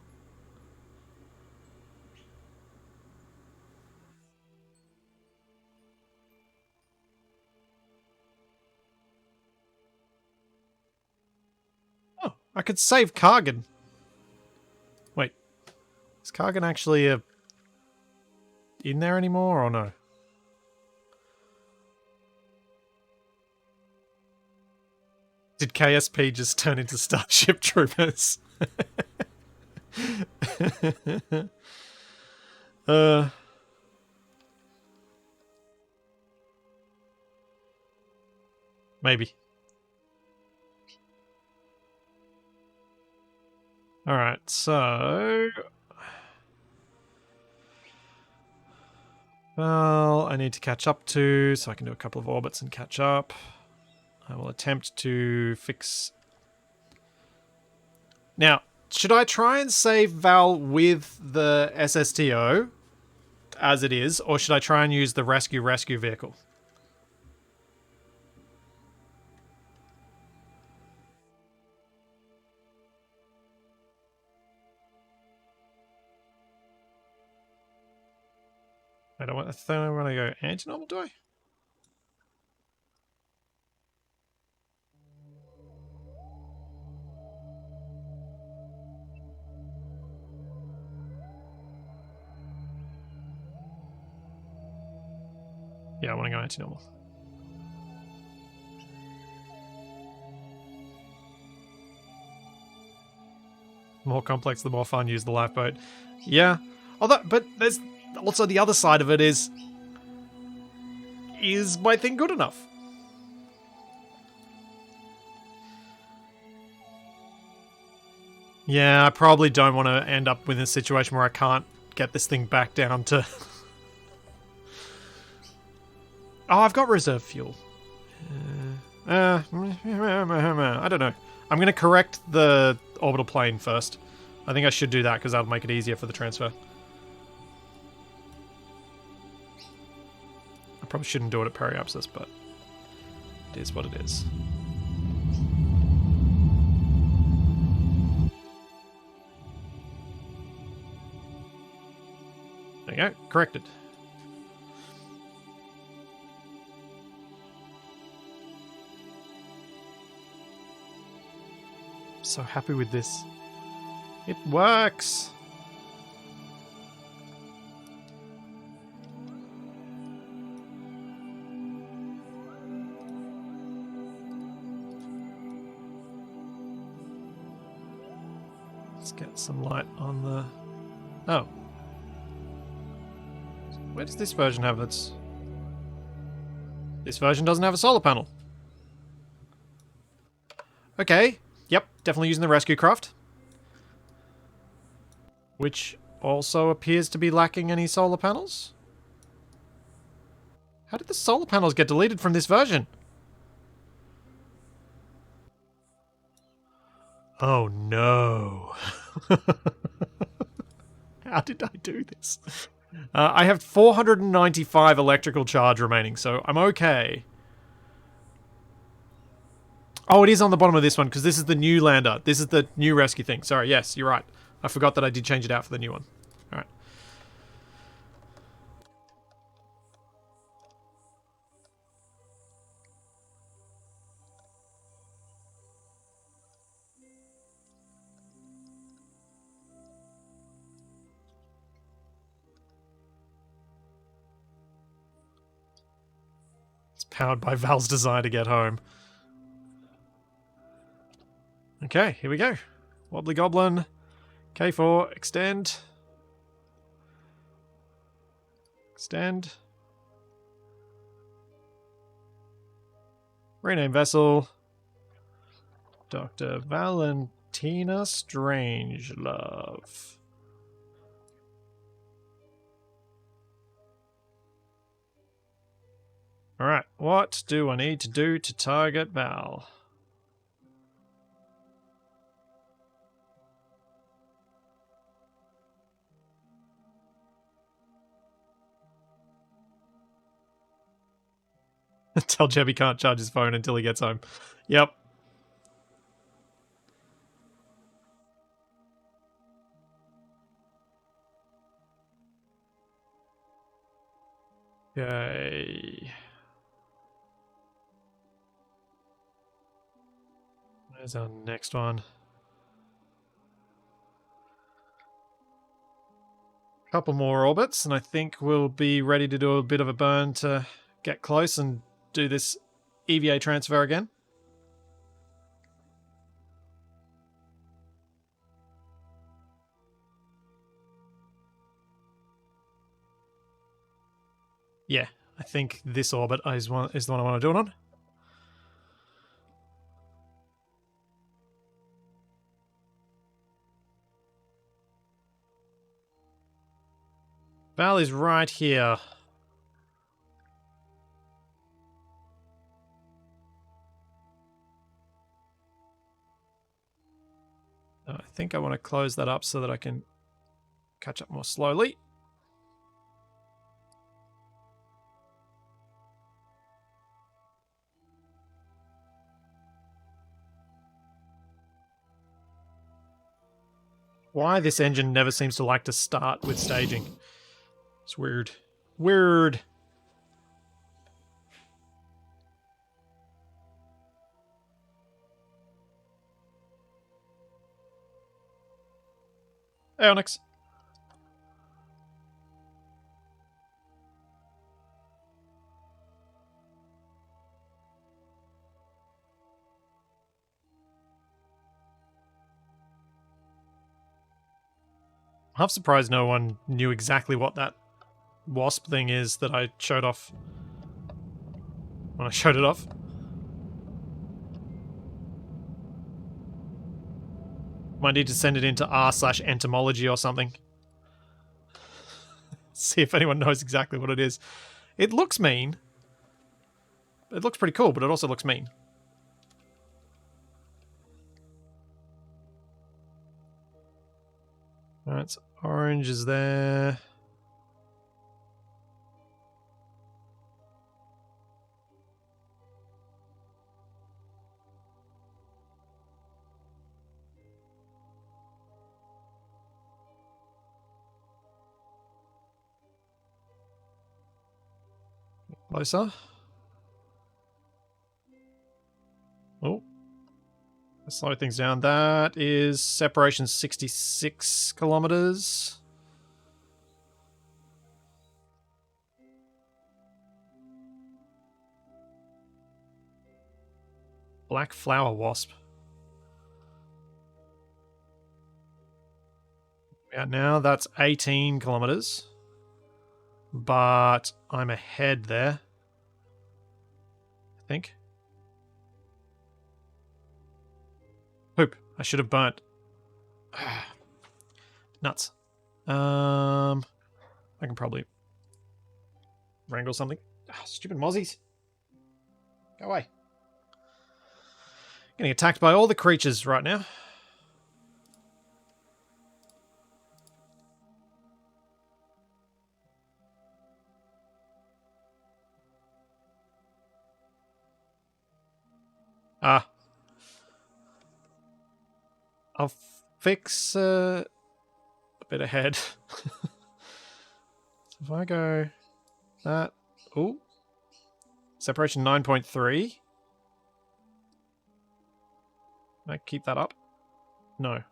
Oh, I could save Kargan. Wait, is Kargan actually in there anymore or no? Did KSP just turn into Starship Troopers? Maybe. Alright, so... Well, I need to catch up to, so I can do a couple of orbits and catch up. I will attempt to fix... Now, should I try and save Val with the SSTO as it is, or should I try and use the rescue vehicle? I don't want to go anti-normal, do I? Yeah, I want to go anti-normal. The more complex, the more fun. Use the lifeboat. Yeah. Although, but there's also the other side of it is my thing good enough? Yeah, I probably don't want to end up with a situation where I can't get this thing back down to... Oh, I've got reserve fuel. I don't know. I'm going to correct the orbital plane first. I think I should do that because that'll make it easier for the transfer. I probably shouldn't do it at periapsis, but it is what it is. There you go. Corrected. So happy with this. It works! Let's get some light on the... Oh. Where does this version have its... This version doesn't have a solar panel. Okay. Yep, definitely using the rescue craft. Which also appears to be lacking any solar panels. How did the solar panels get deleted from this version? Oh no. How did I do this? I have 495 electrical charge remaining, so I'm okay. Oh, it is on the bottom of this one, because this is the new lander. This is the new rescue thing. Sorry, yes, you're right. I forgot that I did change it out for the new one. Alright. It's powered by Val's desire to get home. Okay, here we go. Wobbly Goblin. K4, extend. Extend. Rename vessel. Dr. Valentina Strangelove. Alright, what do I need to do to target Val? Tell Jeb he can't charge his phone until he gets home. Yep. Okay. Where's our next one? Couple more orbits, and I think we'll be ready to do a bit of a burn to get close and do this EVA transfer again. Yeah, I think this orbit is the one I want to do it on. Val is right here. think I want to close that up so that I can catch up more slowly. Why this engine never seems to like to start with staging. It's weird. Weird. Hey, Onyx. I'm half surprised no one knew exactly what that wasp thing is that I showed off when I showed it off. Might need to send it into r/entomology or something. See if anyone knows exactly what it is. It looks mean. It looks pretty cool, but it also looks mean. Alright, so orange is there. Closer. Oh. Let's slow things down. That is separation 66 kilometers. Black flower wasp. Yeah, now that's 18 kilometers. But I'm ahead there. I think. Poop. I should have burnt. Nuts. I can probably wrangle something. Stupid mozzies. Go away. Getting attacked by all the creatures right now. Ah. I'll fix a bit ahead. So if I go that... Ooh. Separation 9.3. Can I keep that up? No.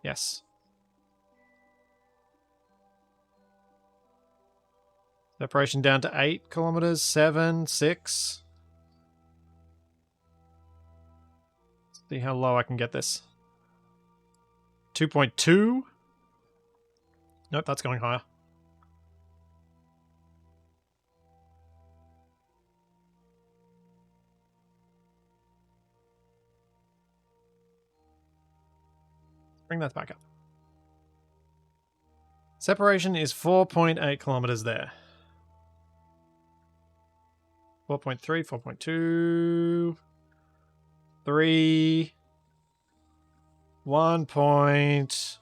Yes. Separation down to 8 kilometers, 7, 6. See how low I can get this. 2.2. Nope, that's going higher. Bring that back up. Separation is 4.8 kilometers there. 4.3, 4.2, 3, 1 point.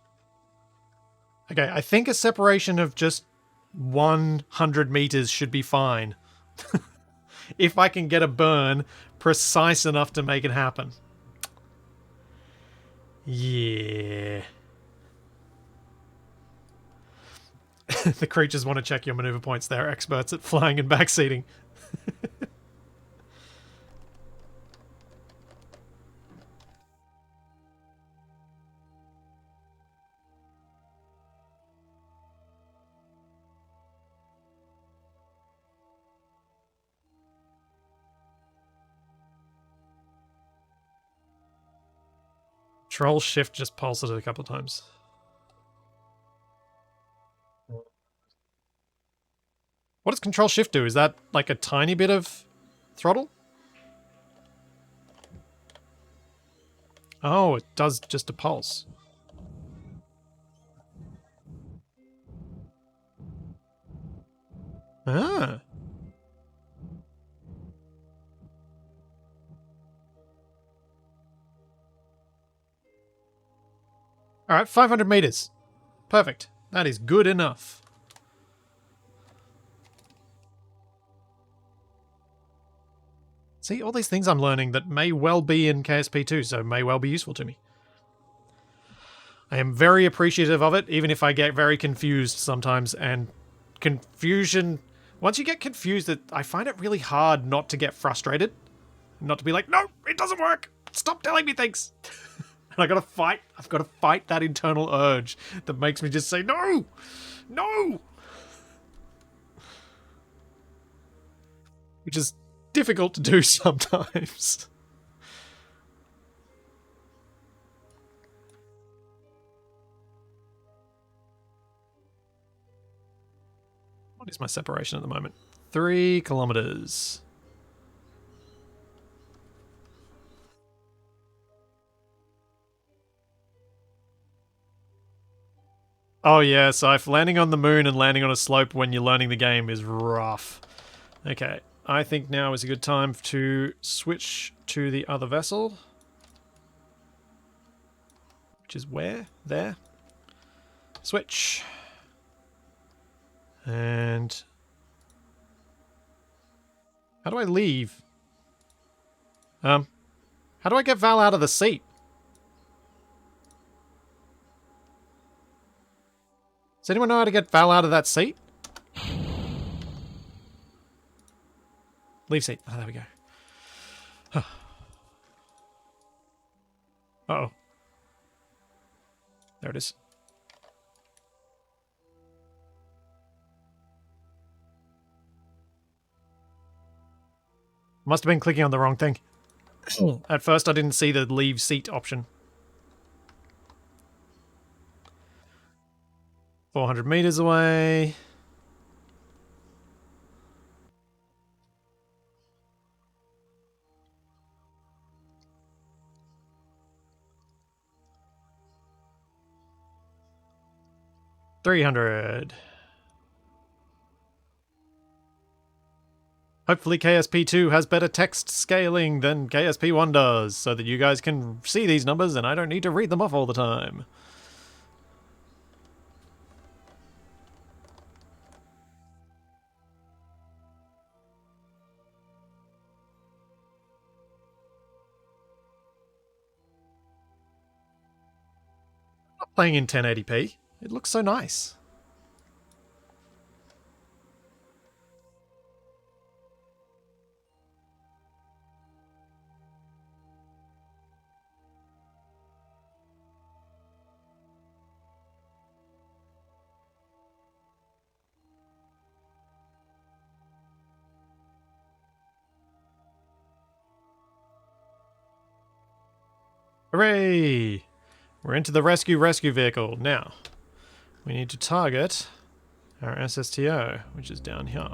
Okay, I think a separation of just 100 meters should be fine. If I can get a burn precise enough to make it happen. Yeah. The creatures want to check your maneuver points. They're experts at flying and backseating. Control Shift just pulsed it a couple of times. What does Control Shift do? Is that like a tiny bit of throttle? Oh, it does just a pulse. Ah. Alright, 500 meters. Perfect. That is good enough. See, all these things I'm learning that may well be in KSP2, so may well be useful to me. I am very appreciative of it, even if I get very confused sometimes, and confusion... Once you get confused, I find it really hard not to get frustrated. Not to be like, no, it doesn't work! Stop telling me things! And I've got to fight that internal urge that makes me just say, no! No! Which is difficult to do sometimes. What is my separation at the moment? 3 kilometers. Oh yeah, so if landing on the moon and landing on a slope when you're learning the game is rough. Okay, I think now is a good time to switch to the other vessel. Which is where? There. Switch. And... how do I leave? How do I get Val out of the seat? Does anyone know how to get Val out of that seat? Leave seat. Oh, there we go. Uh-oh. There it is. Must have been clicking on the wrong thing. At first I didn't see the leave seat option. 400 meters away. $300. Hopefully KSP2 has better text scaling than KSP1 does, so that you guys can see these numbers and I don't need to read them off all the time. I'm not playing in 1080p. It looks so nice. Hooray! We're into the rescue vehicle. Now, we need to target our SSTO, which is down here.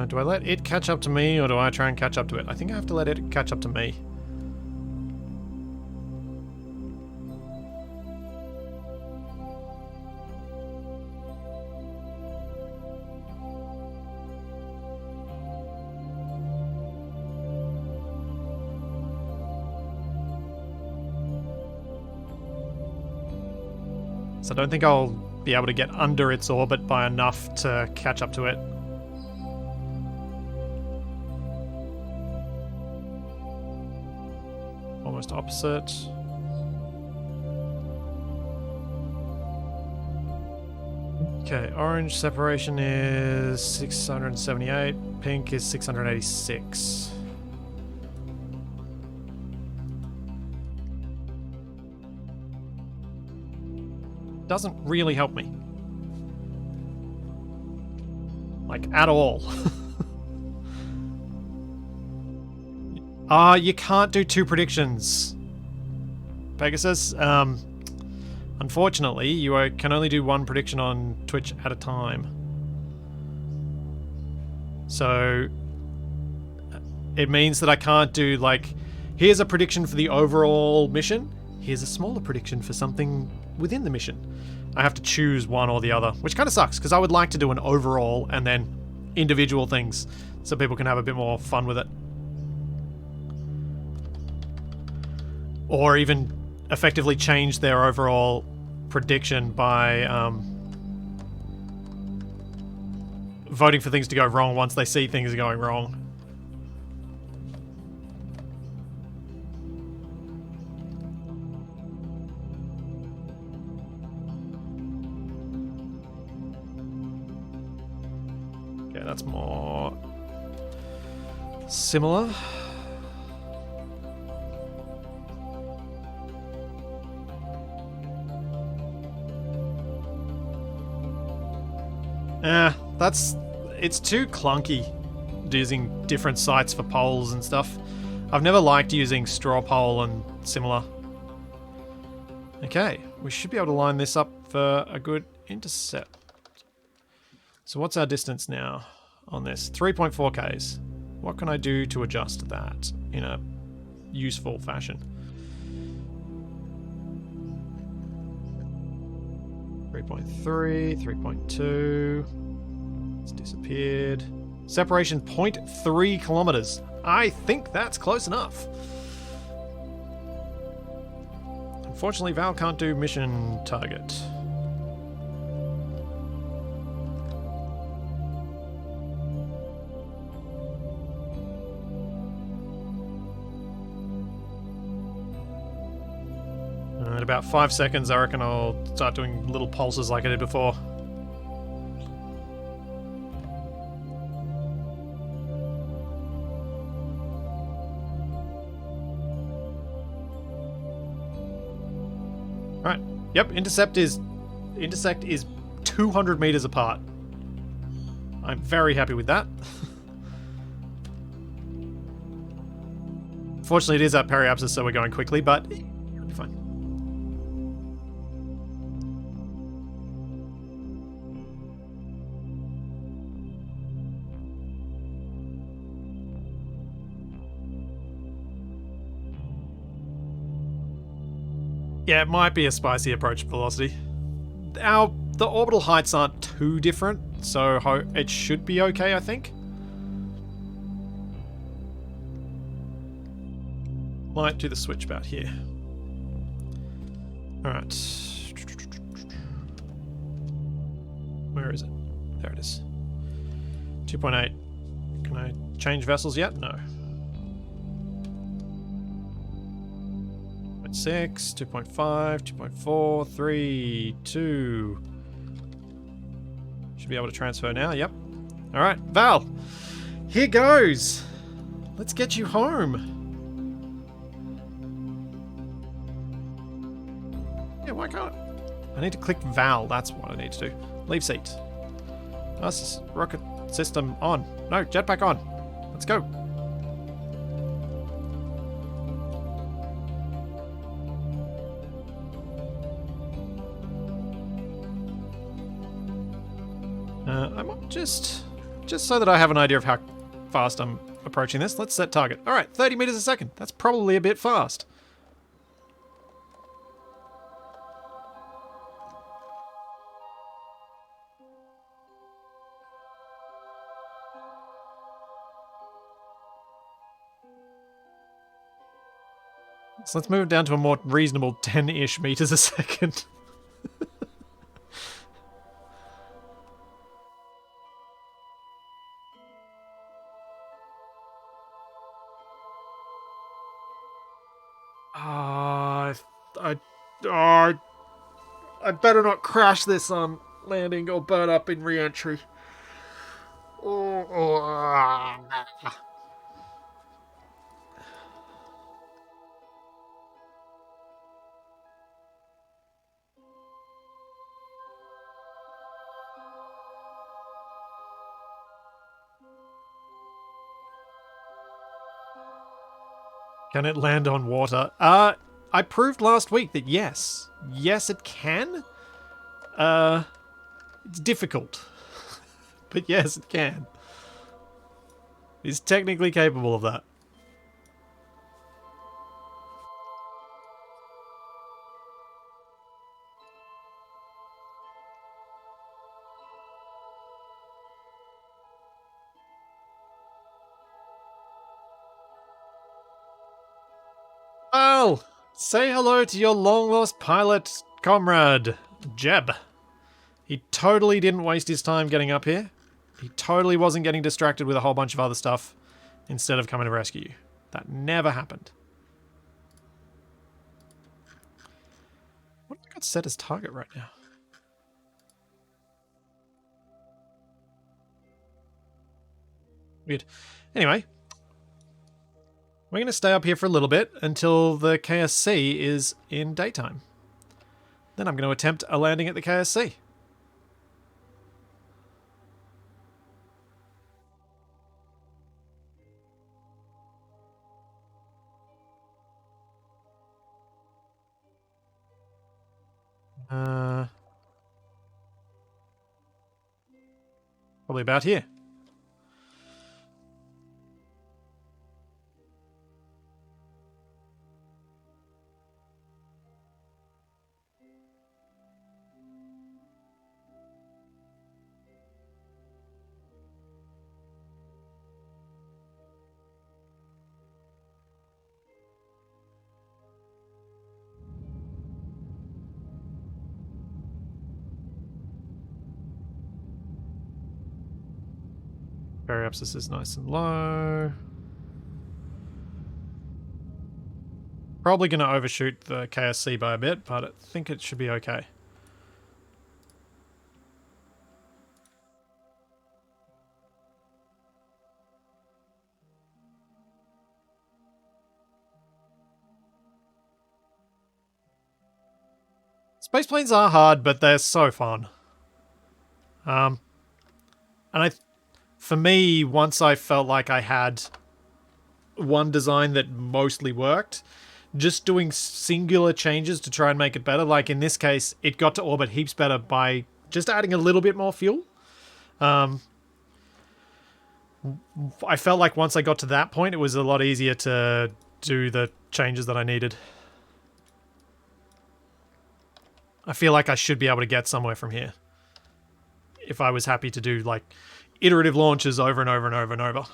Do I let it catch up to me, or do I try and catch up to it? I think I have to let it catch up to me. So I don't think I'll be able to get under its orbit by enough to catch up to it. Almost opposite. Okay, orange separation is 678, pink is 686. Doesn't really help me. Like, at all. You can't do 2 predictions. Pegasus, unfortunately, you can only do 1 prediction on Twitch at a time. So, it means that I can't do, like, here's a prediction for the overall mission, here's a smaller prediction for something within the mission. I have to choose one or the other, which kind of sucks, because I would like to do an overall and then individual things. so people can have a bit more fun with it. Or even effectively change their overall prediction by voting for things to go wrong once they see things are going wrong. Okay, that's more similar. It's too clunky using different sites for poles and stuff. I've never liked using straw pole and similar. Okay, we should be able to line this up for a good intercept. So what's our distance now on this? 3.4 Ks. What can I do to adjust that in a useful fashion? 3.3, 3.2. It's disappeared. Separation 0.3 kilometers. I think that's close enough. Unfortunately, Val can't do mission target. In about 5 seconds, I reckon I'll start doing little pulses like I did before. Right. Yep, intersect is 200 meters apart. I'm very happy with that. Fortunately, it is at periapsis, so we're going quickly, but it'll be fine. Yeah, it might be a spicy approach velocity. The orbital heights aren't too different, so it should be okay, I think. Might do the switch about here. Alright. Where is it? There it is. 2.8. Can I change vessels yet? No. 6, 2.5, 2.4, 3, 2. Should be able to transfer now, yep. Alright, Val, here goes. Let's get you home. Yeah, why can't I need to click Val, that's what I need to do. Leave seat. Us, rocket system on. No, jetpack on. Let's go. I might just so that I have an idea of how fast I'm approaching this, let's set target. Alright, 30 meters a second. That's probably a bit fast. So let's move it down to a more reasonable 10-ish meters a second. I better not crash this on landing or burn up in reentry. Can it land on water? I proved last week that yes. Yes, it can. It's difficult. But yes, it can. It's technically capable of that. Well, say hello to your long-lost pilot comrade, Jeb. He totally didn't waste his time getting up here. He totally wasn't getting distracted with a whole bunch of other stuff instead of coming to rescue you. That never happened. What have I got set as target right now? Weird. Anyway, we're going to stay up here for a little bit until the KSC is in daytime. Then I'm going to attempt a landing at the KSC. Probably about here. Periapsis is nice and low. Probably going to overshoot the KSC by a bit, but I think it should be okay. Space planes are hard, but they're so fun. And for me, once I felt like I had one design that mostly worked, just doing singular changes to try and make it better, like in this case, it got to orbit heaps better by just adding a little bit more fuel. I felt like once I got to that point, it was a lot easier to do the changes that I needed. I feel like I should be able to get somewhere from here if I was happy to do, like, iterative launches over and over and over and over.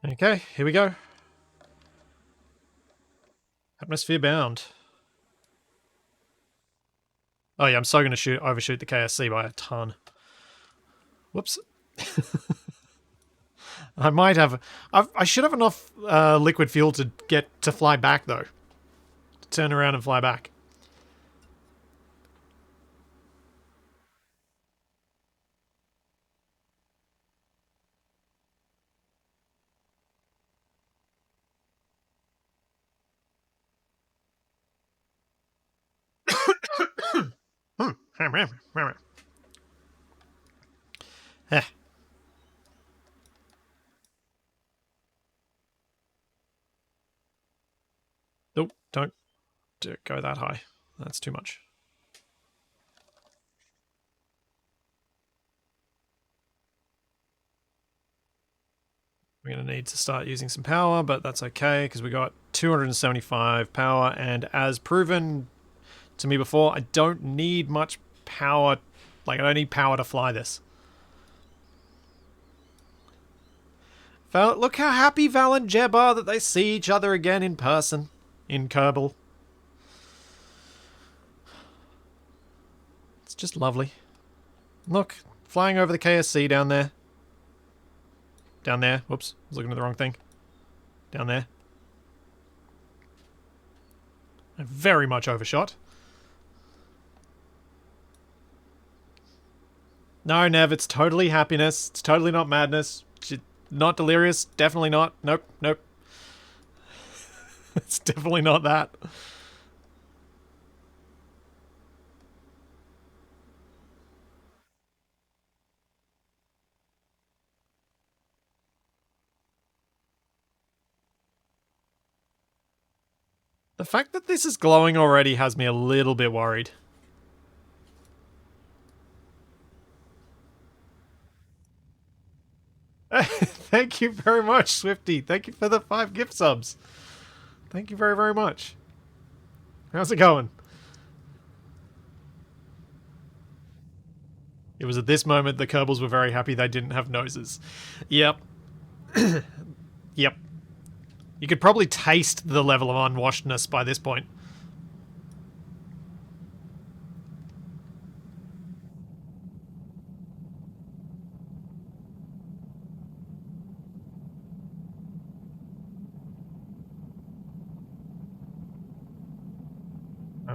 Okay, here we go. Atmosphere bound. Oh yeah, I'm so going to overshoot the KSC by a ton. Whoops. I might have... I should have enough liquid fuel to get to fly back, though. To turn around and fly back. Nope, don't go that high. That's too much. We're going to need to start using some power, but that's okay, because we got 275 power, and as proven to me before, I don't need much power. Like, I don't need power to fly this. Look how happy Val and Jeb are that they see each other again in person. In Kerbal. It's just lovely. Look, flying over the KSC down there. Down there. Whoops, I was looking at the wrong thing. Down there. I very much overshot. No, Nev, it's totally happiness. It's totally not madness. Not delirious. Definitely not. Nope, nope. It's definitely not that. The fact that this is glowing already has me a little bit worried. Thank you very much, Swifty. Thank you for the 5 gift subs. Thank you very, very much. How's it going? It was at this moment the Kerbals were very happy they didn't have noses. Yep. Yep. You could probably taste the level of unwashedness by this point.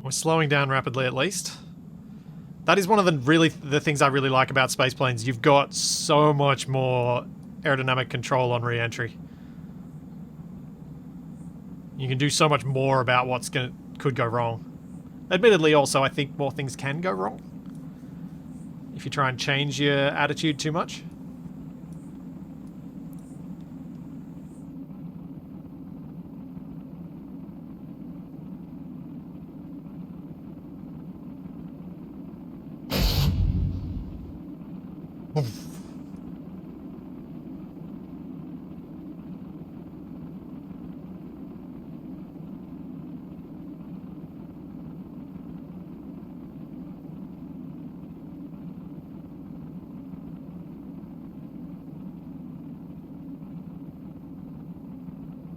We're slowing down rapidly at least. That is one of the things I really like about space planes. You've got so much more aerodynamic control on re-entry. You can do so much more about could go wrong. Admittedly, also, I think more things can go wrong if you try and change your attitude too much.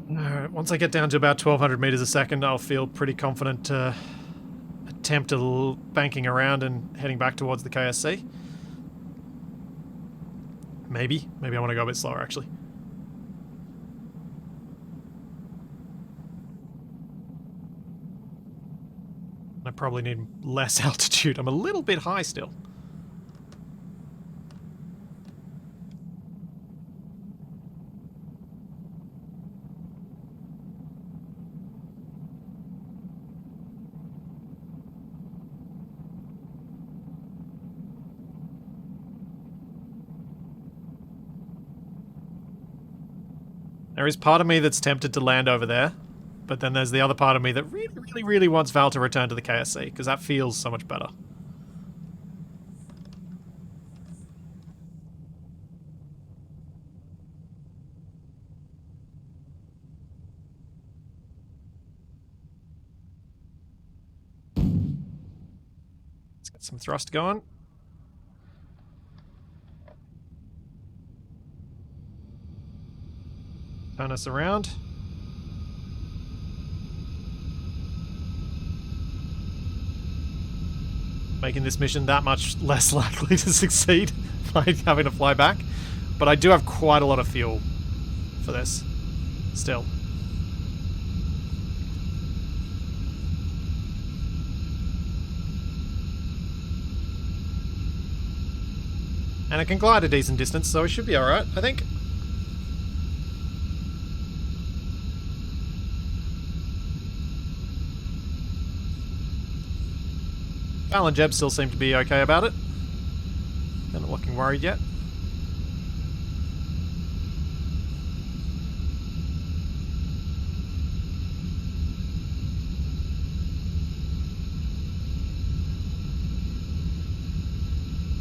Alright, once I get down to about 1200 meters a second, I'll feel pretty confident to attempt a little banking around and heading back towards the KSC. Maybe I want to go a bit slower, actually. I probably need less altitude. I'm a little bit high still. There is part of me that's tempted to land over there, but then there's the other part of me that really wants Val to return to the KSC, because that feels so much better. Let's get some thrust going. Turn us around. Making this mission that much less likely to succeed by having to fly back. But I do have quite a lot of fuel for this, still. And it can glide a decent distance, so it should be alright, I think. Val and Jeb still seem to be okay about it. They're not looking worried yet.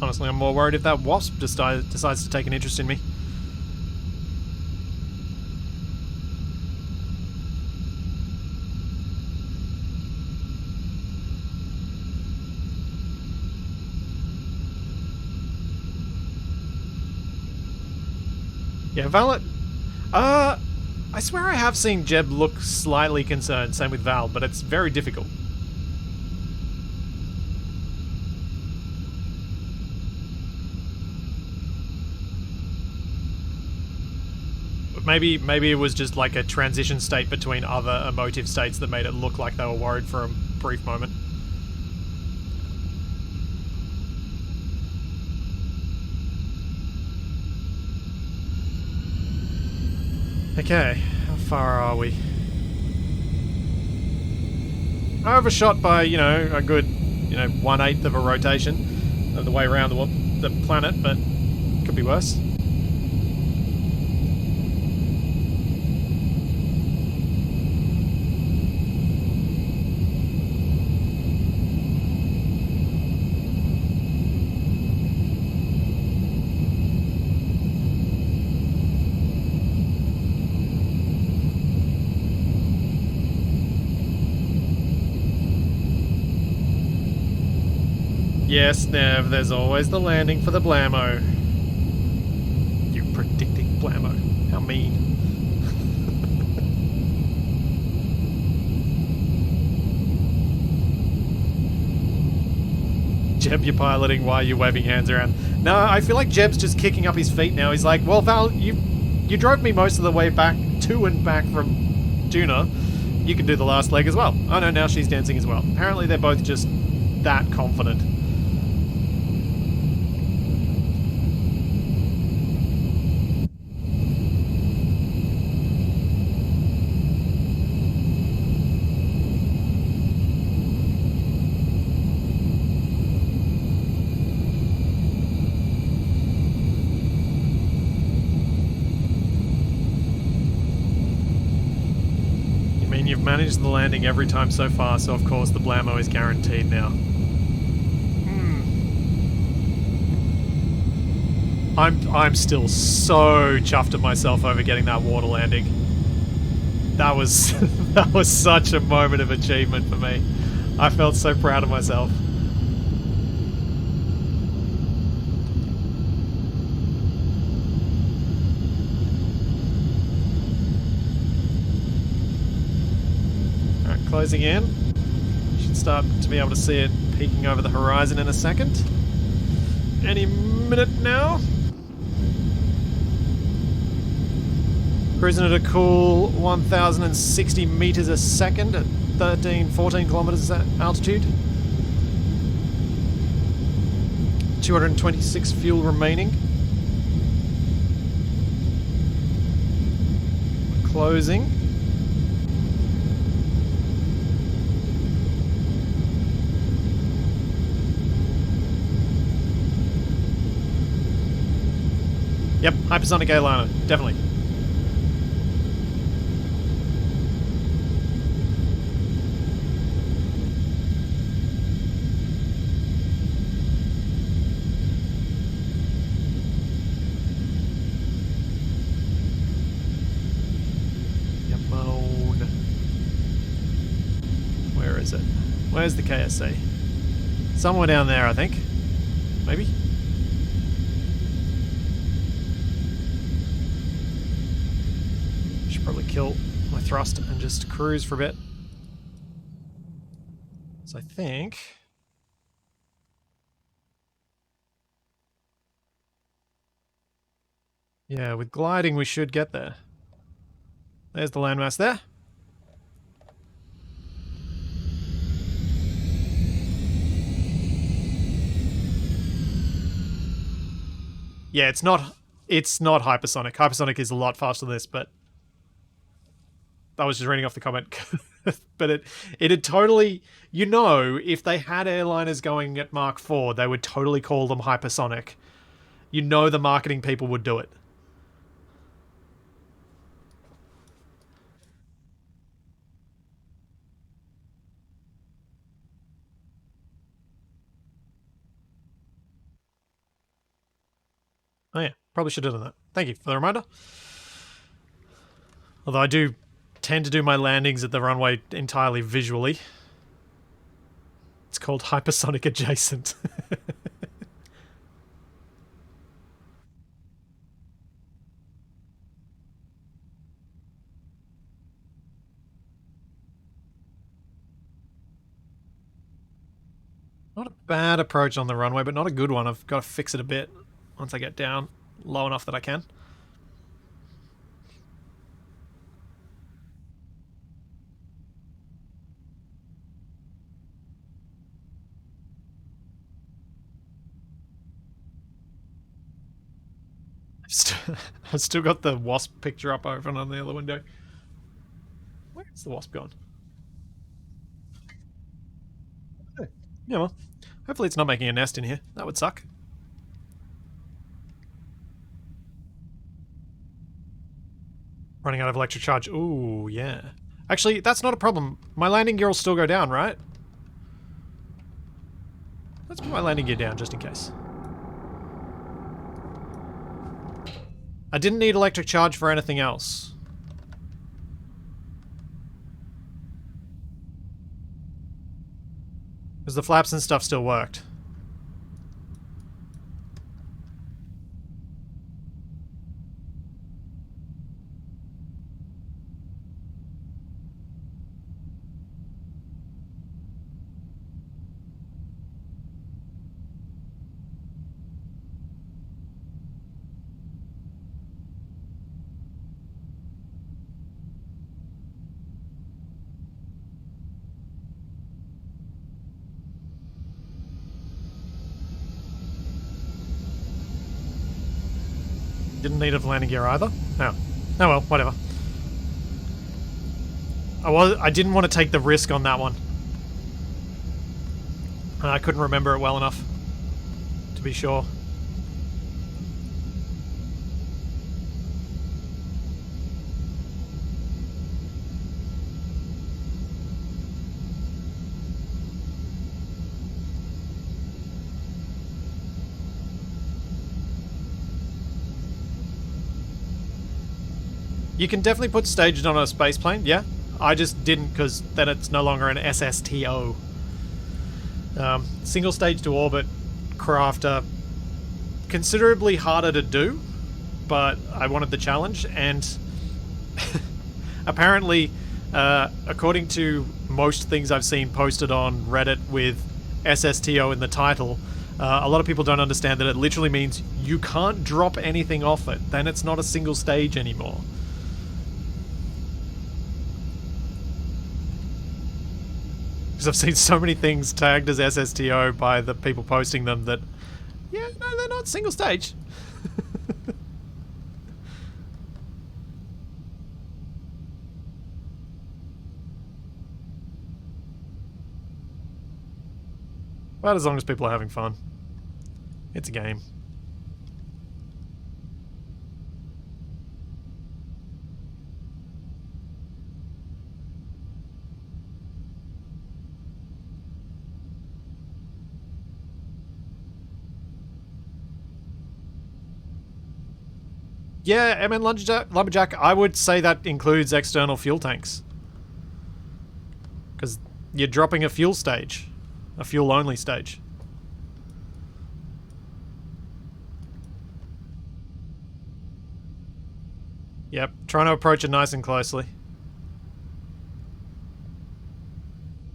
Honestly, I'm more worried if that wasp decides to take an interest in me. Yeah, Val... I swear I have seen Jeb look slightly concerned, same with Val, but it's very difficult. But maybe it was just like a transition state between other emotive states that made it look like they were worried for a brief moment. Okay, how far are we? I overshot by, you know, a good, 1/8 of a rotation of the way around the planet, but could be worse. Yes, Nev, there's always the landing for the blammo. You predicting blammo. How mean. Jeb, you're piloting, why are you waving hands around? No, I feel like Jeb's just kicking up his feet now. He's like, well, Val, you drove me most of the way back to and back from Juna. You can do the last leg as well. Oh no, now she's dancing as well. Apparently they're both just that confident. You've managed the landing every time so far, so of course the blammo is guaranteed now. I'm still so chuffed at myself over getting that water landing. That was that was such a moment of achievement for me. I felt so proud of myself. Closing in. Should start to be able to see it peeking over the horizon in a second. Any minute now. Cruising at a cool 1,060 meters a second at 14 kilometers altitude. 226 fuel remaining. Closing. Yep, hypersonic airliner, definitely. Come on. Where is it? Where's the KSC? Somewhere down there, I think. Maybe? Probably kill my thrust and just cruise for a bit. So I think... yeah, with gliding we should get there. There's the landmass there. Yeah, it's not hypersonic. Hypersonic is a lot faster than this, but I was just reading off the comment. But it'd totally... you know, if they had airliners going at Mark 4, they would totally call them hypersonic. You know the marketing people would do it. Oh yeah, probably should have done that. Thank you for the reminder. Although I do tend to do my landings at the runway entirely visually. It's called hypersonic adjacent. Not a bad approach on the runway, but not a good one. I've got to fix it a bit once I get down low enough that I can. I've still got the wasp picture up open on the other window. Where's the wasp gone? Yeah, well, hopefully it's not making a nest in here. That would suck. Running out of electric charge. Ooh, yeah. Actually, that's not a problem. My landing gear will still go down, right? Let's put my landing gear down just in case. I didn't need electric charge for anything else. Because the flaps and stuff still worked. didn't need a landing gear either. Oh. Oh well, whatever. I didn't want to take the risk on that one. I couldn't remember it well enough to be sure. You can definitely put staged on a space plane, yeah. I just didn't because then it's no longer an SSTO. Single stage to orbit craft are considerably harder to do, but I wanted the challenge, and apparently, according to most things I've seen posted on Reddit with SSTO in the title, a lot of people don't understand that it literally means you can't drop anything off it. Then it's not a single stage anymore. Because I've seen so many things tagged as SSTO by the people posting them that, yeah, no, they're not single stage. But as long as people are having fun, it's a game. Yeah, MN Lumberjack, I would say that includes external fuel tanks. Because you're dropping a fuel stage. A fuel-only stage. Yep, trying to approach it nice and closely.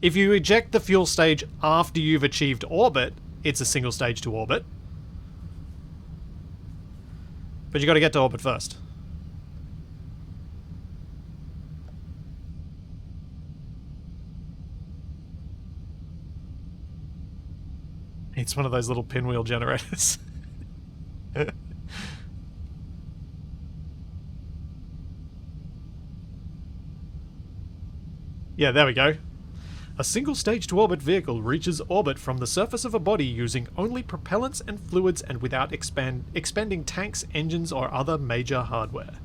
If you eject the fuel stage after you've achieved orbit, it's a single stage to orbit. But you got to get to orbit first. It's one of those little pinwheel generators. Yeah, there we go. A single stage to orbit vehicle reaches orbit from the surface of a body using only propellants and fluids and without expending tanks, engines, or other major hardware.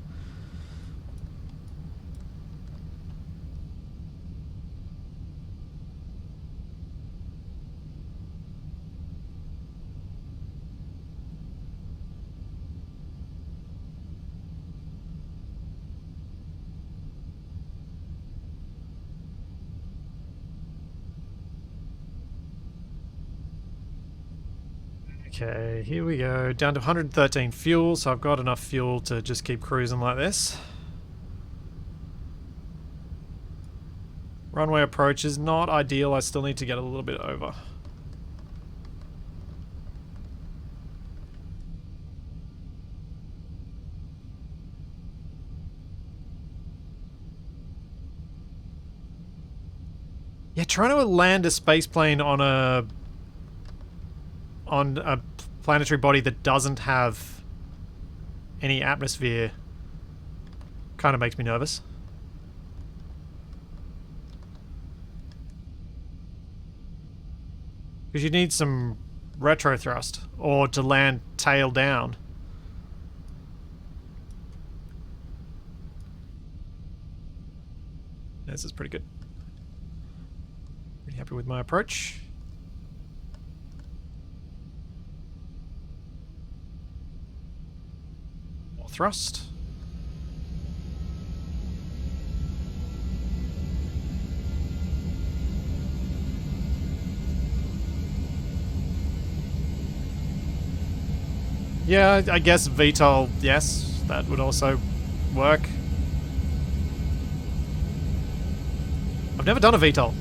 Okay, here we go. Down to 113 fuel, so I've got enough fuel to just keep cruising like this. Runway approach is not ideal. I still need to get a little bit over. Yeah, trying to land a spaceplane on a planetary body that doesn't have any atmosphere kind of makes me nervous. Because you need some retro thrust, or to land tail down. This is pretty good. Pretty happy with my approach. More thrust. Yeah, I guess VTOL, yes, that would also work. I've never done a VTOL.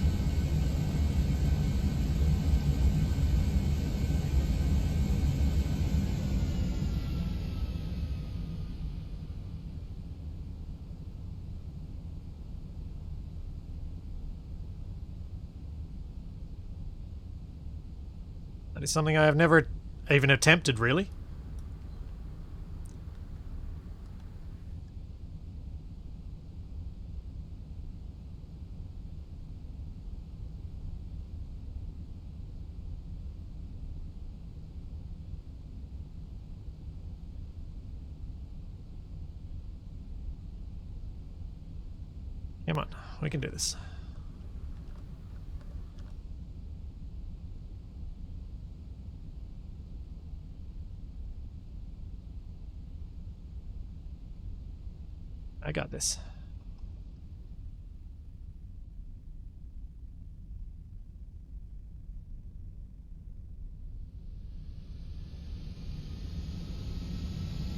That is something I have never even attempted, really. Come on, we can do this. I got this.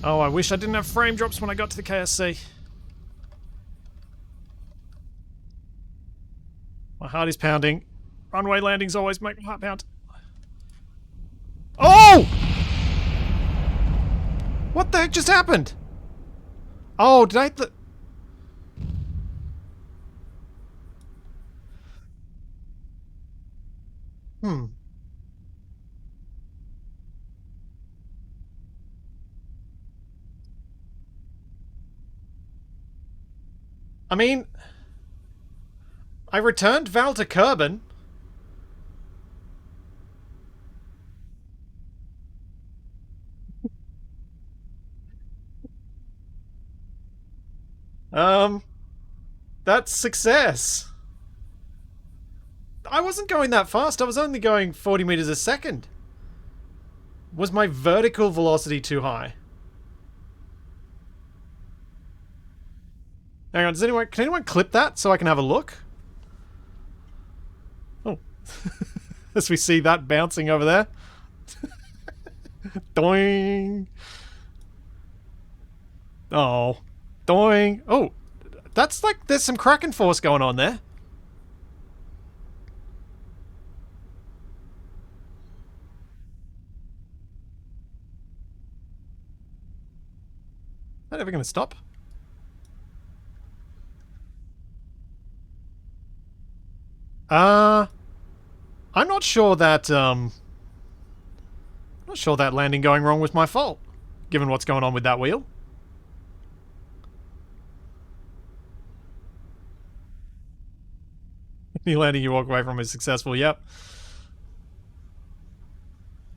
Oh, I wish I didn't have frame drops when I got to the KSC. My heart is pounding. Runway landings always make my heart pound. Oh! What the heck just happened? Oh, did I... Hmm. I mean... I returned Val to Kerbin. That's success. I wasn't going that fast. I was only going 40 meters a second. Was my vertical velocity too high? Hang on, can anyone clip that so I can have a look? Oh. As we see that bouncing over there. Doing. Oh. Doing. Oh. That's like, there's some Kraken force going on there. Is that ever going to stop? I'm not sure that, landing going wrong was my fault, given what's going on with that wheel. Any landing you walk away from is successful, yep.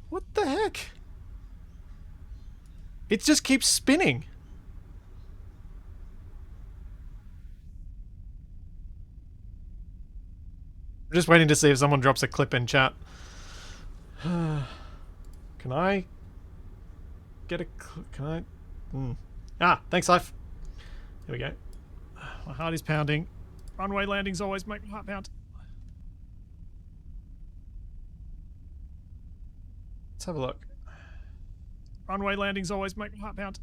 What the heck? It just keeps spinning. I'm just waiting to see if someone drops a clip in chat. Can I get a... Can I... Ah, thanks, Life. Here we go. My heart is pounding. Runway landings always make my heart pound. Let's have a look. Runway landings always make my heart pound.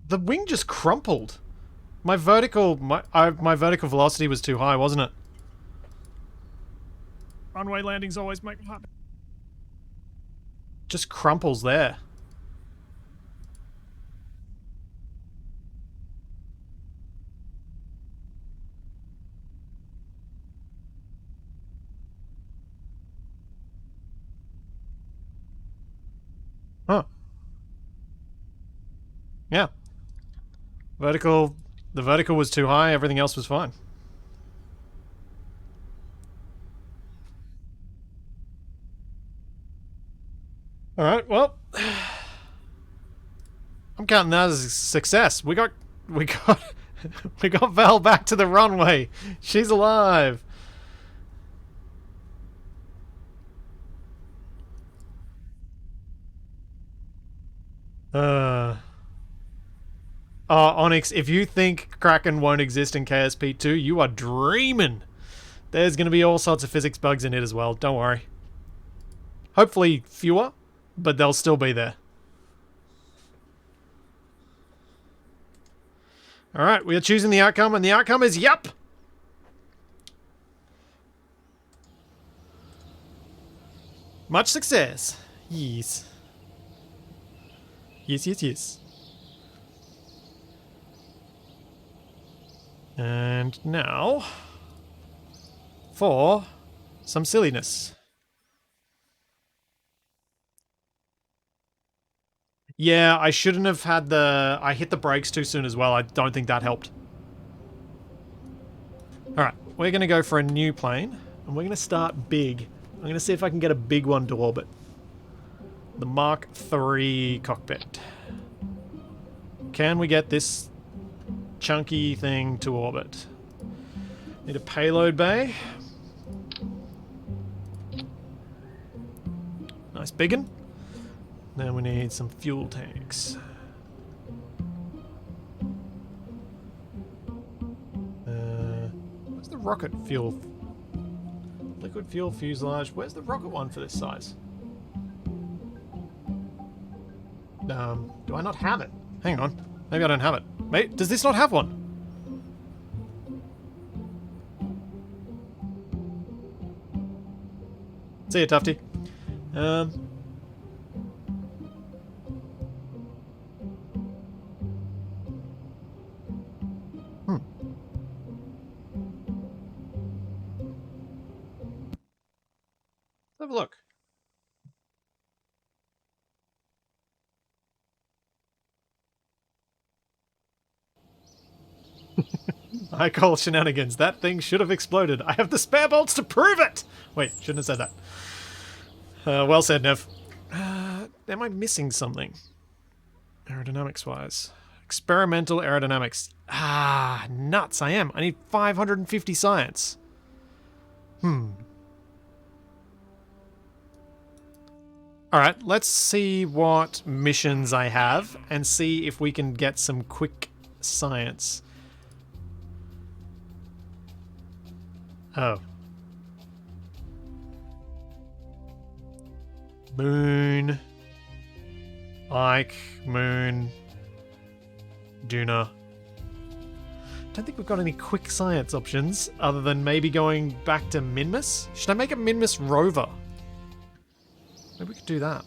The wing just crumpled. My vertical velocity was too high, wasn't it? Runway landings always make me happy. Just crumples there. Huh. Yeah. The vertical was too high, everything else was fine. Alright, well. I'm counting that as a success. We got Val back to the runway. She's alive. Onyx, if you think Kraken won't exist in KSP2, you are dreaming. There's going to be all sorts of physics bugs in it as well, don't worry. Hopefully fewer, but they'll still be there. Alright, we are choosing the outcome, and the outcome is yup! Much success. Yes. Yes, yes, yes. And now, for some silliness. Yeah, I shouldn't have had the... I hit the brakes too soon as well. I don't think that helped. Alright, we're going to go for a new plane. And we're going to start big. I'm going to see if I can get a big one to orbit. The Mark III cockpit. Can we get this chunky thing to orbit. Need a payload bay. Nice biggin. Then we need some fuel tanks. Where's the rocket fuel? Liquid fuel fuselage. Where's the rocket one for this size? Do I not have it? Hang on. Maybe I don't have it. Mate, does this not have one? See ya, Tufty. Let's have a look. I call shenanigans. That thing should have exploded. I have the spare bolts to prove it! Wait, shouldn't have said that. Well said, Nev. Am I missing something? Aerodynamics-wise. Experimental aerodynamics. Ah, nuts, I am. I need 550 science. Alright, let's see what missions I have and see if we can get some quick science. Oh. Moon. Ike. Moon. Duna. Don't think we've got any quick science options other than maybe going back to Minmus. Should I make a Minmus rover? Maybe we could do that.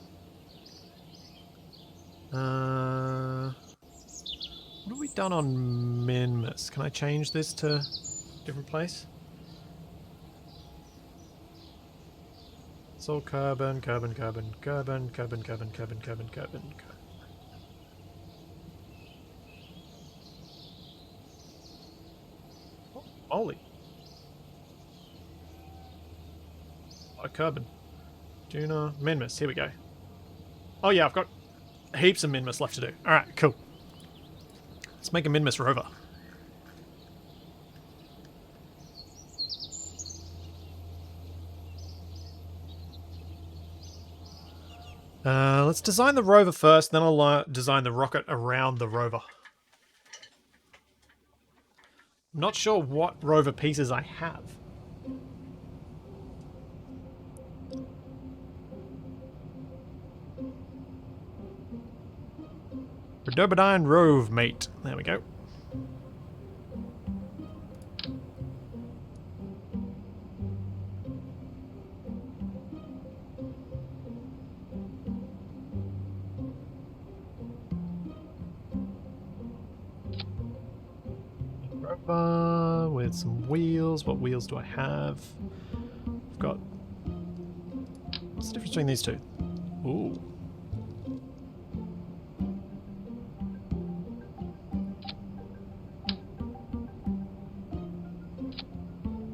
What have we done on Minmus? Can I change this to a different place? It's all carbon, carbon, carbon, carbon, carbon, carbon, carbon, carbon, carbon. Oh, moly. Oh, carbon. Duna, Minmus, here we go. Oh yeah, I've got heaps of Minmus left to do. Alright, cool. Let's make a Minmus rover. Let's design the rover first, then I'll design the rocket around the rover. I'm not sure what rover pieces I have. Redoberdyne Rove, mate. There we go. Rover with some wheels. What wheels do I have? I've got... What's the difference between these two? Ooh.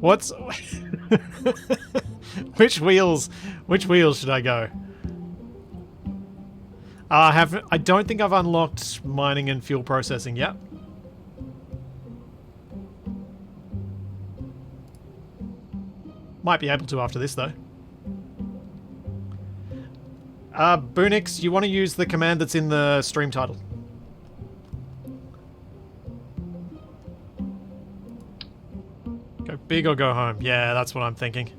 What's... Which wheels should I go? I don't think I've unlocked mining and fuel processing yet. Might be able to after this though. Boonix, you want to use the command that's in the stream title. Go big or go home. Yeah, that's what I'm thinking.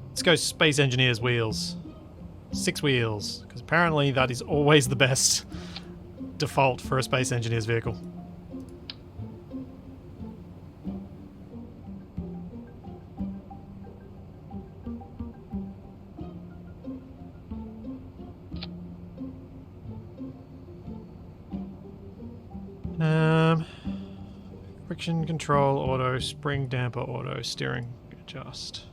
Let's go Space Engineer's wheels. 6 wheels, because apparently that is always the best default for a Space Engineer's vehicle. Friction control auto, spring damper auto, steering adjust.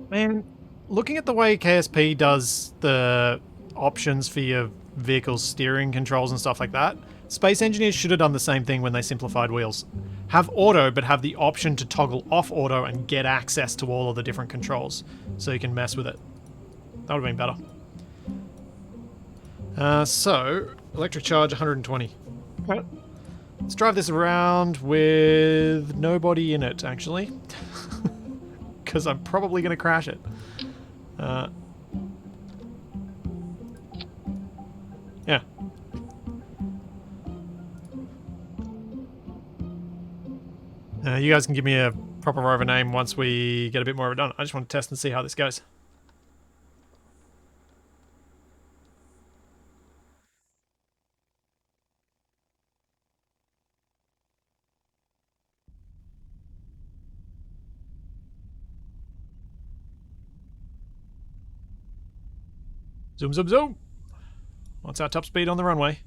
Man, looking at the way KSP does the options for your vehicle's steering controls and stuff like that, Space Engineers should have done the same thing when they simplified wheels. Have auto, but have the option to toggle off auto and get access to all of the different controls, so you can mess with it. That would have been better. So, electric charge 120. Okay. Let's drive this around with nobody in it, actually. Because I'm probably going to crash it. Yeah. You guys can give me a proper rover name once we get a bit more of it done. I just want to test and see how this goes. Zoom, zoom, zoom! What's our top speed on the runway?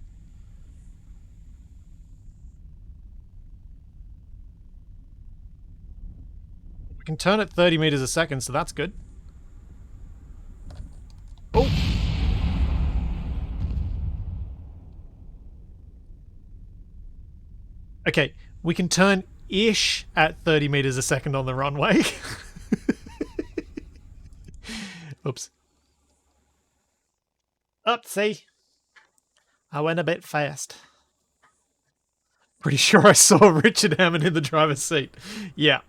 We can turn at 30 meters a second, so that's good. Oh! Okay, we can turn ish at 30 meters a second on the runway. Oops. Upsie. I went a bit fast. Pretty sure I saw Richard Hammond in the driver's seat. Yeah.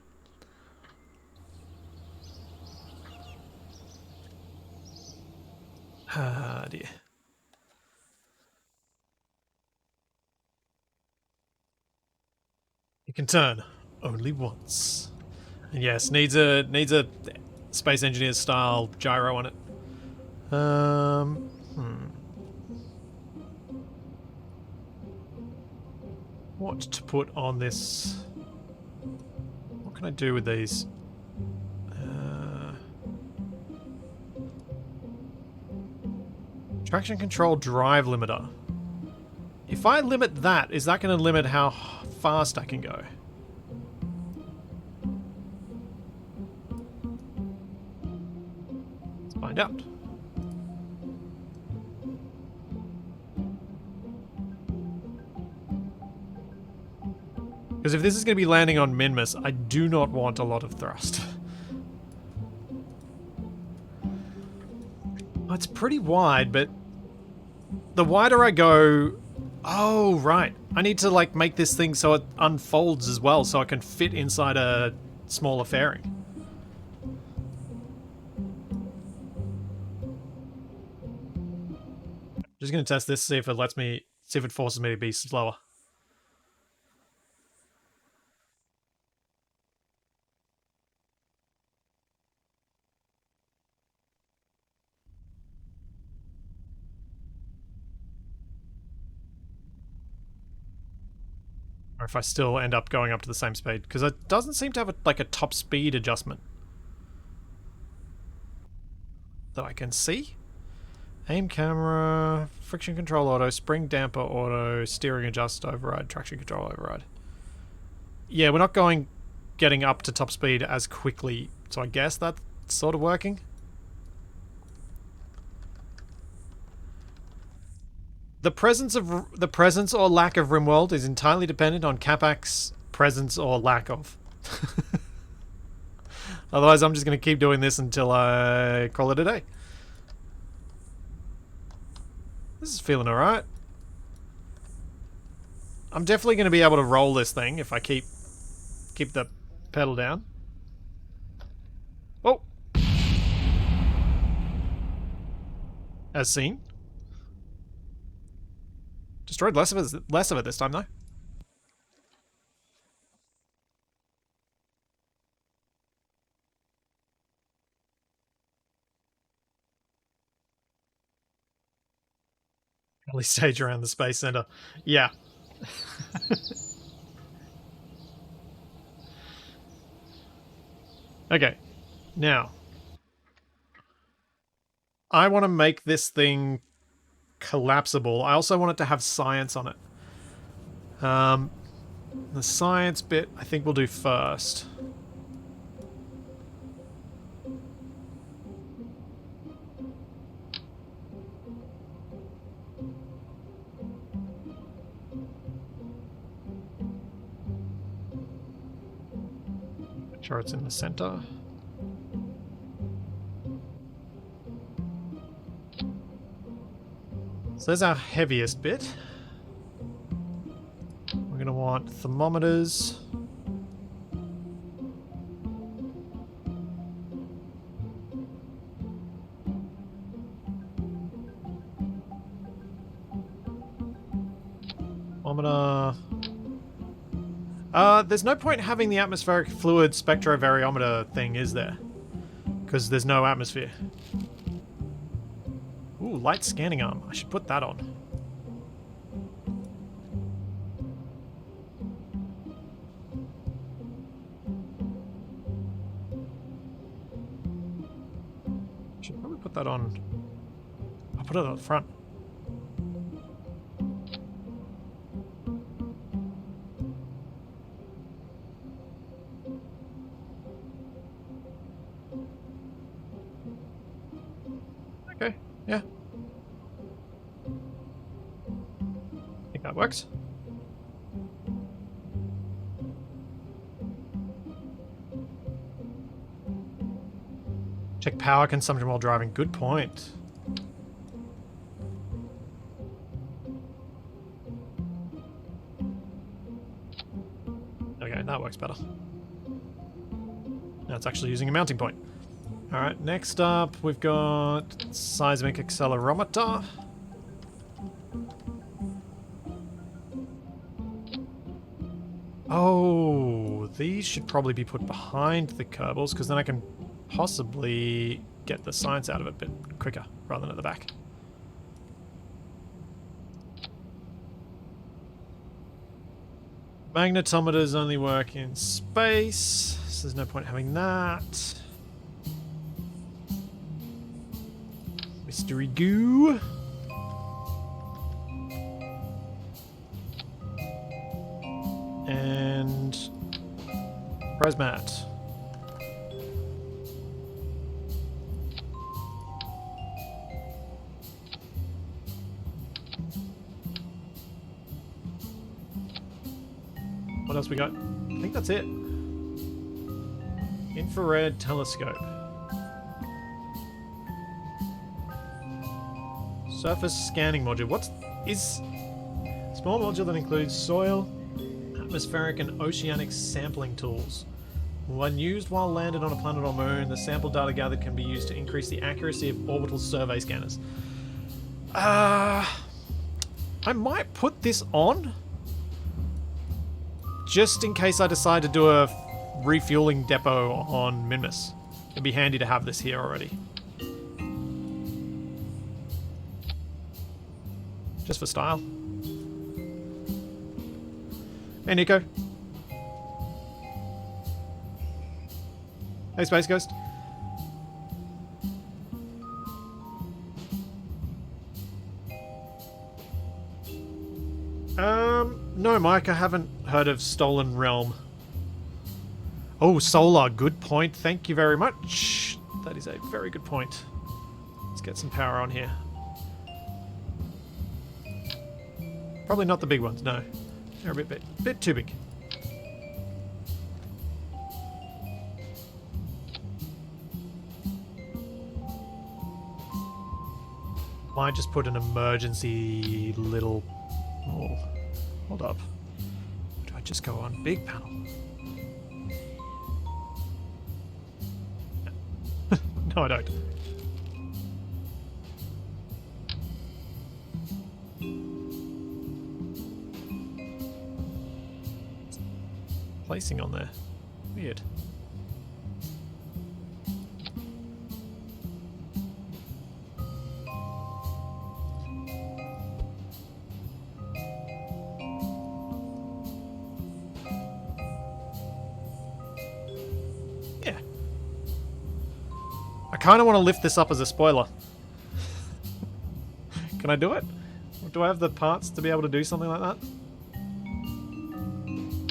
Ah, dear. You can turn only once. And yes, needs a Space Engineers style gyro on it. What to put on this? What can I do with these? Traction control drive limiter. If I limit that, is that going to limit how fast I can go? Let's find out. Because if this is going to be landing on Minmus, I do not want a lot of thrust. Oh, it's pretty wide, but the wider I go... Oh, right. I need to, like, make this thing so it unfolds as well, so I can fit inside a smaller fairing. Just going to test this, see if it lets me... See if it forces me to be slower. Or if I still end up going up to the same speed. Because it doesn't seem to have like a top speed adjustment that I can see. Aim camera, friction control auto, spring damper auto, steering adjust override, traction control override. Yeah, we're not getting up to top speed as quickly, so I guess that's sort of working. The presence or lack of RimWorld is entirely dependent on Capac's presence or lack of. Otherwise, I'm just going to keep doing this until I call it a day. This is feeling alright. I'm definitely going to be able to roll this thing if I keep the pedal down. Oh! As seen. Destroyed less of it this time, though. Early stage around the Space Center. Yeah. Okay. Now. I want to make this thing collapsible. I also want it to have science on it. The science bit I think we'll do first. Sure, it's in the center. So there's our heaviest bit. We're going to want thermometers. Thermometer. There's no point having the atmospheric fluid spectrovariometer thing, is there? Because there's no atmosphere. Ooh, light scanning arm. I should put that on. Should probably put that on. I'll put it on the front. Okay, yeah. I think that works. Check power consumption while driving. Good point. Okay, that works better. Now it's actually using a mounting point. Alright, next up we've got seismic accelerometer. Oh, these should probably be put behind the Kerbals, because then I can possibly get the science out of it a bit quicker rather than at the back. Magnetometers only work in space, so there's no point having that. Mystery goo. And Presmat. What else we got? I think that's it. Infrared telescope. Surface scanning module. Small module that includes soil, atmospheric and oceanic sampling tools. When used while landed on a planet or moon, the sample data gathered can be used to increase the accuracy of orbital survey scanners. I might put this on, just in case I decide to do a refueling depot on Minmus. It'd be handy to have this here already. Just for style. Hey, Nico. Hey, Space Ghost. No, Mike, I haven't heard of Stolen Realm. Oh, solar, good point. Thank you very much. That is a very good point. Let's get some power on here. Probably not the big ones, no. They're a bit too big. Might just put an emergency little... Oh, hold up. Do I just go on big panel? No, I don't. Placing on there. Weird. Yeah. I kind of want to lift this up as a spoiler. Can I do it? Do I have the parts to be able to do something like that?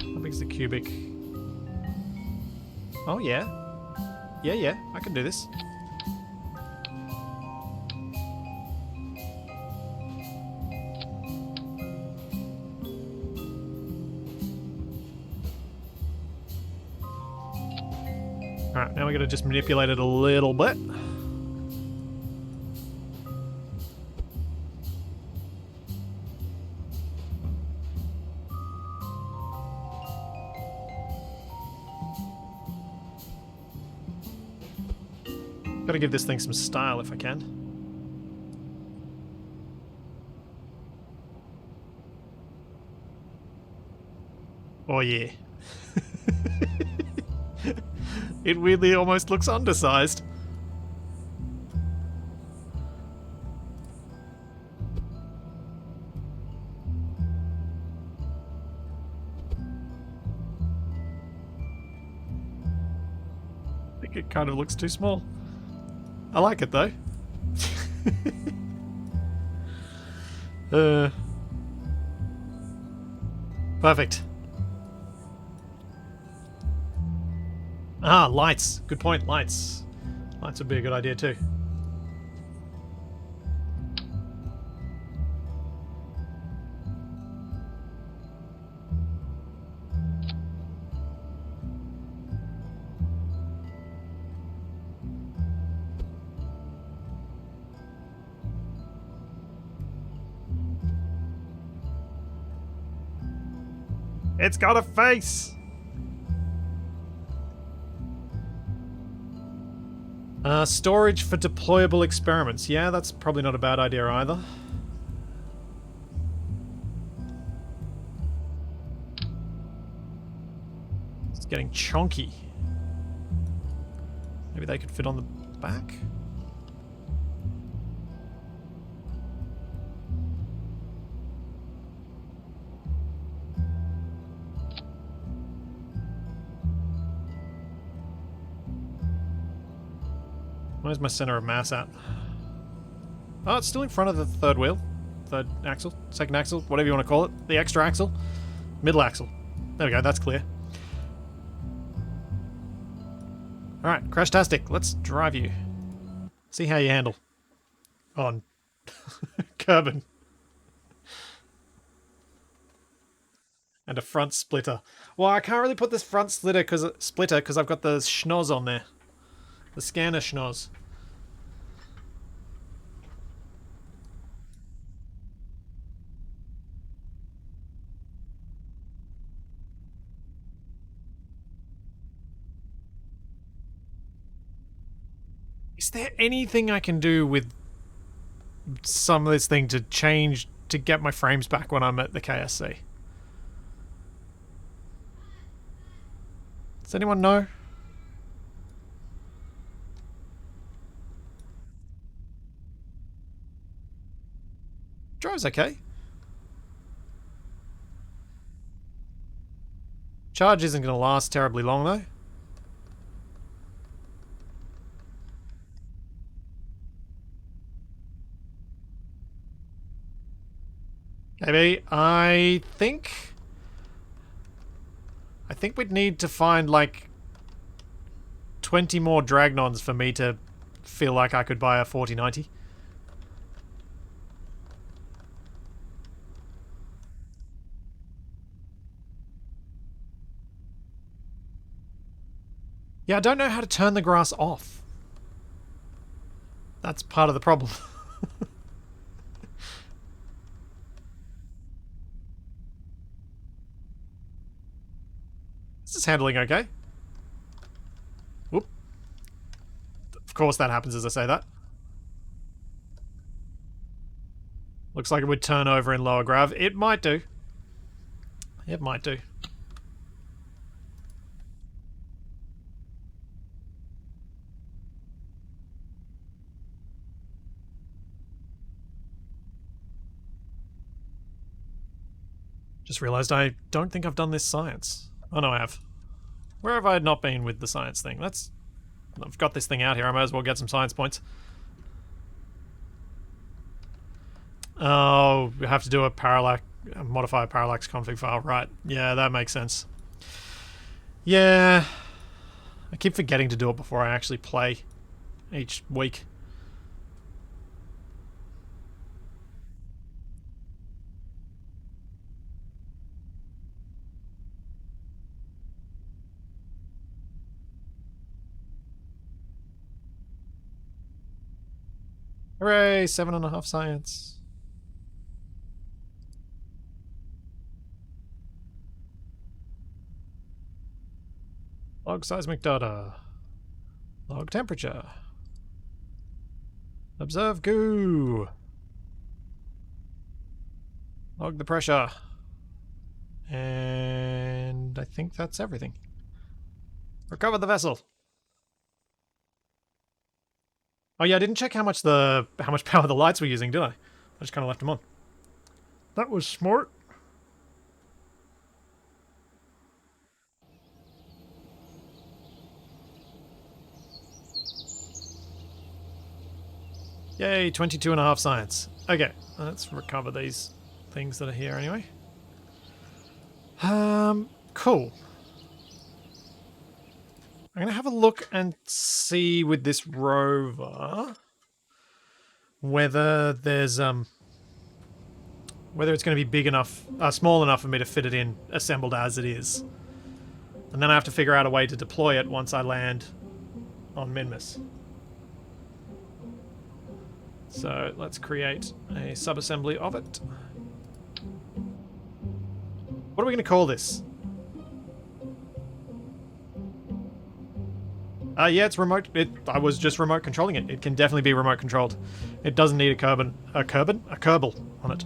How big's the cubic? Oh yeah. Yeah, I can do this. Alright, now we gotta just manipulate it a little bit. Gotta give this thing some style if I can. Oh yeah. It weirdly almost looks undersized. I think it kind of looks too small. I like it though. Perfect. Ah, lights. Good point, lights. Lights would be a good idea too. It's got a face! Storage for deployable experiments. Yeah, that's probably not a bad idea either. It's getting chonky. Maybe they could fit on the back? Where's my center of mass at? Oh, it's still in front of the third wheel. Third axle, second axle, whatever you want to call it. The extra axle. Middle axle. There we go, that's clear. Alright, Crashtastic, let's drive you. See how you handle. On Kerbin. And a front splitter. Well, I can't really put this front splitter because I've got the schnoz on there. The scanner schnoz. Is there anything I can do with some of this thing to change to get my frames back when I'm at the KSC? Does anyone know? Drives okay. Charge isn't going to last terribly long though. Maybe. I think we'd need to find like 20 more Dragnons for me to feel like I could buy a 4090. Yeah, I don't know how to turn the grass off. That's part of the problem. This is handling okay. Whoop. Of course that happens as I say that. Looks like it would turn over in lower grav. It might do. It might do. Just realised I don't think I've done this science. Oh no, I have. Where have I not been with the science thing? I've got this thing out here, I might as well get some science points. Oh, we have to do a parallax, modify a parallax config file, right. Yeah, that makes sense. Yeah. I keep forgetting to do it before I actually play each week. Hooray! 7.5 science. Log seismic data. Log temperature. Observe goo. Log the pressure. And I think that's everything. Recover the vessel. Oh yeah, I didn't check how much power the lights were using, did I? I just kind of left them on. That was smart. Yay, 22.5 science. Okay, let's recover these things that are here anyway. Cool. I'm going to have a look and see with this rover whether there's whether it's going to be big enough, small enough for me to fit it in assembled as it is. And then I have to figure out a way to deploy it once I land on Minmus. So let's create a subassembly of it. What are we going to call this? Yeah, it's remote. I was just remote controlling it. It can definitely be remote controlled. It doesn't need a kerbal on it.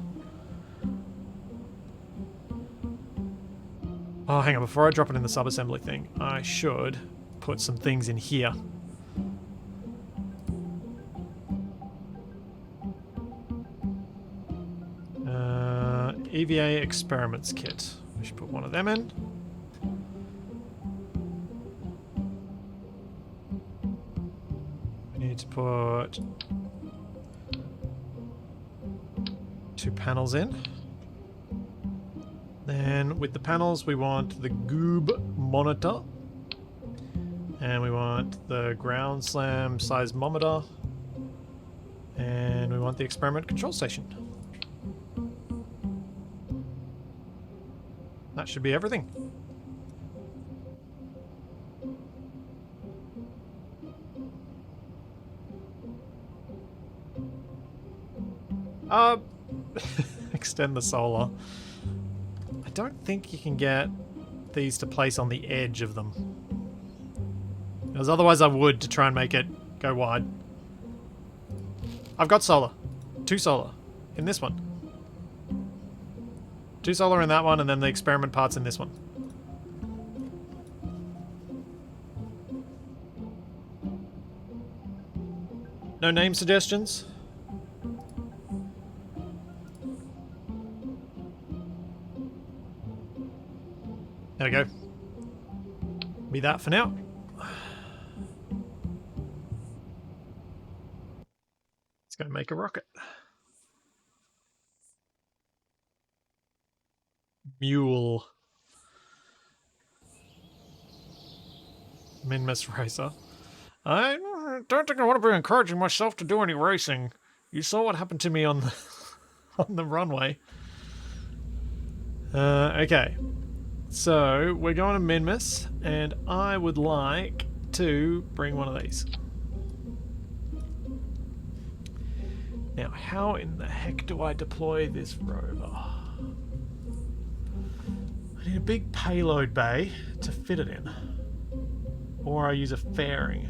Oh, hang on. Before I drop it in the subassembly thing, I should put some things in here. EVA experiments kit. We should put one of them in. We need to put 2 panels in. Then with the panels we want the goob monitor. And we want the ground slam seismometer. And we want the experiment control station. That should be everything. Extend the solar. I don't think you can get these to place on the edge of them. Because otherwise I would, to try and make it go wide. I've got solar. 2 solar. In this one. 2 solar in that one, and then the experiment parts in this one. No name suggestions? There we go. Be that for now. Let's go make a rocket. Mule. Minmus Racer. I don't think I want to be encouraging myself to do any racing. You saw what happened to me on the on the runway. Okay. So we're going to Minmus, and I would like to bring one of these. Now, how in the heck do I deploy this rover? I need a big payload bay to fit it in. Or I use a fairing.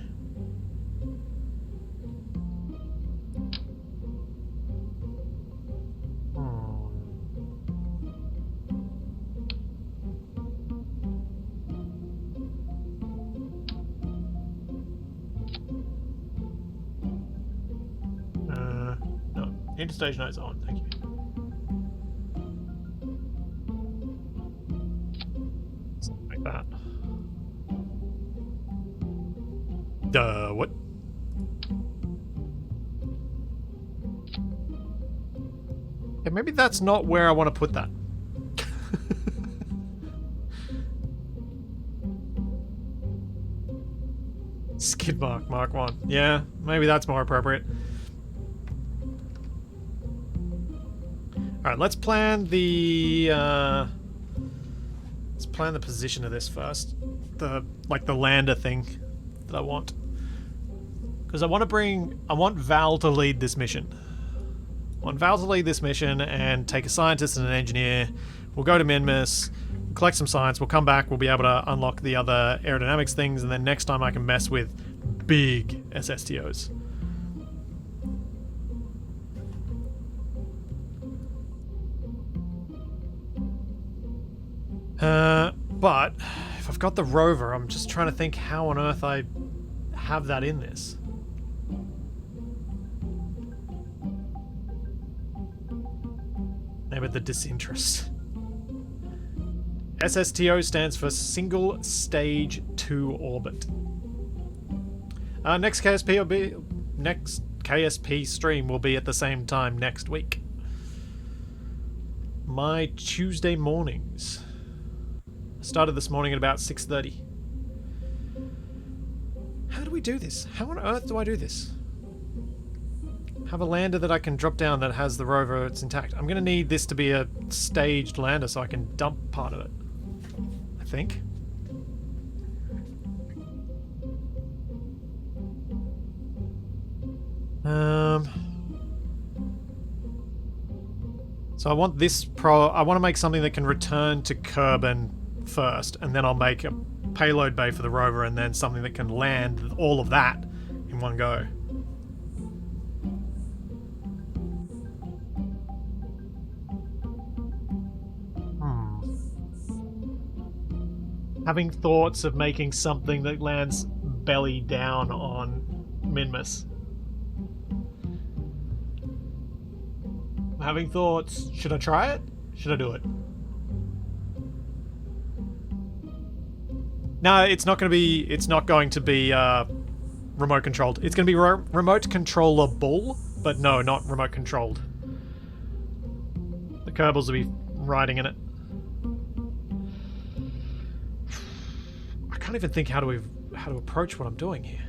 No. Interstage nodes on, thank you. Something like that. What? Yeah, maybe that's not where I want to put that. Skid mark, Mark 1. Yeah, maybe that's more appropriate. Alright, let's plan the position of this first. The lander thing that I want. Because I want Val to lead this mission. I want Val to lead this mission and take a scientist and an engineer. We'll go to Minmus, collect some science, we'll come back, we'll be able to unlock the other aerodynamics things, and then next time I can mess with big SSTOs. But if I've got the rover, I'm just trying to think how on earth I have that in this. Maybe the disinterest. SSTO stands for Single Stage 2 Orbit. Next KSP stream will be at the same time next week. My Tuesday mornings. I started this morning at about 6:30. How do we do this? How on earth do I do this? Have a lander that I can drop down that has the rover, it's intact. I'm gonna need this to be a staged lander so I can dump part of it. I think. So I want this I want to make something that can return to Kerbin first, and then I'll make a payload bay for the rover, and then something that can land all of that in one go. Having thoughts of making something that lands belly down on Minmus. Having thoughts. Should I try it? Should I do it? No, it's not going to be. It's not going to be remote controlled. It's going to be remote controllable, but no, not remote controlled. The Kerbals will be riding in it. I can't even think how to approach what I'm doing here.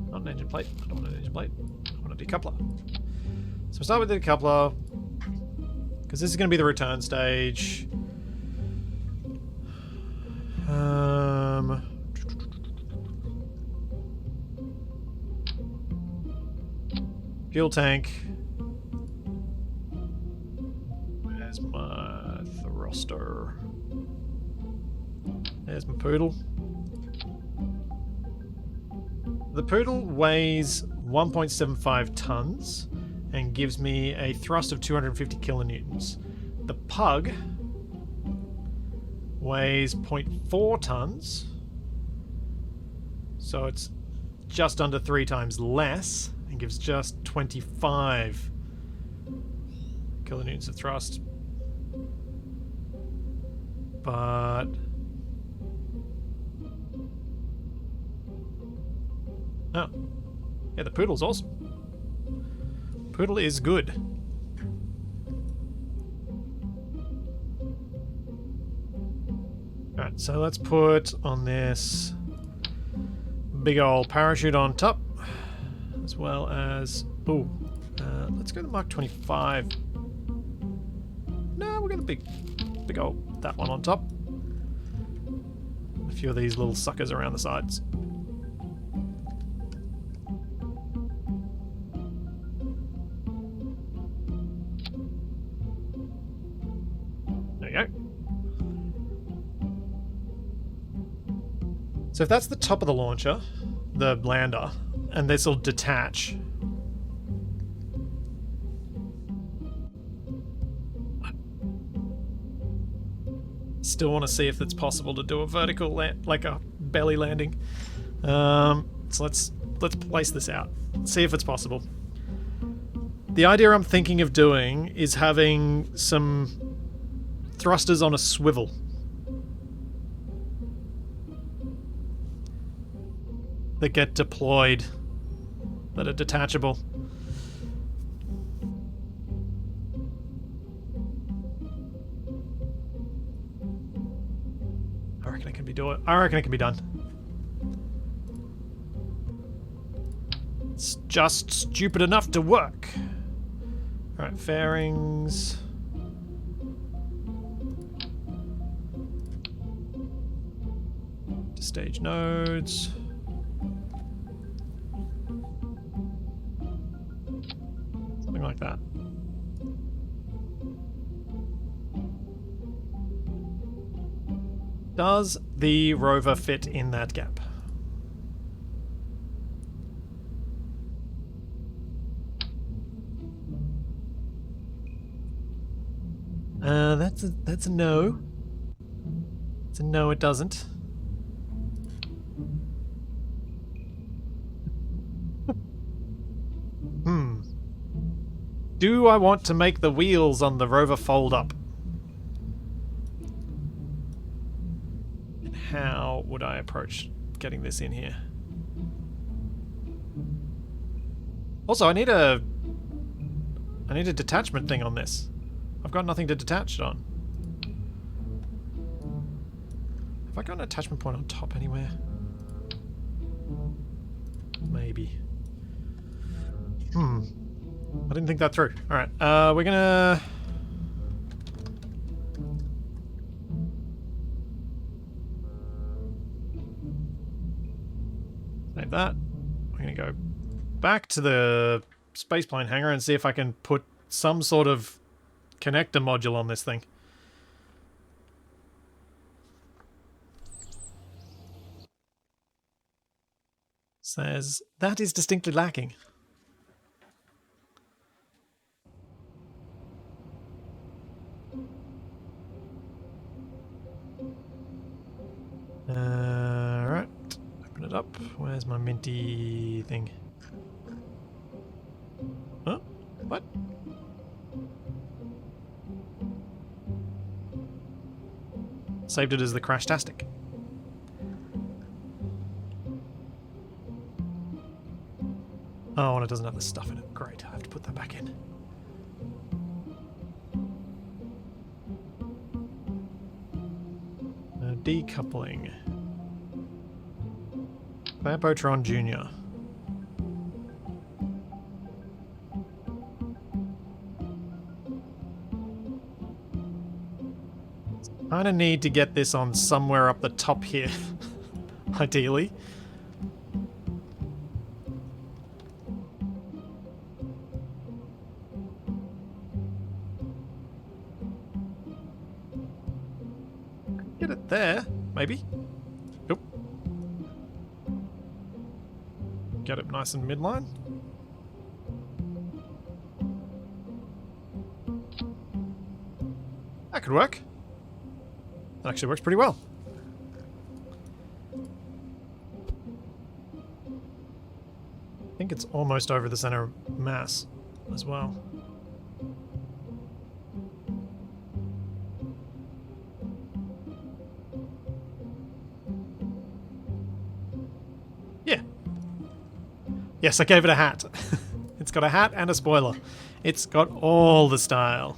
Not an engine plate. I don't want an engine plate. I want a decoupler. So we'll start with the decoupler, because this is going to be the return stage. Fuel tank. Where's my thruster? There's my poodle. The poodle weighs 1.75 tons and gives me a thrust of 250 kilonewtons. The pug weighs 0.4 tons, so it's just under 3 times less and gives just 25 kilonewtons of thrust. But oh, yeah, the poodle's awesome. Poodle is good. Alright, so let's put on this big old parachute on top, as well as, let's go to the Mark 25. No, we'll go the big old, that one on top. A few of these little suckers around the sides. So if that's the top of the launcher, the lander, and this will detach. Still want to see if it's possible to do a vertical like a belly landing. So let's place this out. See if it's possible. The idea I'm thinking of doing is having some thrusters on a swivel. That get deployed, that are detachable. I reckon it can be done. It's just stupid enough to work. Alright, fairings. stage nodes. Something like that. Does the rover fit in that gap? That's a no. It's a no, it doesn't. Do I want to make the wheels on the rover fold up? And how would I approach getting this in here? Also, I need a detachment thing on this. I've got nothing to detach it on. Have I got an attachment point on top anywhere? Maybe. I didn't think that through. Alright, we're gonna... save that. We're gonna go back to the spaceplane hangar and see if I can put some sort of connector module on this thing. Says, that is distinctly lacking. Right. Open it up. Where's my minty thing? Huh? What? Saved it as the Crashtastic. Oh, and it doesn't have the stuff in it. Great, I have to put that back in. Decoupling. Vampotron Jr. Kinda need to get this on somewhere up the top here. Ideally. Get it there, maybe. Nope. Get it nice and midline. That could work. That actually works pretty well. I think it's almost over the center of mass as well. Yeah. Yes, I gave it a hat. It's got a hat and a spoiler. It's got all the style.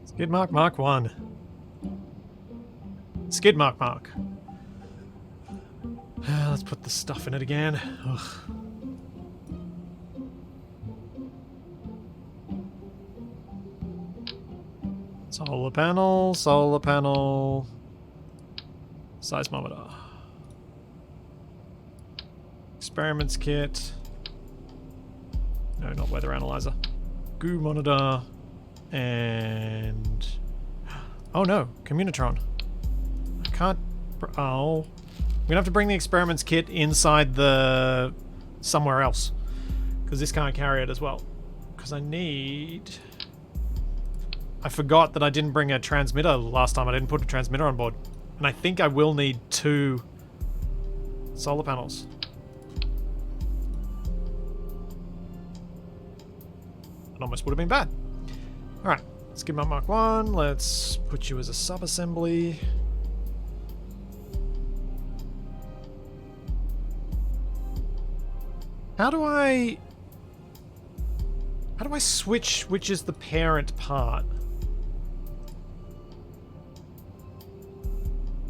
Skid mark Mark 1. Skid mark Mark. Let's put the stuff in it again. Ugh. Solar panel, seismometer. Experiments kit. No, not weather analyzer. Goo monitor. And... oh no, Communitron. I can't... oh. We're gonna have to bring the experiments kit inside the... somewhere else. Because this can't carry it as well. Because I need... I forgot that I didn't bring a transmitter last time. I didn't put a transmitter on board. And I think I will need 2 solar panels. It almost would have been bad. Alright, let's give my Mark 1. Let's put you as a sub-assembly. How do I switch which is the parent part?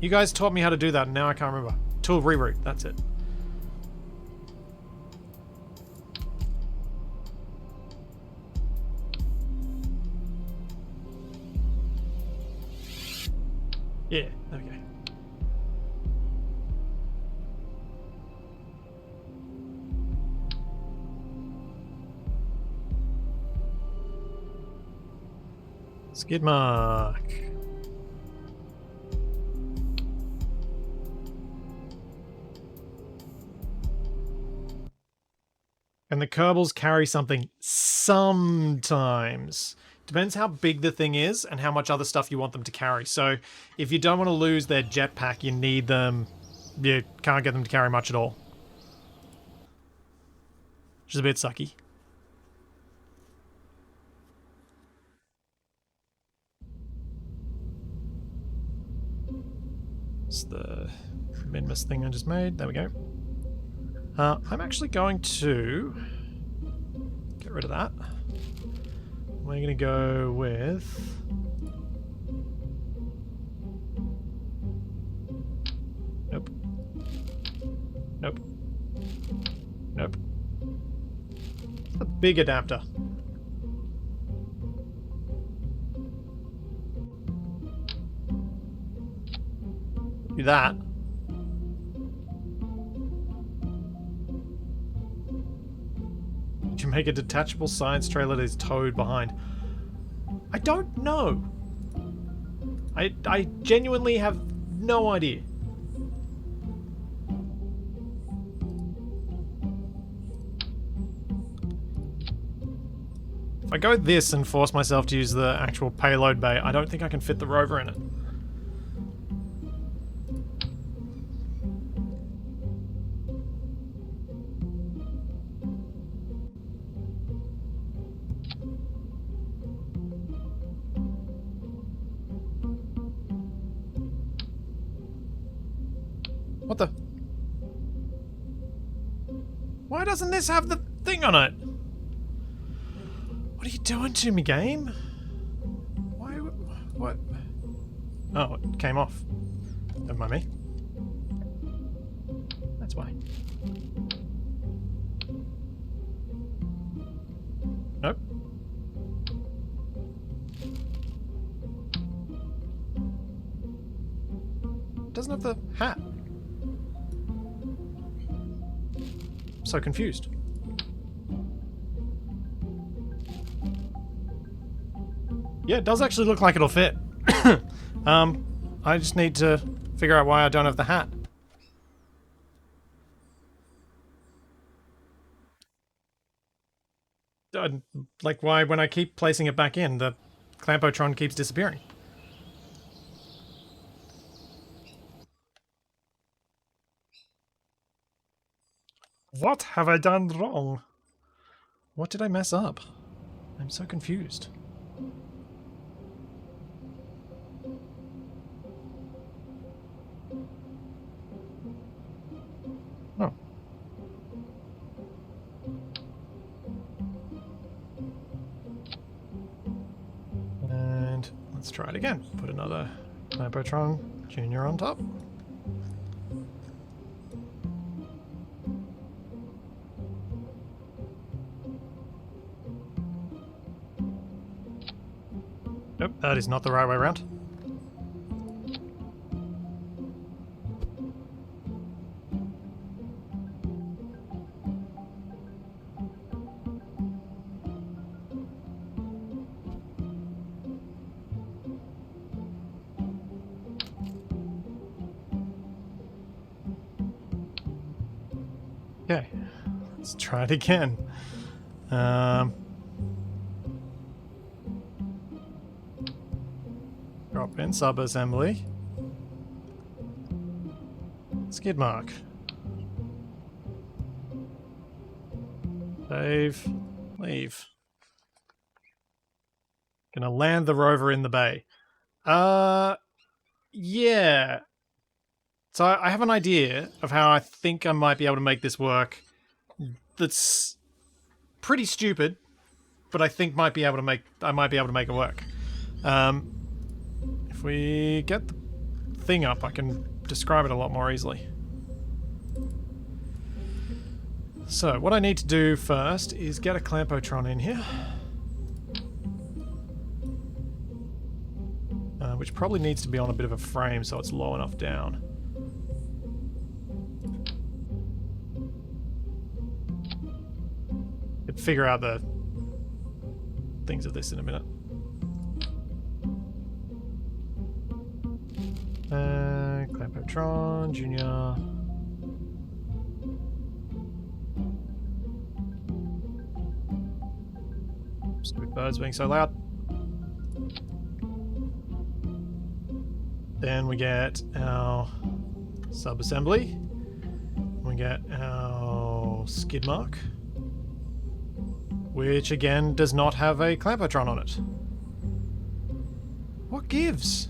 You guys taught me how to do that and now I can't remember. Tool reroute, that's it. Yeah, there we go. Skid mark. And the Kerbals carry something sometimes. Depends how big the thing is and how much other stuff you want them to carry. So if you don't want to lose their jetpack, you need them. You can't get them to carry much at all. Which is a bit sucky. It's the Minmus thing I just made. There we go. I'm actually going to get rid of that. We're going to go with... Nope. Nope. Nope. A big adapter. Do that. Did you make a detachable science trailer that is towed behind? I don't know. I genuinely have no idea. If I go this and force myself to use the actual payload bay, I don't think I can fit the rover in it. What the? Why doesn't this have the thing on it? What are you doing to me, game? Why? What? Oh, it came off. Never mind me. That's why. Nope. It doesn't have the hat. I'm so confused. Yeah, it does actually look like it'll fit. I just need to figure out why I don't have the hat. Like why when I keep placing it back in, the Clampotron keeps disappearing. What have I done wrong? What did I mess up? I'm so confused. Oh. And let's try it again. Put another Clampotron Junior on top. Nope, that is not the right way around. Okay, let's try it again. Drop in sub-assembly. Skid mark. Save. Leave. Gonna land the rover in the bay. Yeah. So I have an idea of how I think I might be able to make this work. That's pretty stupid, but I think I might be able to make it work. If we get the thing up, I can describe it a lot more easily. So what I need to do first is get a Clampotron in here. which probably needs to be on a bit of a frame so it's low enough down. Could figure out the things of this in a minute. Clampotron, Junior. Stupid birds being so loud. Then we get our sub-assembly. We get our skid mark, which again does not have a clampotron on it. What gives?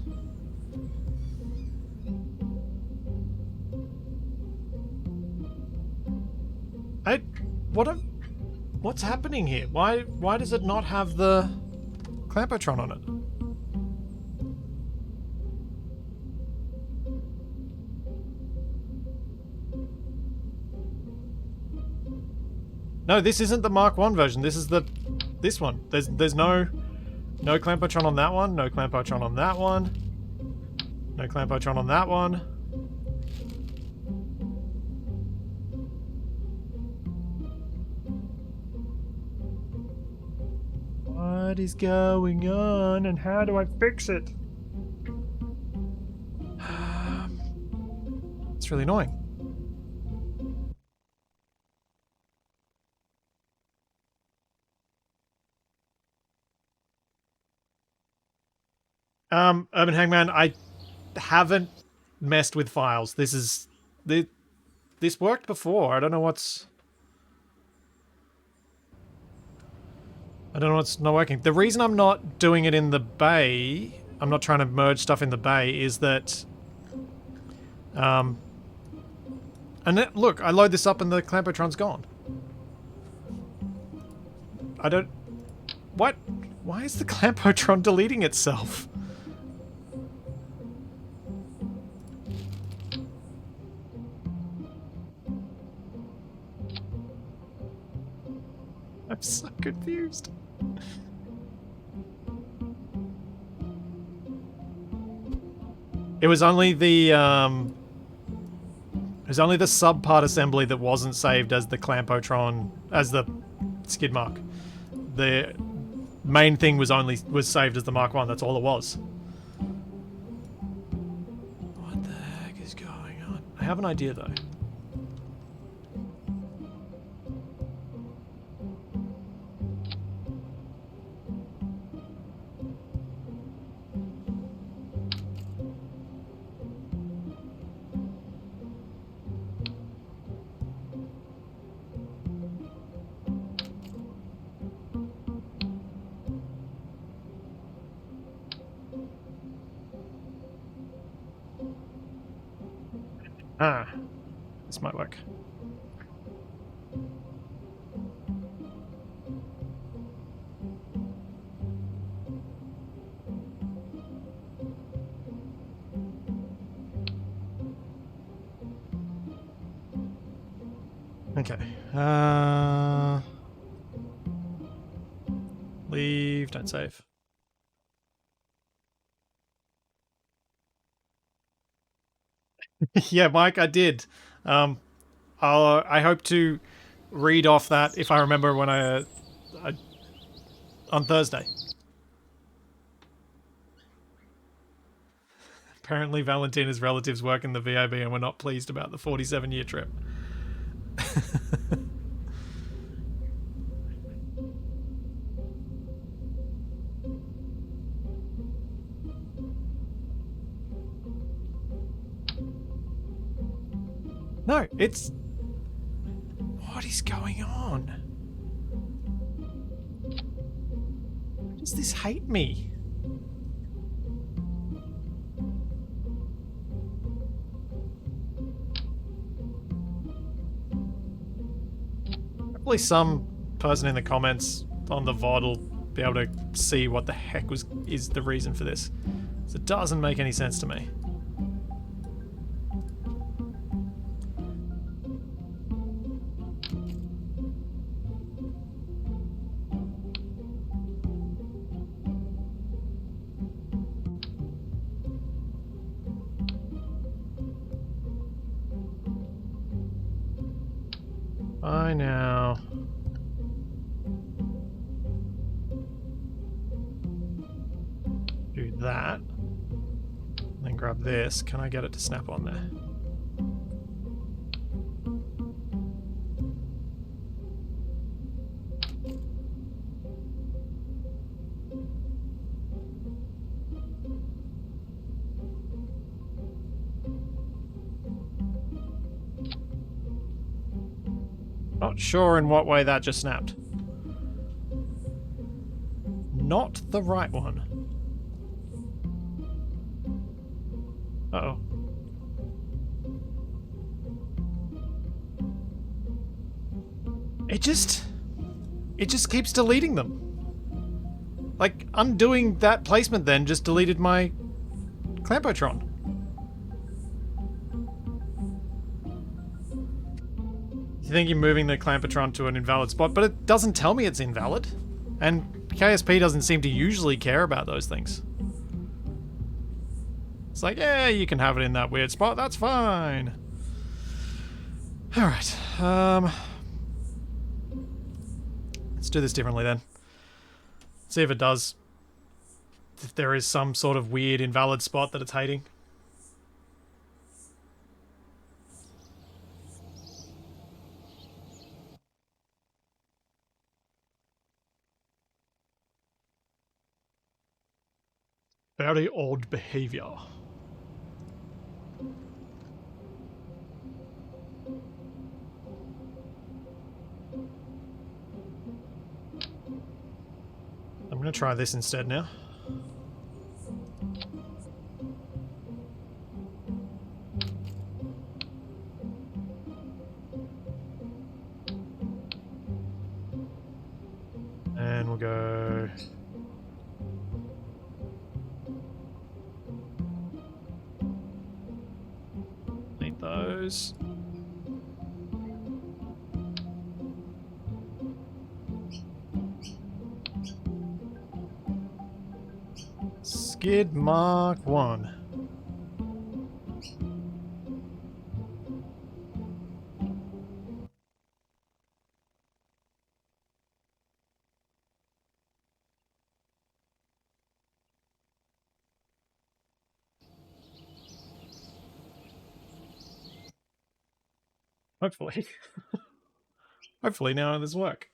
What's happening here? Why does it not have the clampotron on it? No, this isn't the Mark 1 version. This is this one. There's no clampotron on that one, no clampotron on that one. No clampotron on that one. What is going on and how do I fix it? It's really annoying. Urban Hangman, I haven't messed with files. This worked before. I don't know what's not working. The reason I'm not doing it in the bay, I'm not trying to merge stuff in the bay, is that and look, I load this up and the clampotron's gone. I don't... What? Why is the clampotron deleting itself? I'm so confused. It was only the sub part assembly that wasn't saved as the clampotron, as the skid mark. The main thing was saved as the Mark 1. That's all it was. What the heck is going on? I have an idea though. Ah, this might work. Okay. Leave, don't save. Yeah, Mike, I did. I hope to read off that if I remember when on Thursday. Apparently Valentina's relatives work in the VIB and were not pleased about the 47-year trip. No, it's... What is going on? Does this hate me? Hopefully some person in the comments on the VOD will be able to see what the heck is the reason for this. So it doesn't make any sense to me. I now do that, then grab this, can I get it to snap on there? Not sure in what way that just snapped. Not the right one. Uh-oh. It just keeps deleting them. Like, undoing that placement then just deleted my Clampotron. You think you're moving the Clampotron to an invalid spot, but it doesn't tell me it's invalid. And KSP doesn't seem to usually care about those things. It's like, yeah, you can have it in that weird spot, that's fine. Alright, let's do this differently then. See if it does. If there is some sort of weird invalid spot that it's hating. Very odd behavior. I'm going to try this instead now. And we'll go... Need those. Skid Mark 1. Hopefully. Hopefully now this will work.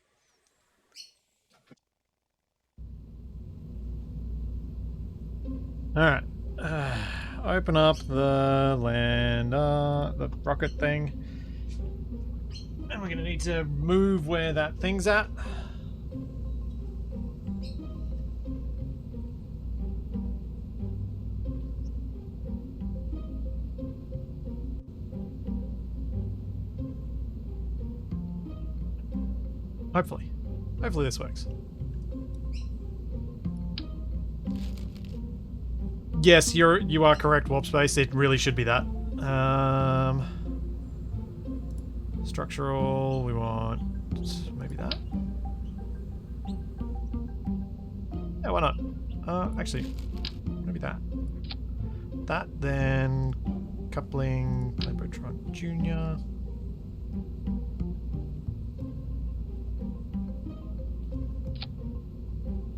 Alright. Open up the lander, the rocket thing. And we're going to need to move where that thing's at. Hopefully. Hopefully this works. Yes, you are correct, Warp Space. It really should be that. Structural, we want maybe that. Yeah, why not? Actually, maybe that. That, then coupling, Clampotron Junior.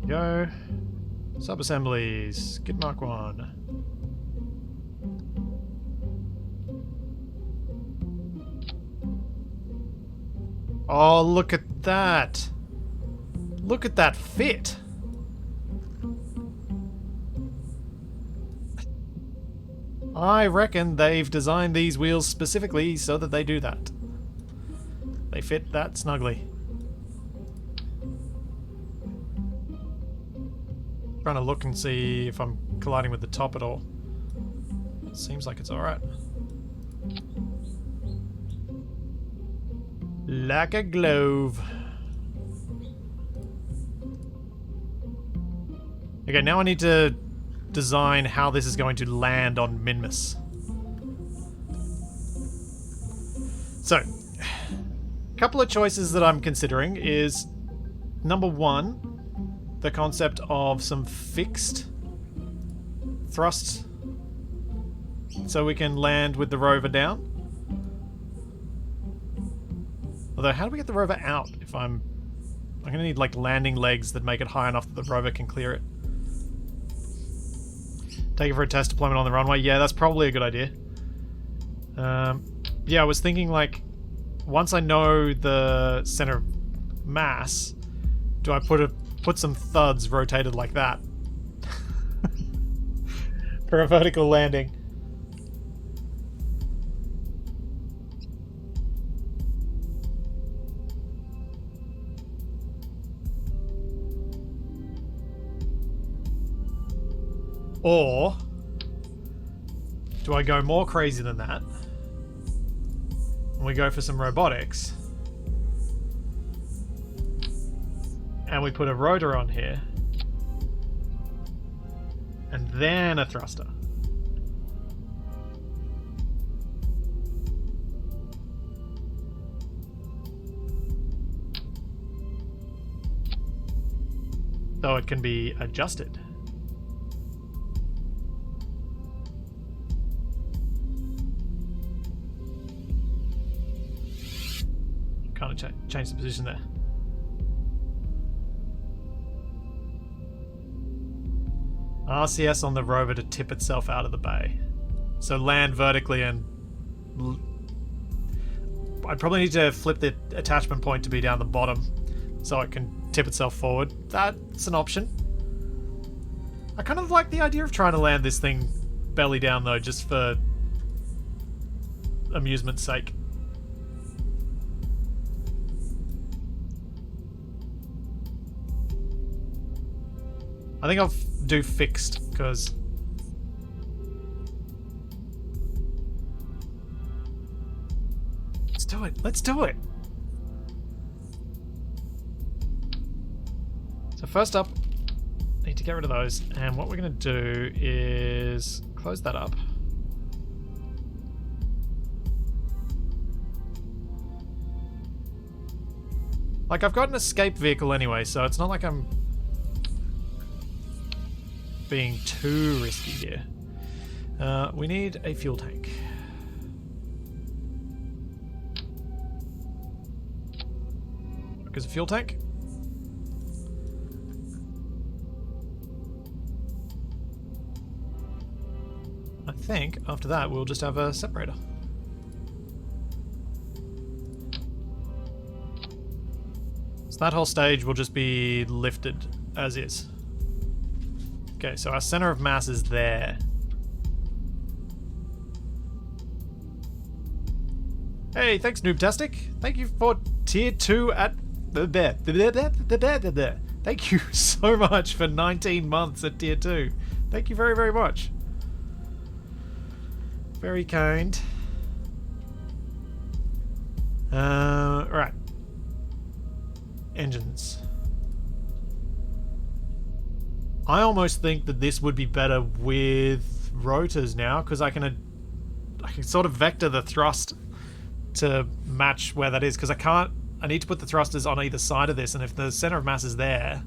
Go. Sub-assemblies. Skid Mark 1. Oh, look at that. Look at that fit. I reckon they've designed these wheels specifically so that they do that. They fit that snugly. Trying to look and see if I'm colliding with the top at all. It seems like it's alright. Like a glove. Okay, now I need to design how this is going to land on Minmus. So, a couple of choices that I'm considering is, number one, the concept of some fixed thrust so we can land with the rover down. Although, how do we get the rover out if I'm gonna need like landing legs that make it high enough that the rover can clear it. Take it for a test deployment on the runway. Yeah, that's probably a good idea. Yeah, I was thinking like, once I know the center of mass, do I put some thuds rotated like that for a vertical landing? Or do I go more crazy than that and we go for some robotics and we put a rotor on here and then a thruster? So it can be adjusted. Kind of change the position there. RCS on the rover to tip itself out of the bay. So land vertically and... I'd probably need to flip the attachment point to be down the bottom so it can tip itself forward. That's an option. I kind of like the idea of trying to land this thing belly down though, just for amusement's sake. I think I'll do fixed, because let's do it. Let's do it. So first up, need to get rid of those, and what we're going to do is close that up. Like, I've got an escape vehicle anyway, so it's not like I'm being too risky here. We need a fuel tank. Because a fuel tank. I think after that we'll just have a separator. So that whole stage will just be lifted as is. Okay, so our center of mass is there. Hey, thanks Noobtastic. Thank you for tier 2 at the Thank you so much for 19 months at tier 2. Thank you very, very much. Very kind. Right. Engines. I almost think that this would be better with rotors now, because I can sort of vector the thrust to match where that is, because I need to put the thrusters on either side of this, and if the center of mass is there,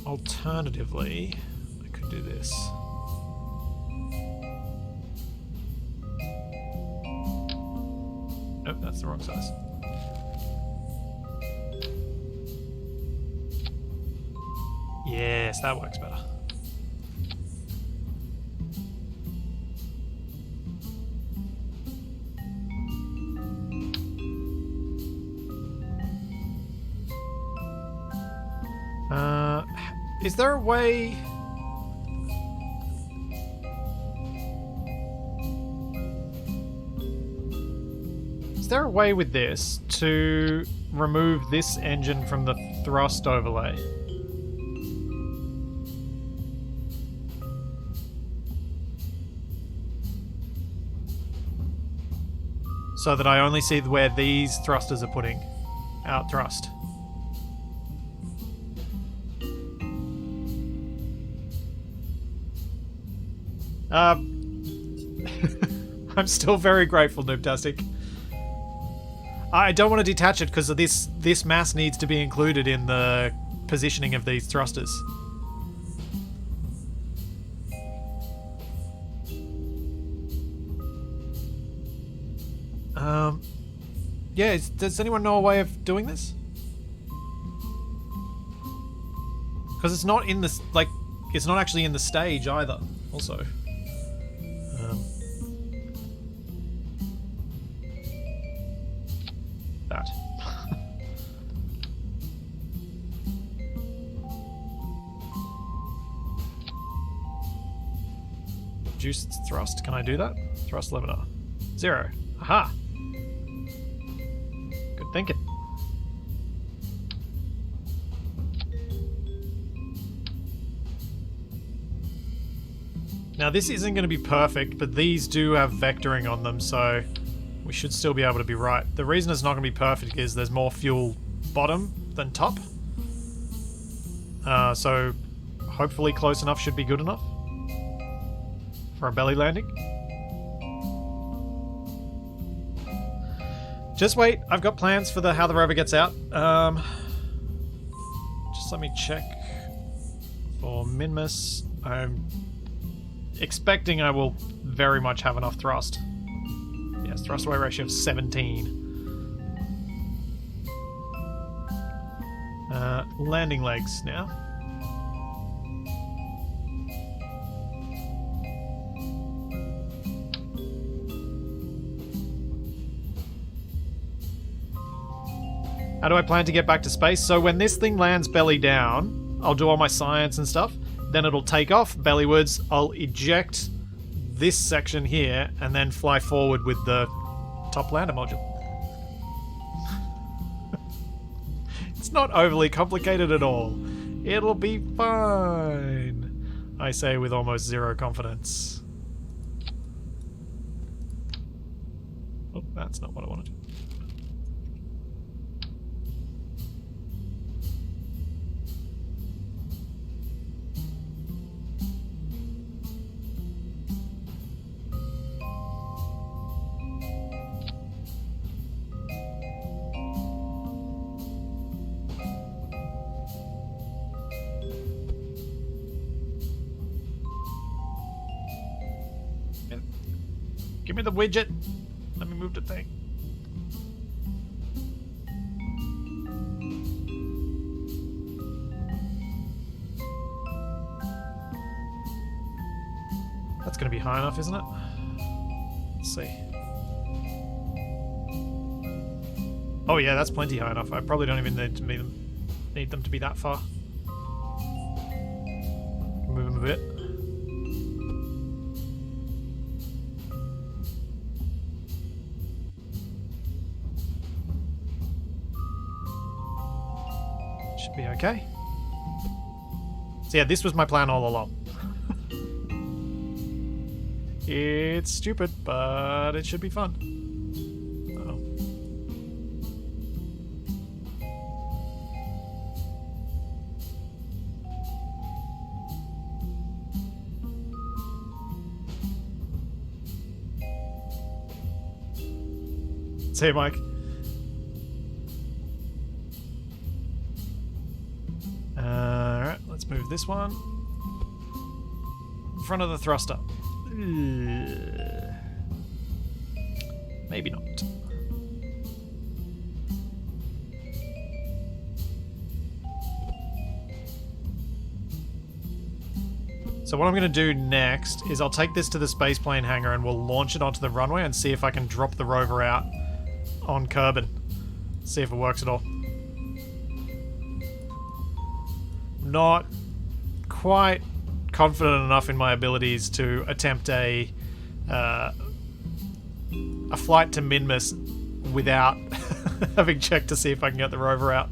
alternatively I could do this. Nope, that's the wrong size. Yes, that works better. Is there a way... Is there a way with this to remove this engine from the thrust overlay? So that I only see where these thrusters are putting out thrust. I'm still very grateful, Noobtastic. I don't want to detach it because this mass needs to be included in the positioning of these thrusters. Yeah, does anyone know a way of doing this? Because it's not in this, like, it's not actually in the stage either, also. That. Reduce thrust. Can I do that? Thrust limiter. 0. Aha! Good thinking. Now this isn't going to be perfect, but these do have vectoring on them, so we should still be able to be right. The reason it's not going to be perfect is there's more fuel bottom than top. So hopefully close enough should be good enough for a belly landing. Just wait, I've got plans for how the rover gets out. Just let me check for Minmus. I'm expecting I will very much have enough thrust. Yes, thrust away ratio of 17. Landing legs now. How do I plan to get back to space? So when this thing lands belly down, I'll do all my science and stuff. Then it'll take off bellywards. I'll eject this section here and then fly forward with the top lander module. It's not overly complicated at all. It'll be fine, I say with almost zero confidence. Oh, that's not what I wanted. Give me the widget. Let me move the thing. That's going to be high enough, isn't it? Let's see. Oh yeah, that's plenty high enough. I probably don't even need them to be that far. Move them a bit. Be okay. So yeah, this was my plan all along. It's stupid, but it should be fun. Uh-oh. See you, Mike. Alright, let's move this one in front of the thruster. Maybe not. So what I'm going to do next is I'll take this to the spaceplane hangar and we'll launch it onto the runway and see if I can drop the rover out on Kerbin. See if it works at all. Not quite confident enough in my abilities to attempt a flight to Minmus without having checked to see if I can get the rover out.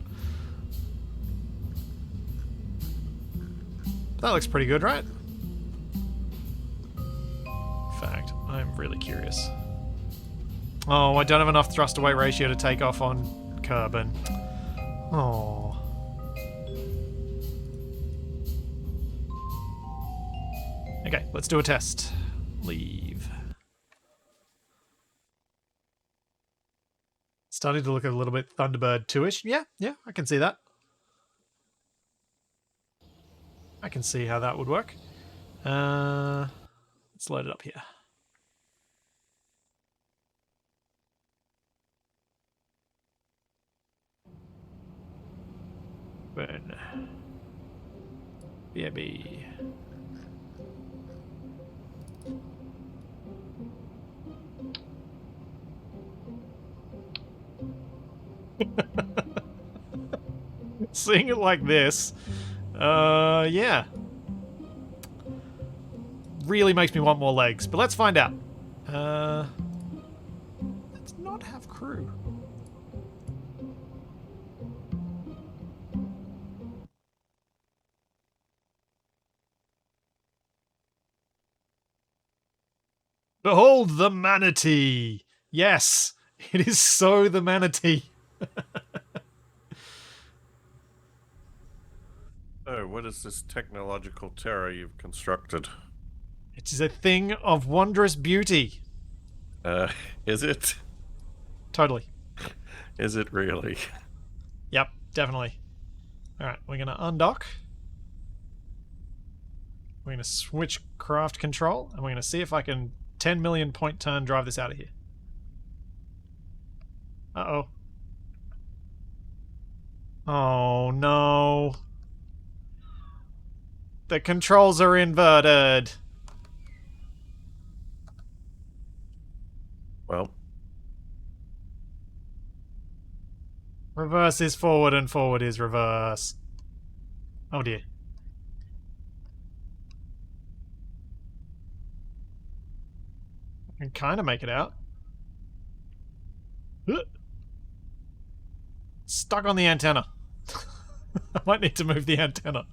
That looks pretty good, right? In fact, I'm really curious. Oh, I don't have enough thrust to weight ratio to take off on Kerbin. Oh. Okay, let's do a test. Leave. Starting to look a little bit Thunderbird 2-ish. Yeah, I can see that. I can see how that would work. Let's load it up here. Burn. BAB. Seeing it like this, yeah. Really makes me want more legs, but let's find out. Let's not have crew. Behold the manatee! Yes, it is so the manatee. Oh, what is this technological terror you've constructed? It is a thing of wondrous beauty. Is it? Totally. Is it really? Yep, definitely. Alright, we're going to undock. We're going to switch craft control, and we're going to see if I can 10 million point turn drive this out of here. Uh-oh. Oh, no. The controls are inverted. Well. Reverse is forward and forward is reverse. Oh dear. I can kind of make it out. Stuck on the antenna. I might need to move the antenna.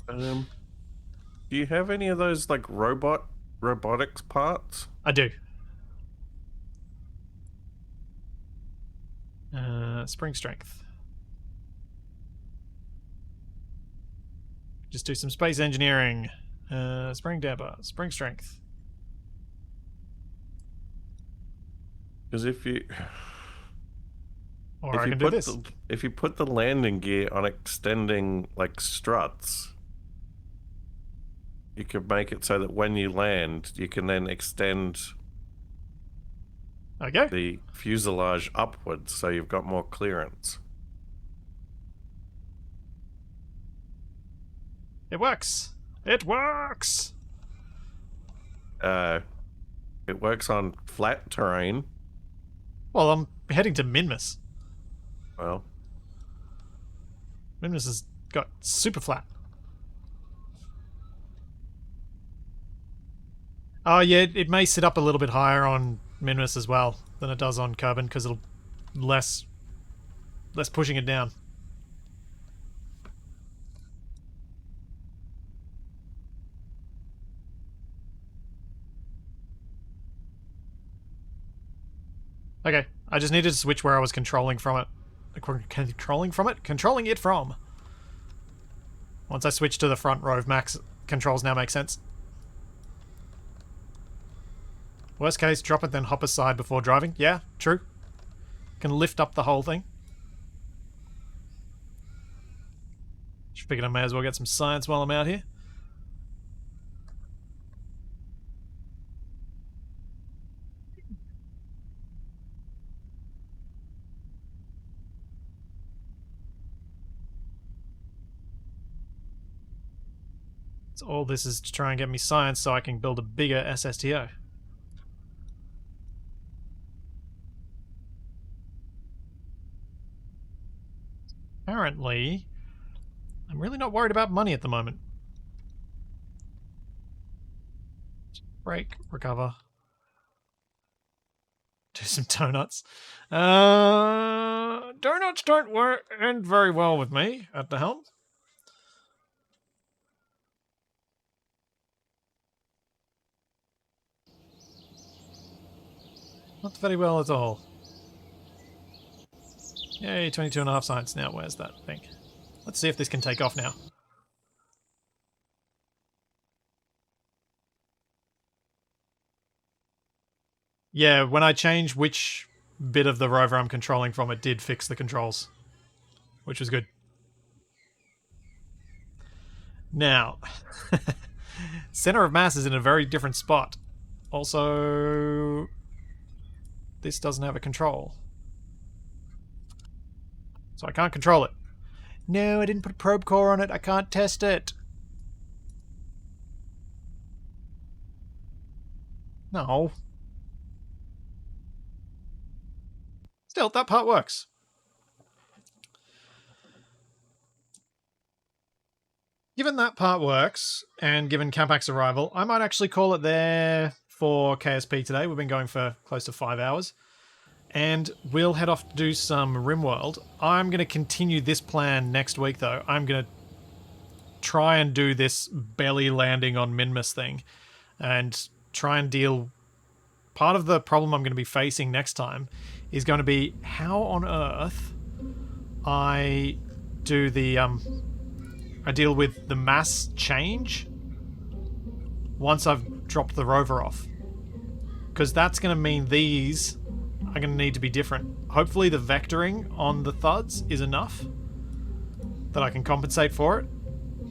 Do you have any of those, like, robotics parts? I do. Spring strength. Just do some space engineering. Spring damper. Spring strength. Because if you... Or I can do this. If you put the landing gear on extending, like, struts, you could make it so that when you land, you can then extend the fuselage upwards, so you've got more clearance. It works. It works. It works on flat terrain. Well, I'm heading to Minmus. Well, Minmus has got super flat. Oh yeah, it may sit up a little bit higher on Minmus as well than it does on Kerbin because it'll less pushing it down. Okay, I just needed to switch where I was controlling from it. Controlling it from. Once I switch to the front row of max, controls now make sense. Worst case, drop it then hop aside before driving. Yeah, true. Can lift up the whole thing. Just figured I may as well get some science while I'm out here. So all this is to try and get me science so I can build a bigger SSTO. Apparently, I'm really not worried about money at the moment. Brake, recover. Do some donuts. Donuts don't end very well with me at the helm. Not very well at all. Yay, 22.5 science. Now, where's that thing? Let's see if this can take off now. Yeah, when I changed which bit of the rover I'm controlling from, it did fix the controls, which was good. Now, center of mass is in a very different spot. Also, this doesn't have a control. So I can't control it. No, I didn't put a probe core on it. I can't test it. No. Still, that part works. Given that part works, and given Capac's arrival, I might actually call it there for KSP today. We've been going for close to 5 hours. And we'll head off to do some RimWorld. I'm going to continue this plan next week, though. I'm going to try and do this belly landing on Minmus thing. And try and deal... Part of the problem I'm going to be facing next time is going to be how on earth I do the... I deal with the mass change once I've dropped the rover off. Because that's going to mean these are going to need to be different. Hopefully the vectoring on the thuds is enough that I can compensate for it.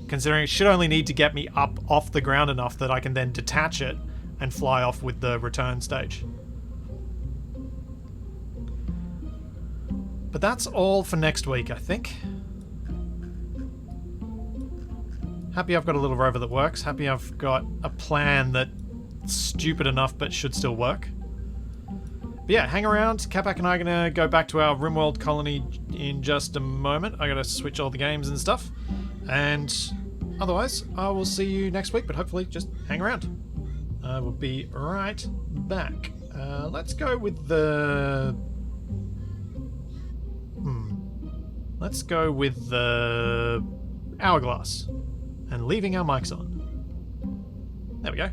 Considering it should only need to get me up off the ground enough that I can then detach it and fly off with the return stage. But that's all for next week, I think. Happy I've got a little rover that works. Happy I've got a plan that's stupid enough but should still work. But yeah, hang around. Capac and I are going to go back to our RimWorld colony in just a moment. I got to switch all the games and stuff. And otherwise, I will see you next week, but hopefully just hang around. I will be right back. Let's go with the... Let's go with the hourglass. And leaving our mics on. There we go.